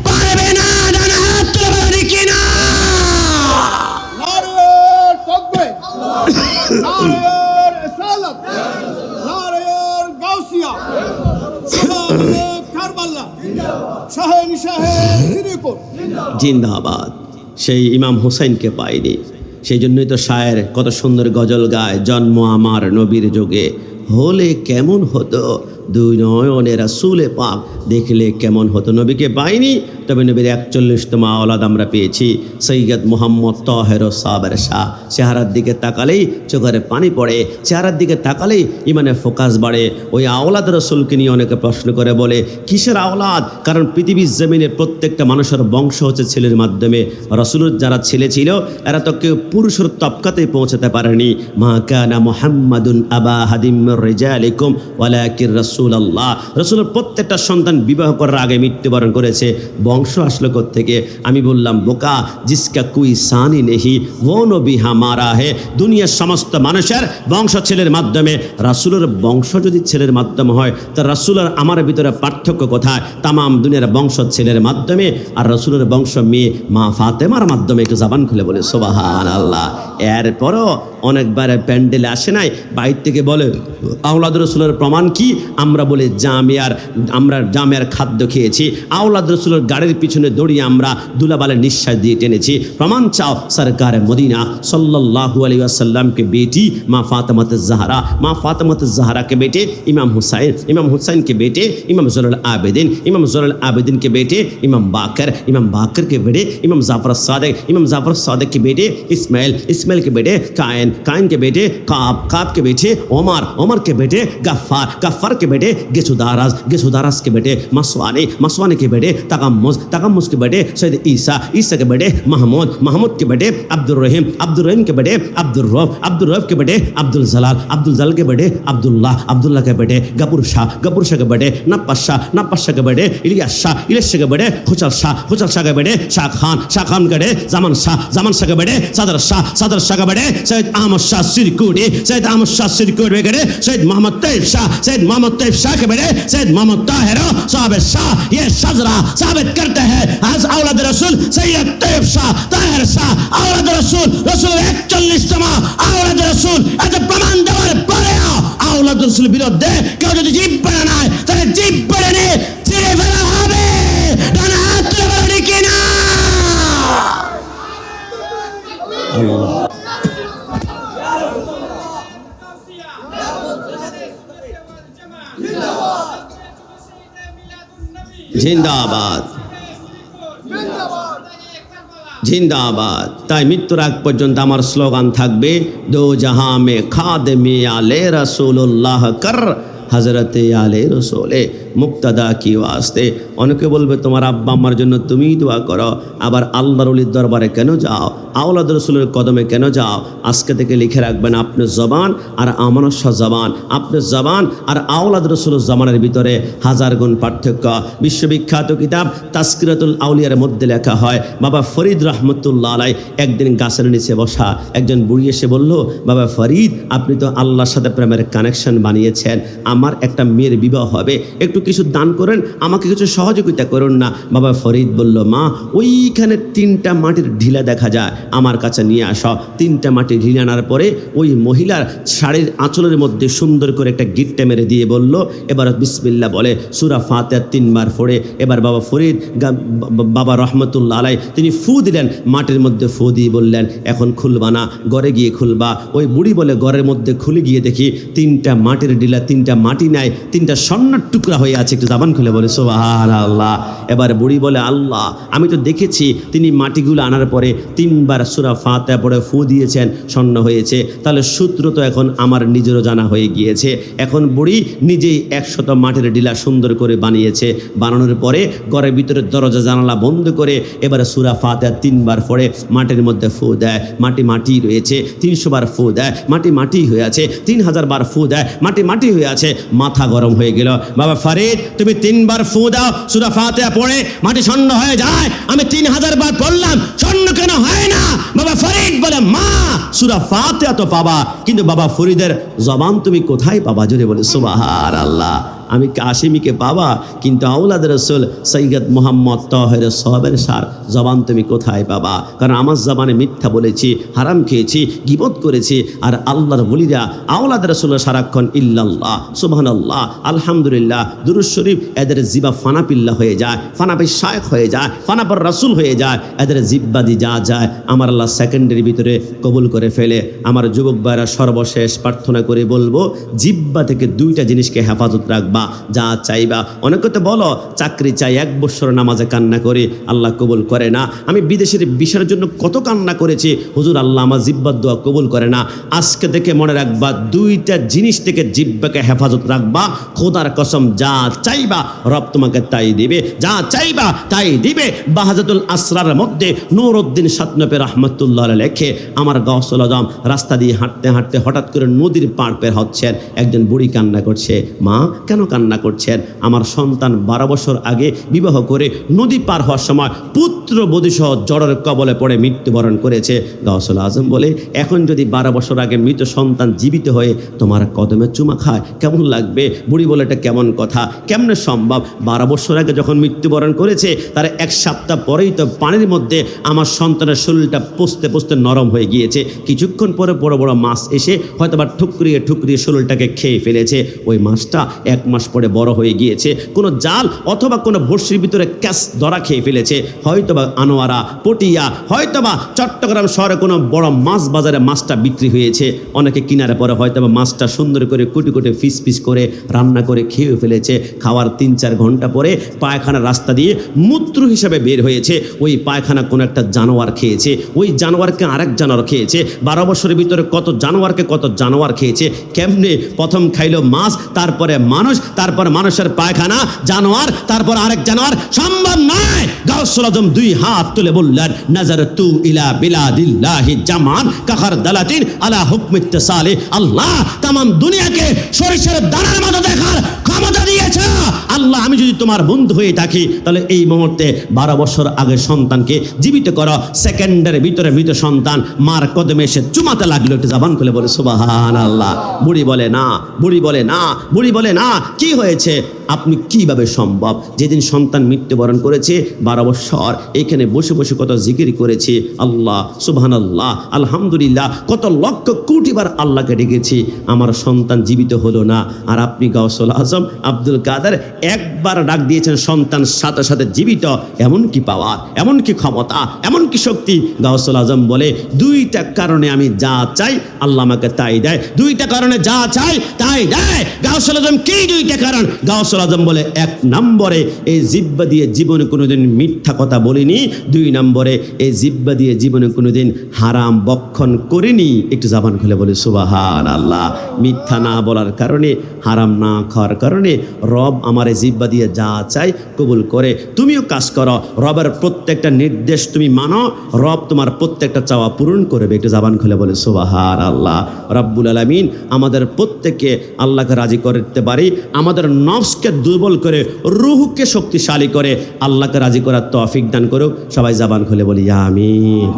পারবে না। ডানা হাত তুলে বলে কি না? নারায়ে তাকবীর, নারায়ে রিসালাত, নারায়ে গাউসিয়া, শাহে কারবালা, শাহে নিশাহে শ্রীপুর জিন্দাবাদ। সেই ইমাম হুসাইনকে পাইনি, সেই জন্যই তো শায়ের কত সুন্দর গজল গায়, জন্ম আমার নবীর যুগে হলে কেমন হতো, 2 নয়নে রাসূলে পাক দেখলে কেমন হতো। নবীকে পাইনি, তবে নবীর 41তম আওলাদ আমরা পেয়েছি সৈয়দ মোহাম্মদ তাহের সাবের শাহ। চেহারার দিকে তাকালেই চোখের পানি পড়ে, চেহারার দিকে তাকালেই ইমানে ফোকাস বাড়ে। ওই আওলাদ রসুলকে নিয়ে অনেকে প্রশ্ন করে বলে কিসের আওলাদ? কারণ পৃথিবীর জমিনে প্রত্যেকটা মানুষের বংশ হচ্ছে ছেলের মাধ্যমে। রসুলের যারা ছেলে ছিল এরা তো কেউ পুরুষের তবকাতেই পৌঁছাতে পারেনি। মা কানা মুহাম্মাদুন আবা হাদিম মির রিজালিকুম ওয়ালাকিন রাসূলুল্লাহ। রসুলের প্রত্যেকটা সন্তান বিবাহ করার আগে মৃত্যুবরণ করেছে। বংশ আসলো থেকে আমি বললাম বোকা, জিসকা কুই সানি নেহি वो নবী হামারা হে। দুনিয়ার সমস্ত মানুষের বংশ ছেলের মাধ্যমে। রাসূলের বংশ যদি ছেলের মাধ্যমে হয় তা রাসূলের আমার ভিতরে পার্থক্য কোথায়? তামাম দুনিয়ার বংশ ছেলের মাধ্যমে আর রাসূলের বংশ মেয়ে মা ফাতেমার মাধ্যমে। একটু জবান খুলে বলে সুবহানাল্লাহ। এরপরও অনেকবার প্যান্ডেলে আসে নাই, বাইর থেকে বলে আওলাদ রসুলের প্রমাণ কি? আমরা বলে জামিয়ার খাদ্য খেয়েছি, আওলাদ রসুলের গাড়ির পিছনে দৌড়িয়ে আমরা দুলাবালের নিঃশ্বাস দিয়ে টেনেছি। প্রমাণ চাও? সরকার মদিনা সাল্লাল্লাহু আলাইহি ওয়াসাল্লাম के बेटी माँ फातिमा ज़हरा, माँ फातिमा ज़हरा के बेटे इमाम हुसैन, इमाम हुसैन के बेटे इमाम ज़ुल्ल आबिदीन, इमाम ज़ुल्ल आबिदीन के बेटे इमाम बाकर, इमाम बाकर के बेटे इमाम जाफर सादिक, इमाम जाफर सादिक के बेटे इस्माइल, इस्माइल के बेटे कायन, कायन के बेटे काब, काब के बेटे ओमर, ओमर के बेटे गफ्फार, गफ्फार के बेटे गेसुदाराज, गेसुदाराज के बेटे मसवानी, मसवानी के बेटे तगम्मुस, तगम्मुस के बेटे सैयद ईसा, ईसा के बेटे महमूद, महमूद के बेटे अब्दुल रहीम, अब्दुल रहीम के बेटे अब्दुल रऊफ, अब्दुल रऊफ के बेटे अब्दुल जलाल, अब्दुल जलाल के बेटे अब्दुल्लाह, अब्दुल्लाह के बेटे गफूर शाह, गफूर शाह के बेटे नप्पस शाह, नप्पस शाह के बेटे इलियास शाह, इलियास शाह के बेटे खुचल शाह, खुचल शाह के बेटे शाह खान, शाह खान के बेटे zaman शाह के बेटे सदर शाह के बेटे सैयद अहमद शाह सिरकुटी, सैयद अहमद शाह सिरकुटी के बेटे सैयद मोहम्मद तैयब शाह, सैयद मोहम्मद तैयब शाह के बेटे सैयद मोहम्मद ताहिर साहब शाह। ये शजरा साबित करते हैं आज औलाद रसूल सैयद तैयब शाह, ताहिर शाह औलाद रसूल, रसूल 41তম औलाद रसूल। এত প্রমাণ দেওয়ার পরেও औलाद रसूल বিরুদ্ধে কেউ যদি জিভ বেড়ে নেয় তাহলে জিভ বেড়ে নিয়ে ছিঁড়ে ফেলা হবে। ডানা হাত তুলে বলো কি না? জিন্দাবাদ জিন্দাবাদ। তাই মৃত্যুর আগ পর্যন্ত আমার স্লোগান থাকবে দো জাহাঁ মে খাদেমে আলে রাসূলুল্লাহ কর হযরতে আলে রসুলে মুক্তাদা কি ওয়াস্তে। অনেকে বলবে তোমার আব্বা আম্মার জন্য তুমিই দোয়া করো, আবার আল্লাহর ওলির দরবারে কেন যাও, আওলাদ রসুলের কদমে কেন যাও? আজকে থেকে লিখে রাখবেন আপনার জবান আর আমানত শাহ জবান, আপনার জবান আর আওলাদ রসুলের জবানের ভিতরে হাজার গুণ পার্থক্য। বিশ্ববিখ্যাত কিতাব তাজকিরাতুল আউলিয়ার মধ্যে লেখা হয় বাবা ফরিদ রহমতুল্লাহ আলাই একদিন গাছের নিচে বসা, একজন বুড়ি এসে বলল বাবা ফরিদ আপনি তো আল্লাহর সাথে প্রেমের কানেকশন বানিয়েছেন, আমার একটা মেয়ের বিবাহ হবে, একটু কিছু দান করেন, আমাকে কিছু সহযোগিতা করুন না। বাবা ফরিদ বলল মা ওইখানে 3টা মাটির ঢিলা দেখা যায়, আমার কাছে নিয়ে আসো। 3টা মাটির ঢিলা আনার পরে ওই মহিলার শাড়ির আঁচলের মধ্যে সুন্দর করে একটা গিট্টা মেরে দিয়ে বলল এবার বিসমিল্লাহ বলে সূরা ফাতিহা 3 বার পড়ে। এবার বাবা ফরিদ বাবা রহমতুল্লাহ আলাই তিনি ফু দিলেন, মাটির মধ্যে ফু দিয়ে বললেন এখন খুলবা না, ঘরে গিয়ে খুলবা। ওই বুড়ি বলে ঘরের মধ্যে খুলে গিয়ে দেখি 3টা মাটির ঢিলা, 3টা মাটি নাই, 3টা স্বর্ণের টুকরা হয়ে আছে। একটু জাবান খুলে বলে সুবহানাল্লাহ। এবার বুড়ি বলে আল্লাহ আমি তো দেখেছি তিনি মাটিগুলো আনার পরে 3 বার সূরা ফাতিহা পড়ে ফু দিয়েছেন, স্বর্ণ হয়েছে, তাহলে সূত্র তো এখন আমার নিজেরও জানা হয়ে গিয়েছে। এখন বুড়ি নিজেই 100 মাটির ডিলা সুন্দর করে বানিয়েছে, বানানোর পরে ঘরের ভিতরে দরজা জানালা বন্ধ করে এবারে সূরা ফাতিহা 3 বার পড়ে মাটির মধ্যে ফু দেয়, মাটি রয়েছে। 300 বার ফু দেয়, মাটি হয়ে আছে। 3000 বার ফু দেয়, মাটি হয়ে আছে। মাথা গরম হয়ে গেল। বাবা ফরিদ তুমি 3 বার ফু দাও, সূরা ফাতিহা পড়ে মাটি স্বর্ণ হয়ে যায়। আমি 3000 বার পড়লাম, স্বর্ণ কেন হয় না? বাবা ফরিদ বলে মা সূরা ফাতিহা তো পাবা, কিন্তু বাবা ফরিদের জবান তুমি কোথায় পাবা? জোরে বলে সুবহানাল্লাহ। আমি কাশিমিকে পাবা, কিন্তু আওলাদ রসুল সৈয়দ মোহাম্মদ তাহের সাহেবের সার জবান তুমি কোথায় পাবা? কারণ আমার জবানে মিথ্যা বলেছি, হারাম খেয়েছি, গীবত করেছি। আর আল্লাহর ওলিরা আওলাদ রসুলের সারাক্ষণ ইল্লাল্লাহ সুবহানাল্লাহ আলহামদুলিল্লাহ দুরূদ শরীফ এদের জিবা ফানাপিল্লা হয়ে যায়, ফানাপি শায়েখ হয়ে যায়, ফানাপর রাসূল হয়ে যায়। এদের জিব্বাদি যা যায় আমার আল্লাহ সেকেন্ডের ভিতরে কবুল করে ফেলে। আমার যুবক ভাইরা সর্বশেষ প্রার্থনা করে বলবো জিব্বা থেকে 2টা জিনিসকে হেফাজত রাখবা। যা চাইবা। অনেকে তো বলো চাকরি চাই, 1 বছর নামাজে কান্না করে আল্লাহ কবুল করে না। আমি বিদেশের বিষয়ের জন্য কত কান্না করেছি, হুজুর আল্লাহ আমার জিব্বার দোয়া কবুল করে না। আজকে থেকে মনে রাখবা, 2টা জিনিস থেকে জিব্বাকে হেফাজত রাখবা। খোদার কসম, যা চাইবা রব তোমাকে তাই দিবে, যা চাইবা তাই দিবে। বাহাজাতুল আসরার মধ্যে নূরউদ্দিন সাতনপে রহমতুল্লাহ লেখে, আমার গাউসুল আজম রাস্তা দিয়ে হাঁটতে হাঁটতে হঠাৎ করে নদীর পাড় পের হচ্ছেন। একজন বুড়ি কান্না করছে। মা, কেন কান্না করছেন? আমার সন্তান 12 বছর আগে বিবাহ করে নদী পার হওয়ার সময় পুত্র বধূসহ জড়ের কবলে পড়ে মৃত্যুবরণ করেছে। গাউসুল আজম বলে, এখন যদি 12 বছর আগে মৃত সন্তান জীবিত হয়ে তোমার কদমে চুমা খায় কেমন লাগবে? বুড়ি বলে, এটা কেমন কথা, কেমনে সম্ভব? 12 বছর আগে যখন মৃত্যুবরণ করেছে তার 1 সপ্তাহ পরেই তো পানির মধ্যে আমার সন্তানের শরীরটা পচতে পচতে নরম হয়ে গিয়েছে। কিছুক্ষণ পরে বড় বড় মাছ এসে হয়তো বা ঠুকরিয়ে ঠুকরিয়ে শরীরটাকে খেয়ে ফেলেছে। ওই মাছটা 1 মাস পরে বড় হয়ে গিয়েছে। কোনো জাল অথবা কোনো বড়শির ভিতরে ক্যাচ ধরা খেয়ে ফেলেছে। হয়তোবা আনোয়ারা, পটিয়া, হয়তোবা চট্টগ্রাম শহরে কোনো বড় মাছ বাজারে মাছটা বিক্রি হয়েছে। অনেকে কিনারে পরে হয়তোবা মাছটা সুন্দর করে কুটি কুটি পিস পিস করে রান্না করে খেয়ে ফেলেছে। খাওয়ার 3-4 ঘন্টা পরে পায়খানার রাস্তা দিয়ে মূত্র হিসাবে বের হয়েছে। ওই পায়খানা কোনো একটা জানোয়ার খেয়েছে, ওই জানোয়ারকে আরেক জানোয়ার খেয়েছে। 12 বছরের ভিতরে কত জানোয়ার খেয়েছে। কেমনে? প্রথম খাইলো মাছ, তারপরে মানুষ, তারপর মানুষের পায়খানা, জানোয়ার, তারপর আরেক জানোয়ার। সম্ভব নয়। গাউসুল আজম 2 হাত তুলে বললেন, নাজারতু ইলা বিলাদিল্লাহি জামান কাখার দালাতিন আলা হুকমি ইত্তিসালি। আল্লাহ তাম দুনিয়াকে সরিষার দানার মতো দেখার ক্ষমতা দিয়েছে। আল্লাহ, আমি যদি তোমার বন্ধু হয়ে থাকি তাহলে এই মুহূর্তে 12 বছর আগে সন্তানকে জীবিত করো। সেকেন্ডের ভিতরে মৃত সন্তান মার কদমে এসে চুমাতে লাগলো। একটু জবান খুলে বলে সুবহানাল্লাহ। বুড়ি বলে না, বুড়ি বলে না, বুড়ি বলে না। কি হয়েছে? আপনি কিভাবে সম্ভব? যেদিন সন্তান মৃত্যুবরণ করেছে 12 বছর এখানে বসে বসে কত জিকির করেছি, আল্লাহ সুবহানাল্লাহ, আলহামদুলিল্লাহ, কত লক্ষ কোটি বার আল্লাহকে ডেকেছি। আমার সন্তান জীবিত হলো না। আর আপনি গাউসুল আজম আব্দুল কাদের একবার ডাক দিয়েছেন, সন্তান সাথে সাথে জীবিত। এমন কি পাওয়ার, এমন কি ক্ষমতা, এমন কি শক্তি? গাউসুল আজম বলে, 2টা কারণে আমি যা চাই আল্লাহ আমাকে তাই দেয়। 2টা কারণে যা চাই তাই দেয়। গাউসুল আজম কি 2টা কারণ? গাউসুল আজম বলে, 1 নম্বরে এই জিহ্বা দিয়ে জীবনে কোনোদিন মিথ্যা কথা বলিনি। 2 নম্বরে এই জিহ্বা দিয়ে জীবনে কোনোদিন হারাম বক্ষণ করিনি। একটু জবান খুলে বলে সুবহানাল্লাহ। মিথ্যা না বলার কারণে, হারাম না খাওয়ার কারণে রব আমার এই জিহ্বা দিয়ে যা চাই কবুল করে। তুমিও কাজ করো, রবের প্রত্যেকটা নির্দেশ তুমি মানো, রব তোমার প্রত্যেকটা চাওয়া পূরণ করবে। একটু জবান খুলে বলে সুবহানাল্লাহ। রব্বুল আলামিন আমাদের প্রত্যেককে আল্লাহকে রাজি করতে পারি, আমাদের নফসকে দুর্বল করে রূহকে শক্তিশালী করে আল্লাহকে রাজি করার তৌফিক দান করুক। সবাই জবান খুলে বলি আমিন।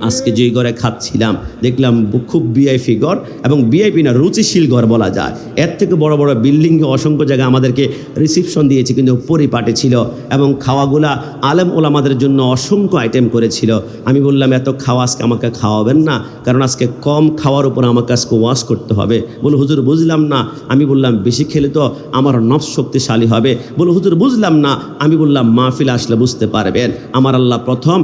আজকে যেই ঘরে খাচ্ছিলাম দেখলাম খুব ভিআইপি ঘর, এবং ভিআইপি না, রুচিশীল ঘর বলা যায়। এর থেকে বড় বড় বিল্ডিংয়ে অসংখ্য জায়গায় আমাদেরকে রিসিপশন দিয়েছে, কিন্তু পরিপাটি ছিল। এবং খাওয়াগুলা আলেম ওলামাদের জন্য অসংখ্য আইটেম করেছিল। আমি বললাম, এত খাওয়া আজকে আমাকে খাওয়াবেন না, কারণ আজকে কম খাওয়ার উপর আমাকে আজকে ওয়াশ করতে হবে। বলে, হুজুর বুঝলাম না। আমি বললাম, বেশি খেলে তো আমার নফস শক্তিশালী হবে। বলে, হুজুর বুঝলাম না। আমি বললাম, মাহফিল আসলে বুঝতে পারবেন। আমার আল্লাহ প্রথম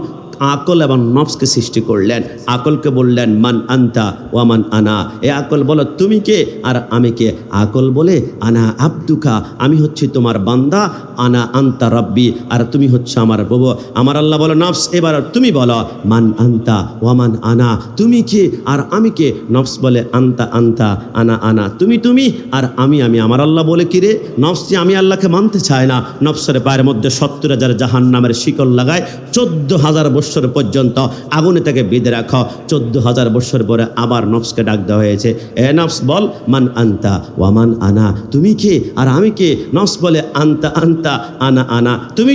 আকল এবং নফসকে সৃষ্টি করলেন। আকলকে বললেন মান আন্তা ওয়ামান আনা। এ আকল বলো তুমি কে আর আমি কে? আকল বলে আনা আব্দুকা, আমি হচ্ছি তোমার বান্দা, আনা আন্তা রব্বি, আর তুমি হচ্ছে আমার প্রভু। আমার আল্লাহ বলো নফস, এবার তুমি বলো মান আন্তা ওয়ামান আনা, তুমি কে আর আমি কে? নফস বলে আন্তা আন্তা, আনা আনা, তুমি আর আমি আমি। আমার আল্লাহ বলে কিরে নফস যে আমি আল্লাহকে মানতে চায় না, নফসের পায়ের মধ্যে 70,000 জাহান্নামের শিকল লাগায় 14,000 বছর পর্যন্ত আগুনে তাকে বেঁধে রাখো। 14,000 বছর পরে আবার নফসকে ডাক দেওয়া হয়েছে, এ নফস বল মান আন্তা ওয়ামান আনা, তুমি কে আর আমি কে? নফস বলে আন্তা আন্তা, আনা আনা, তুমি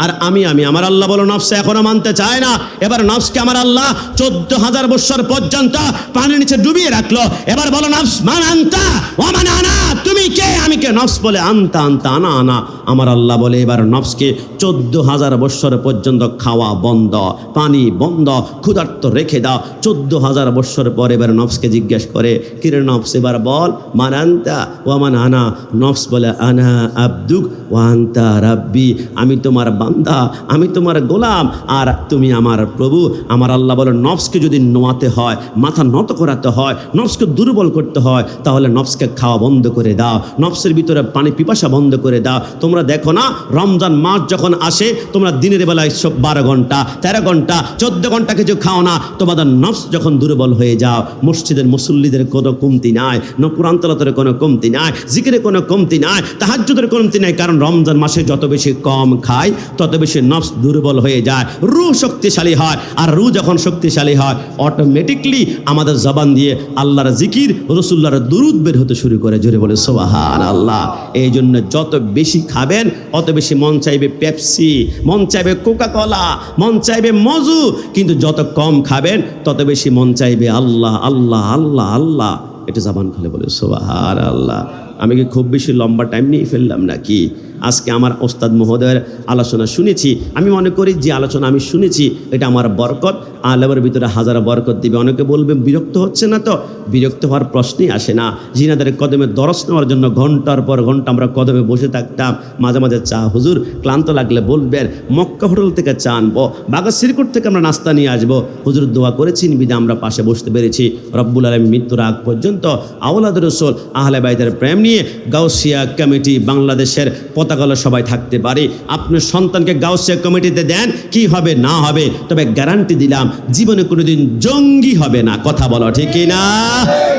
আর আমি আমি। আমার আল্লাহ বলো নফসে এখনো মানতে চায় না। এবার নফসকে আমার আল্লাহ 14,000 বছর পর্যন্ত পানির নিচে ডুবিয়ে রাখলো। এবার বলো নফস মান আন্তা ওয়ামান আনা, তুমি কে আমি কে? নফস বলে আন্তা আন্তা, আনা আনা। আমার আল্লাহ বলে এবার নফসকে 14,000 বছর পর্যন্ত খাওয়া বন্ধ, পানি বন্ধ, ক্ষুধার্ত রেখে দাও। 14,000 বছর পরে এবার নফসকে জিজ্ঞেস করে, কিরে নফস এবার বল মান আন্তা ওয়ামান আনা। নফস বলে আনা আব্দুক ওয়া আনতা রাব্বি, আমি তোমার বান্দা, আমি তোমার গোলাম, আর তুমি আমার প্রভু। আমার আল্লাহ বলে নফসকে যদি নোয়াতে হয়, মাথা নত করাতে হয়, নফসকে দুর্বল করতে হয়, তাহলে নফসকে খাওয়া বন্ধ করে করে দাও, নফসের ভিতরে পানি পিপাসা বন্ধ করে দাও। তোমরা দেখো না, রমজান মাস যখন আসে তোমরা দিনের বেলায় 12 ঘন্টা 13 ঘন্টা 14 ঘন্টা কিছু খাও না, তোমাদের নফস যখন দুর্বল হয়ে যাও, মসজিদের মুসল্লিদের কোনো কমতি নাই, কোরআন তেলাওয়াতের কোনো কমতি নাই, জিকিরে কোনো কমতি নাই, তাহাজ্জুদের কমতি নাই। কারণ রমজান মাসে যত বেশি কম খায় তত বেশি নফস দুর্বল হয়ে যায়, রূহ শক্তিশালী হয়। আর রূহ যখন শক্তিশালী হয় অটোমেটিকলি আমাদের জবান দিয়ে আল্লাহর জিকির, রাসূলুল্লাহর দুরূদ বের হতে শুরু করে। জোরে বলে সুবহানাল্লাহ। এই জন্য যত বেশি খাবেন অত বেশি মন চাইবে পেপসি, মন চাইবে কোকা কোলা, মন চাইবে মজু। কিন্তু যত কম খাবেন তত বেশি মন চাইবে আল্লাহ আল্লাহ আল্লাহ আল্লাহ। এটা জবান খুলে বলে সুবহানাল্লাহ। আমি কি খুব বেশি লম্বা টাইম নিয়ে ফেললাম নাকি? আজকে আমার ওস্তাদ মহোদয়ের আলোচনা শুনেছি, আমি মনে করি যে আলোচনা আমি শুনেছি এটা আমার বরকত, আলেমের ভিতরে হাজারো বরকত দিবে। অনেকে বলবে বিরক্ত হচ্ছে না? তো বিরক্ত হওয়ার প্রশ্নই আসে না। জিনাদের কদমে দরস নেওয়ার জন্য ঘন্টার পর ঘন্টা আমরা কদমে বসে থাকতাম। মাঝে মাঝে চা, হুজুর ক্লান্ত লাগলে বলবেন, মক্কা হোটেল থেকে চা আনবো, বাগা সিরকুট থেকে আমরা নাস্তা নিয়ে আসবো। হুজুর দোয়া করেছেন বিদে আমরা পাশে বসতে পেরেছি। রব্বুল আলামিন মৃত্যুর আগ পর্যন্ত আওলাদ রাসূল আহলে বাইতের প্রেম নিয়ে গাউসিয়া কমিটি বাংলাদেশের পতাকালে সবাই থাকতে পারে। আপনার সন্তানকে গাউসিয়া কমিটিতে দেন, কি হবে না হবে, তবে গ্যারান্টি দিলাম জীবনে কোনোদিন জঙ্গি হবে না। কথা বলো ঠিক কি না?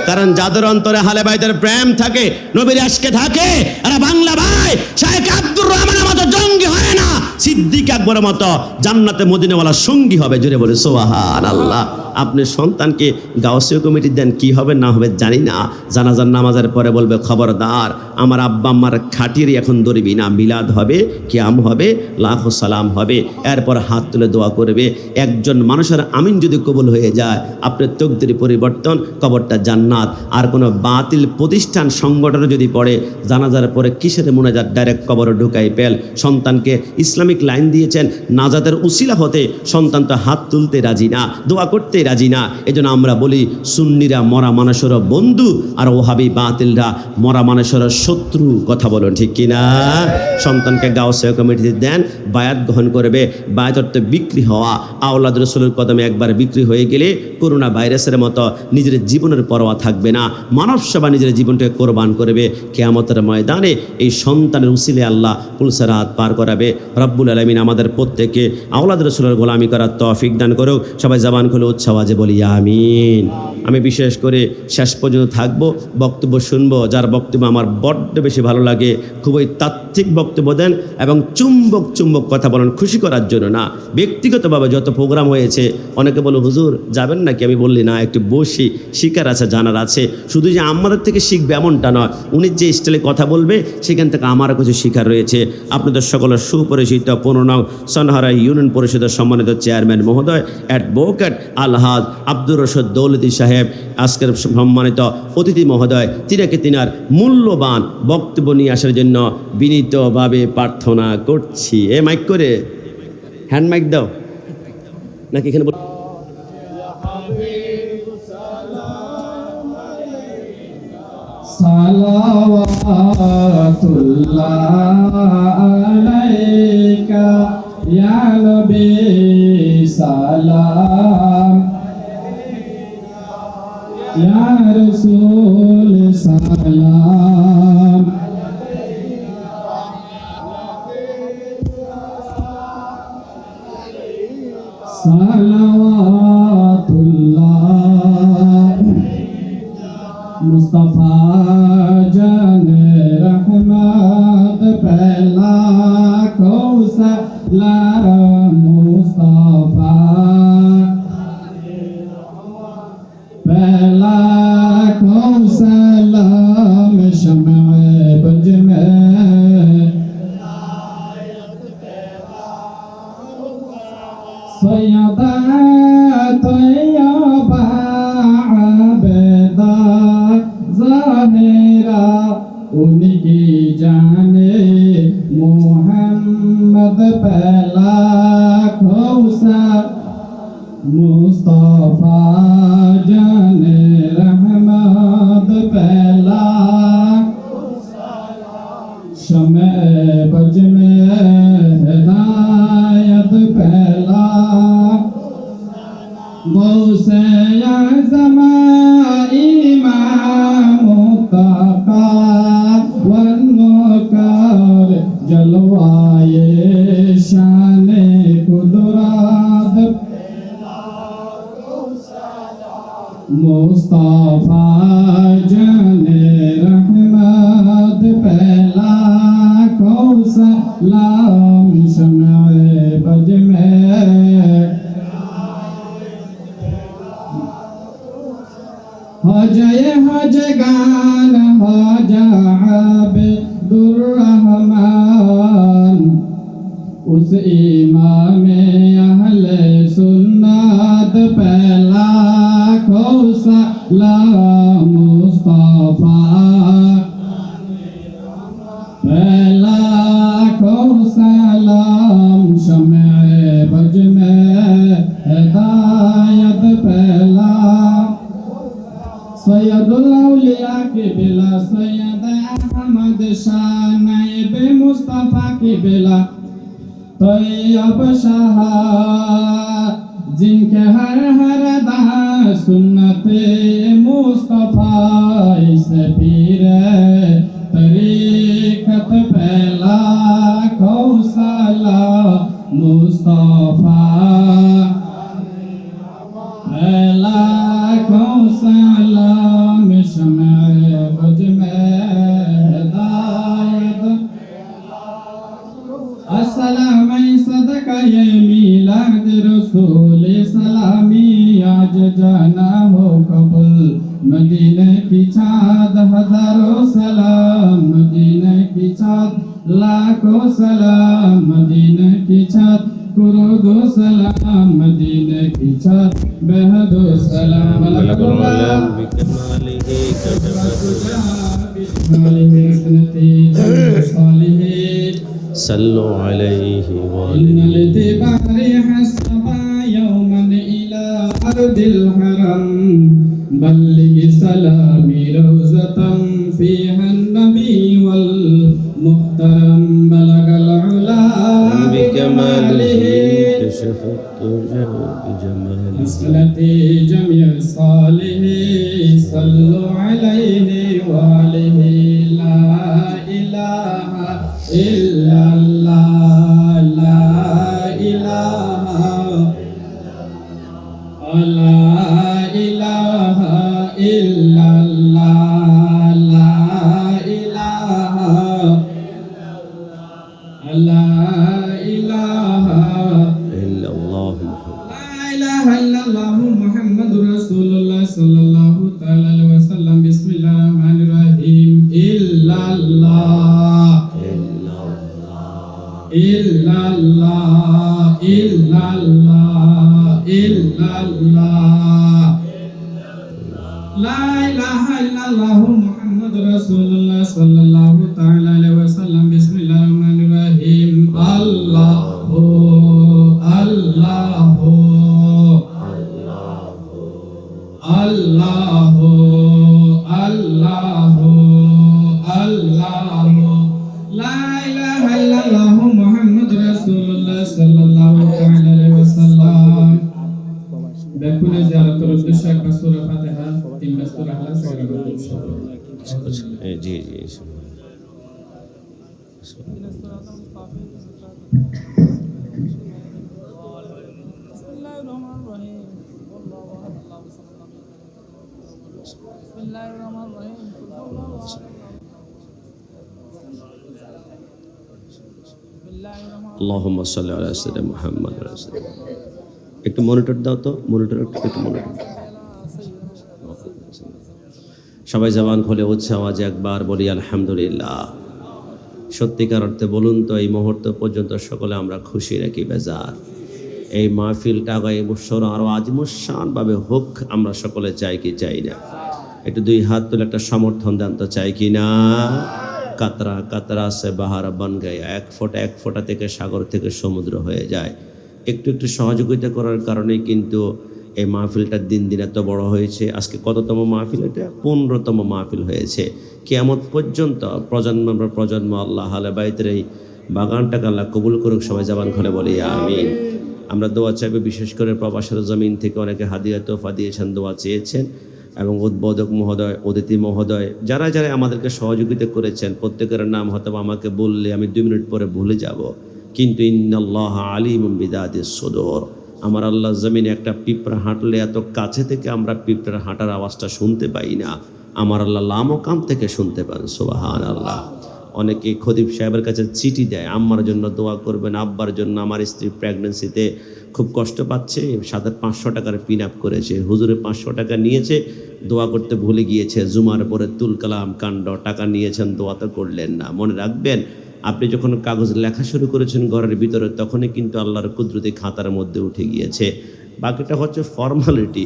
কারণ যাদের অন্তরে আহলে বাইতের প্রেম থাকে, নবীর আশকে থাকে, আর বাংলা ভাই শাইখ আব্দুর রহমানের মতো জঙ্গি হয় না, সিদ্দিক আকবরের মতো জান্নাতে মদিনাওয়ালা সঙ্গী হবে। জোরে বলে সুবহানাল্লাহ। আপনি সন্তানকে গাউসিয়া কমিটি দেন, কি হবে না হবে জানি না, জানাজার নামাজের পরে বলবে খবরদার আমার আব্বা আম্মার খাটিরই এখন ধরবি না, মিলাদ হবে, কিয়াম হবে, লাখো সালাম হবে, এরপর হাত তুলে দোয়া করবে। একজন মানুষের আমিন যদি কবুল হয়ে যায়, আপনার তকদির পরিবর্তন, কবরটা জান্নাত। আর কোনো বাতিল প্রতিষ্ঠান সংগঠনে যদি পড়ে, জানাজার পরে কিসের মুনাজাত, ডাইরেক্ট কবরে ঢুকাই পেল। সন্তানকে ইসলামিক লাইন দিয়েছেন নাজাতের উসিলা হতে, সন্তান তো হাত তুলতে রাজি না, দোয়া করতে রাজি না। এজন্য আমরা বলি সুন্নিরা মরা মানুষের বন্ধু, আর ওহাবি বাতিলরা মরা মানুষের শত্রু। কথা বলুন ঠিক কিনা? সন্তানকে গাউসিয়া কমিটিতে দেন, বায়াত গ্রহণ করবে। বায়াত অর্থ বিক্রি হওয়া। আওলাদ রাসূলের কদমে একবার বিক্রি হয়ে গেলে করোনা ভাইরাসের মতো নিজের জীবনের পরোয়া থাকবে না, মানব সেবা নিজের জীবনটাকে কোরবান করবে। কিয়ামতের ময়দানে এই সন্তানের উসিলে আল্লাহ পুলসরাত পার করাবে। রব্বুল আলামিন আমাদের প্রত্যেককে আওলাদ রাসূলের গোলামি করার তৌফিক দান করুক। সবাই জবান খুলে উচ্চ আওয়াজে বলি আমিন। আমি বিশেষ করে শেষ পর্যন্ত থাকবো, বক্তব্য শুনবো। যার বক্তব্য আমার বড্ড বেশি ভালো লাগে, খুবই তাত্ত্বিক বক্তব্য দেন এবং চুম্বক চুম্বক কথা বলেন, খুশি করার জন্য না, ব্যক্তিগতভাবে। যত প্রোগ্রাম হয়েছে অনেকে বলো হুজুর যাবেন নাকি? আমি বললি না, একটু বসি, শিকার আছে, জানার আছে। শুধু যে আমাদের থেকে শিখবে এমনটা নয়, উনি যে স্টাইলে কথা বলবে সেখান থেকে আমারও কিছু শিকার রয়েছে। আপনাদের সকলের সুপরিচিত 15 নং সনহারা ইউনিয়ন পরিষদের সম্মানিত চেয়ারম্যান মহোদয় অ্যাডভোকেট আলহাজ আব্দুর রশিদ দৌলতী সাহেব, আজকের সম্মানিত অতিথি মহোদয়, তিনার মূল্যবান বক্তব্য নিয়ে আসার জন্য বিনীতভাবে প্রার্থনা করছি। মাইক করে, হ্যান্ড মাইক দাও নাকি এখানে সালাওয়াতুল্লাহ আলাইকা ইয়া নবী, সালাম ইয়া রাসূল, সালাম সালাওয়াতুল্লাহ মুস্তাফা জানে রহমত পেলা কৌশলার মুস্তাফা পেলা কৌশলাম শমে বজ মে সৈয়দা তৈয়বা আবেদা ज़ाहिरा उनकी जाने मोहम्मद पहला खौसा मुस्तफा जाने रहमत पहला शमे बज में हिदायत पहला गौसे आज़म इमाम मुत्तक़ा इमाम अहले सुन्नत पहला सलाम मुस्तफा पहला सलाम शम्ए बज में हिदायत पहला सैयदुल औलिया के बिला सैयद अहमद शाह नाइब मुस्तफा के बिला तैयब शाह जिनके हर हर दा सुन्नते मुस्तफा इसे पीर तरीकत पहला कौसला मुस्तफा पहला कौसला मिशमे बज में हिदायत अस्सलाम सदका ये मिलाद रसूल सलामी आज जाना हो कबूल मदीने की चाँद हजारों सलाम मदीने की चाँद लाखों सलाम मदीने की चाँद कुरुदो सलाम मदीने की चाँद बेहदो सलाम सल्लु अलैहि व इन्नल तिबारी हसबा यौमन इला अर्दिल हरम बल्लिग सलामी रौज़तम फीहा नबी वल मुहतरम बलगल उला बिकमालिही कशफत तुजा बिजमालिही हसनती जमी सालिही सल्लु अलैहि व आलिहि ला इलाहा इल्लल्लाह ला इलाहा ला इलाहा इल्लल्लाह ला इलाहा ला इलाहा इल्लल्लाह ला इलाहा इल्लल्लाह मुहम्मदुर रसूलुल्लाह सल्लल्लाहु तआला अलैहि वसल्लम बिस्मिल्लाहिर रहमानिर रहीम इल्लल्लाह इल्लल्लाह इल्लल्लाह इल्लल्लाह ला इलाहा इल्लल्लाह मुहम्मदुर रसूलुल्लाह सल्लल्लाहु तआला अलैहि वसल्लम बिस्मिल्लाहिर रहमानिर रहीम अल्लाहु अल्लाहु अल्लाहु अल्लाहु अल्लाहु ला इलाहा इल्लल्लाह मुहम्मदुर रसूलुल्लाह सल्लल्लाहु तआला अलैहि वसल्lam बेकुल ज़ियारतुर उद्देश्य का सूरह फातिहा 3 सूरह इखलास जी जी আল্লাহুম্মা সাল্লি আলা সাইয়্যিদিনা মুহাম্মদ রাসূলুল্লাহ। একটু মনিটর দাও তো, মনিটর একটু মনিটর। সবাই জবান খুলে উচ্চ আওয়াজে একবার বলি আলহামদুলিল্লাহ। সত্যিকার অর্থে বলুন তো এই মুহূর্ত পর্যন্ত সকলে আমরা খুশি নাকি বেজার? এই মাহফিলটা আগামী বছর আরও আজমুসানভাবে হোক আমরা সকলে চাই কি চাই না? একটু দুই হাত তুলে একটা সমর্থন দেন তো, চাই কি না? কাতরা কাতরা সে বাহার বন গায়, এক ফোঁটা থেকে সাগর থেকে সমুদ্র হয়ে যায়। একটু একটু সহযোগিতা করার কারণেই কিন্তু এই মাহফিলটা দিন দিন এত বড় হয়েছে। আজকে কততম মাহফিল? এটা 15তম মাহফিল হয়েছে। কিয়ামত পর্যন্ত প্রজন্ম আল্লাহ আহলে বাইতের এই বাগানটাকে আল্লাহ কবুল করুক। সবাই জবান খুলে বলি আমিন। আমরা দোয়া চাইবে, বিশেষ করে প্রবাসের জমিন থেকে অনেকে হাদিয়া তোফা দিয়েছেন, দোয়া চেয়েছেন, এবং উদ্বোধক মহোদয়, অতিথি মহোদয়, যারা যারা আমাদেরকে সহযোগিতা করেছেন প্রত্যেকের নাম হয়তো আমাকে বললে আমি 2 মিনিট পরে ভুলে যাব, কিন্তু ইন্নাল্লাহ আলিমুম বিদাতিস সুদূর। আমার আল্লাহ জমিনে একটা পিঁপড়া হাঁটলে এত কাছে থেকে আমরা পিঁপড়ার হাঁটার আওয়াজটা শুনতে পাই না, আমার আল্লাহ লামকাম থেকে শুনতে পান। সুবহানাল্লাহ। অনেকে খতিব সাহেবের কাছে চিঠি দেয়, আম্মার জন্য দোয়া করবেন, আব্বার জন্য, আমার স্ত্রী প্রেগনেন্সিতে খুব কষ্ট পাচ্ছে, সাথে 500 টাকার পিন আপ করেছে, হুজুরে 500 টাকা নিয়েছে, দোয়া করতে ভুলে গিয়েছে, জুমার পরে তুল কালাম কাণ্ড টাকা নিয়েছেন, দোয়া তো করলেন না। মনে রাখবেন আপনি যখন কাগজ লেখা শুরু করেছেন ঘরের ভিতরে, তখনই কিন্তু আল্লাহর কুদরতি খাতার মধ্যে উঠে গিয়েছে। বাকিটা হচ্ছে ফর্মালিটি।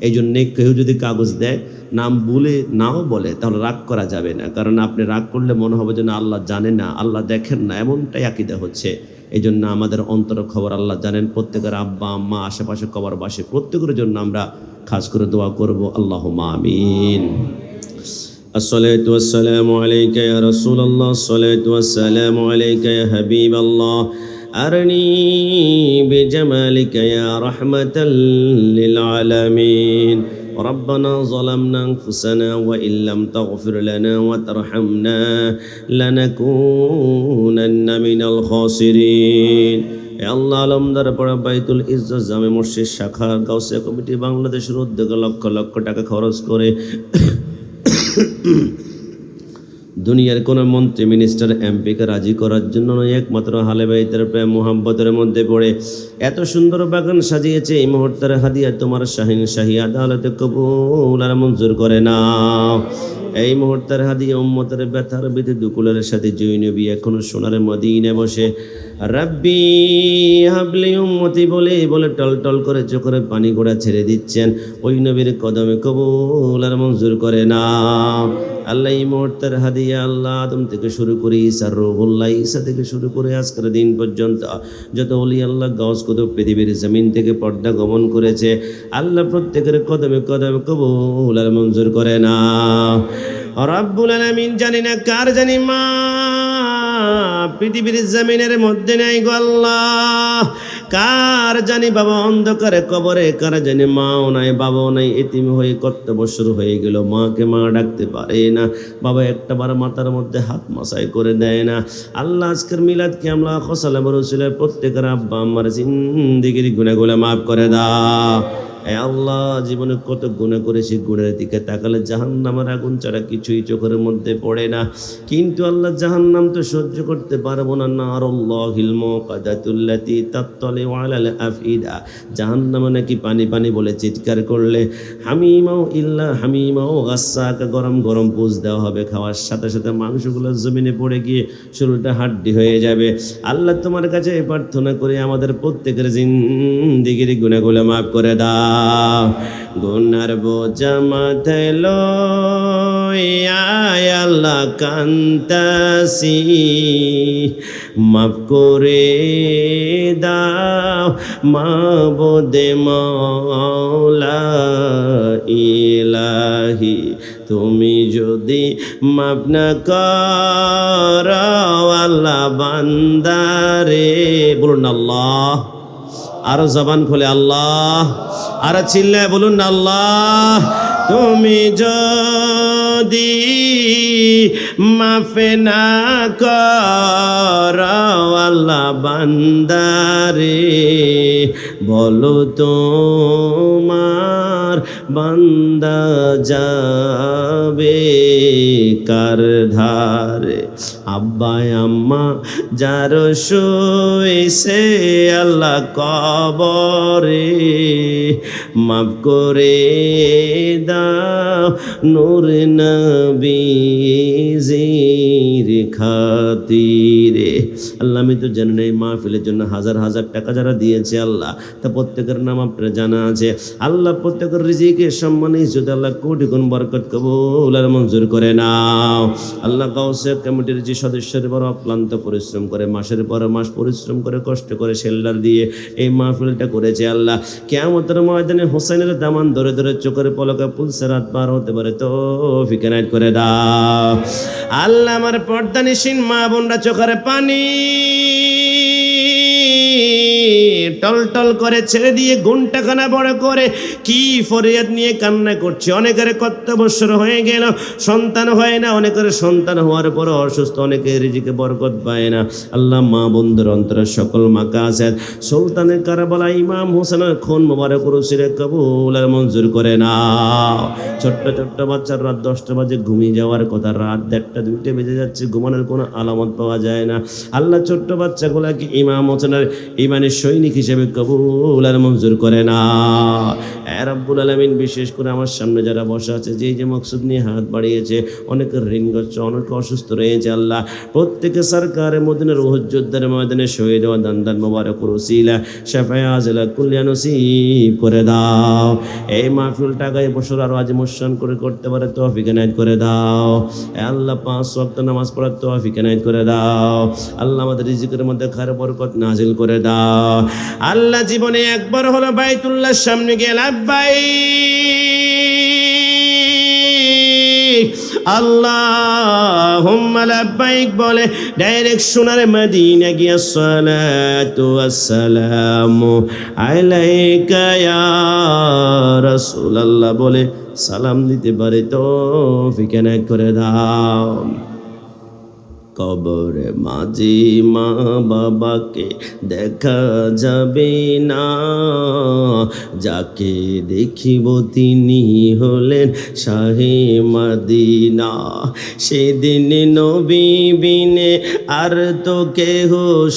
এই জন্যে কেউ যদি কাগজ দেয়, নাম বলে নাও বলে, তাহলে রাগ করা যাবে না। কারণ আপনি রাগ করলে মনে হবে যে না, আল্লাহ জানে না, আল্লাহ দেখেন না, এমনটাই আকীদা হচ্ছে। এই জন্য আমাদের অন্তর খবর আল্লাহ জানেন। প্রত্যেকের আব্বা আম্মা আশেপাশে কবরবাসী প্রত্যেকের জন্য আমরা খাস করে দোয়া করব। আল্লাহুম্মা আমিন। আসসালাতু ওয়াসসালামু আলাইকা ইয়া রাসূলুল্লাহ, আসসালাতু ওয়াসসালামু আলাইকা ইয়া হাবিবাল্লাহ, আরনি বিজামালিকা ইয়া রাহমাতাল লিল আলামিন। ربنا ظلمنا أنفسنا وإن لم تغفر لنا وترحمنا لنكونن من الخاسرين। আল্লাহ আলমদার পড়া বাইতুল ইজ্জত জামে মসজিদ শাখা গাউসিয়া কমিটি বাংলাদেশের উদ্যোগে লক্ষ লক্ষ টাকা খরচ করে দুনিয়ার কোন মন্ত্রী মিনিস্টার এমপিকে রাজি করার জন্য নয়, একমাত্র হালে বাইতের প্রেম মোহাম্মতের মধ্যে পড়ে এত সুন্দর বাগান সাজিয়েছে। এই মুহূর্তের হাদিয়া তোমার শাহিন শাহী আদালতে কবুল আর মঞ্জুর করে নাও। এই মুহূর্তের হাদিয়া উম্মতের ব্যথার বিধি দুকুলের সাথে জৈনবী এখনো সোনার মদিনে বসে রাব্বি হাবলি উম্মতি বলে বলে টল টল করে চোখের পানি গোড়া ছেড়ে দিচ্ছেন। ওই নবীর কদমে কবুল আর মঞ্জুর করে নাও। আল্লাহ এই মুহূর্তের হাদিয়া আল্লাহ আদম থেকে শুরু করে ঈসা রূহুল্লাহ, ঈসা থেকে শুরু করে আজকের দিন পর্যন্ত যত ওলি আল্লাহ গাউস কুতুব পৃথিবীর জমিন থেকে পর্দা গমন করেছে, আল্লাহ প্রত্যেকের কদমে কদমে কবুল আর মঞ্জুর করে নাও। রব্বুল আলামিন জানি না কার জানি মা পৃথিবীর জমিনের মধ্যে নাই গো আল্লাহ, কার জানি বাবা অন্ধকারে কবরে, কার জানি মাও নাই বাবাও নাই, এতিম হয়ে কত বছর হয়ে গেল, মাকে মা ডাকতে পারে না, বাবা একটা বার মাথার মধ্যে হাত মাসাই করে দেয় না। আল্লাহ আজকের মিলাদ কিয়ামলা খসালা বরসিলে প্রত্যেকের আব্বা আম্মার জিন্দেগির গুনাহগুলো মাফ করে দাও। আল্লাহ জীবনে কত গুনাহ করেছি, গুণের দিকে তাকালে জাহান্নামের আগুন ছাড়া কিছুই চোখের মধ্যে পড়ে না। কিন্তু আল্লাহ জাহান্নাম তো সহ্য করতে পারবো না। নারুল্লাহিল মুকাদাতুল্লাতি তাত্তালিউ আলাল আফইদা, জাহান্নামে নাকি পানি পানি বলে চিৎকার করলে হামিমাও ইল্লা হামিমাও গাসাকা, গরম গরম পুষ দেওয়া হবে, খাওয়ার সাথে সাথে মাংসগুলো জমিনে পড়ে গিয়ে শরীরটা হাড্ডি হয়ে যাবে। আল্লাহ তোমার কাছে প্রার্থনা করে আমাদের প্রত্যেকের জিন্দেগির গুনাহগুলো মাফ করে দাও। গুনার বোঝা মাথায় লইয়া আল্লাহ কান্তাসি, মাফ করে দাও মাবুদে মাওলা ইলাহি। তুমি যদি মাফ না করো আল্লাহ বান্দারে, বলুন আল্লাহ, আরো জবান খুলে আল্লাহ, আর চিল্লায় বলুন আল্লাহ। তুমি যদি মাফ না করো আল্লাহ বান্দারে, বলো তোমার বান্দা যাবে কার ধারে। আব্বা আম্মা যার শুয়েছে আল্লাহ কবরে, মাফ করে দাও নূর নবীজির খাতিরে। আল্লাহ আমি তো জানি না এই মাহফিলের জন্য হাজার হাজার টাকা যারা দিয়েছে আল্লাহ, তা প্রত্যেকের নাম আপনার জানা আছে। আল্লাহ প্রত্যেকের রিজিকে সম্মানে ইজ্জত আল্লাহ কোটি গুণ বরকত কবুল আর মঞ্জুর করে নাও। আল্লাহ গাউসিয়া কমিটির যে সদস্যের বড় অক্লান্ত পরিশ্রম করে মাসের পর মাস পরিশ্রম করে কষ্ট করে শেল্ডার দিয়ে এই মাহফিলটা করেছে, আল্লাহ কিয়ামতের ময়দানে হোসেনের দামান ধরে ধরে চোখের পলকে পুলসে রাত পার হতে পারে তৌফিক এনায়েত করে দাও। আল্লাহ আমার পর্দানিসীন মা বোনরা চোখের পানি টল টল করে ছেড়ে দিয়ে ঘন্টাখানা বড় করে কি ফরিয়াদ নিয়ে কান্না করছে। অনেকের কত বছর হয়ে গেল সন্তান হয় না, অনেকের সন্তান হওয়ার পর অসুস্থ, অনেকের রিজিকে বরকত পায় না। আল্লাহ মা বন্ধুর অন্তরের সকল মাকাসেদ সুলতানের কারবালা ইমাম হোসেনের খুন মোবারক রসিলে কবুল আর মঞ্জুর করে নাও। ছোট্ট ছোট্ট বাচ্চার রাত 10টা বাজে ঘুমিয়ে যাওয়ার কথা, রাত 1টা 2টা বেজে যাচ্ছে, ঘুমানোর কোনো আলামত পাওয়া যায় না। আল্লাহ ছোট্ট বাচ্চাগুলাকে ইমাম হোসেনের ইমানের সৈনিক হিসেবে কবুল আর মঞ্জুর করে না। রব্বুল আলামিন, বিশেষ করে আমার সামনে যারা বসা আছে, যে যে মকসুদ নিয়ে হাত বাড়িয়েছে, অনেকের ঋণগ্রস্ত, অনেকে অসুস্থ রয়েছে, আল্লাহ প্রত্যেকে সরকারে মদিনার উহুদ যুদ্ধের ময়দানে শহীদ হওয়া দান মোবারক ওসিলা শাফায়ে আজলা কুল্লিয়া নসিব করে দাও। এই মাহফিল টাকা এই বছর আরো আজ মোশান করে করতে পারে তৌফিক এনায়েত করে দাও। আল্লাহ 5 ওয়াক্ত নামাজ পড়ার তৌফিক এনায়েত করে দাও। আল্লাহ আমাদের রিজিকের মধ্যে খায়ের বরকত নাজিল করে দাও। আল্লাহ জীবনে একবার হলো বাইতুল্লাহর সামনে গিয়ে লাব্বাইক আল্লাহুম্মা লাব্বাইক বলে ডাইরেক্ট সোনার মদিনা গিয়া সালাতু ওয়াসসালামু আলাইকা ইয়া রাসূলুল্লাহ বলে সালাম দিতে পারে তৌফিক এনায়েত করে দাও। কবরে মাঝে মা বাবাকে দেখা যাবে না, যাকে দেখিব তিনি হলেন শাহে মদিনা। সেদিন নবী বিনে আর তো কেহ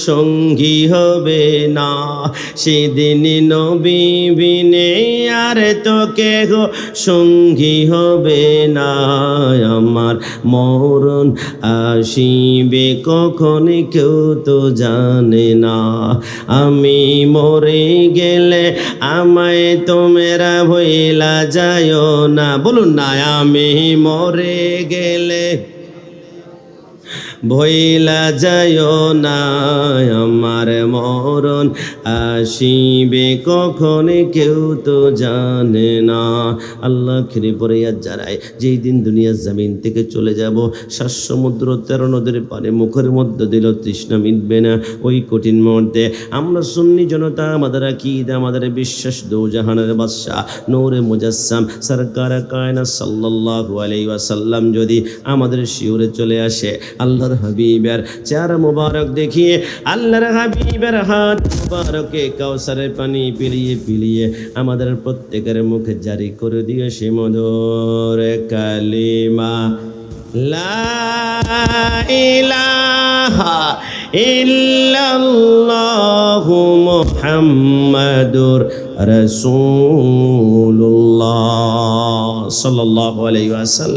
সঙ্গী হবে না, সেদিন নবী বিনে আর তো কেহ সঙ্গী হবে না। আমার মরণ আসিবে কখন কেউ তো জানে না, আমি মরে গেলে আমায় তোমরা ভইলা যায়ও না। বলুন না, আমি মরে গেলে ভইলা যায়ও না, আমার মরণ আসিবে কখন কেউ তো জানে না। আল্লাহ খেরে পরে আর যারাই যেই দিন দুনিয়ার জমিন থেকে চলে যাব, 7 সমুদ্র 13 নদীর পারে মুখের মধ্যে দিল তৃষ্ণা মিটবে না। ওই কঠিন মুহূর্তে আমরা সুন্নি জনতা, আমাদের আকীদা, আমাদের বিশ্বাস, দোজাহানের বাদশাহ নূরে মুজাসসাম সরকার কায়নাত সাল্লাল্লাহু আলাইহি ওয়াসাল্লাম যদি আমাদের শিওরে চলে আসে, আল্লাহর হাবিবের চেহারা মুবারক দেখিয়ে, আল্লাহর হাবিবের হাত মুবারকে কাউসারের পানি পিলিয়ে পিলিয়ে আমাদের প্রত্যেকের মুখে জারি করে দিয়ে সে মধুর কালিমা লা ইলাহা ইল্লাল্লাহু মুহাম্মাদুর রাসূলুল্লাহ সাল্লাল্লাহু আলাইহি ওয়াসাল্লাম।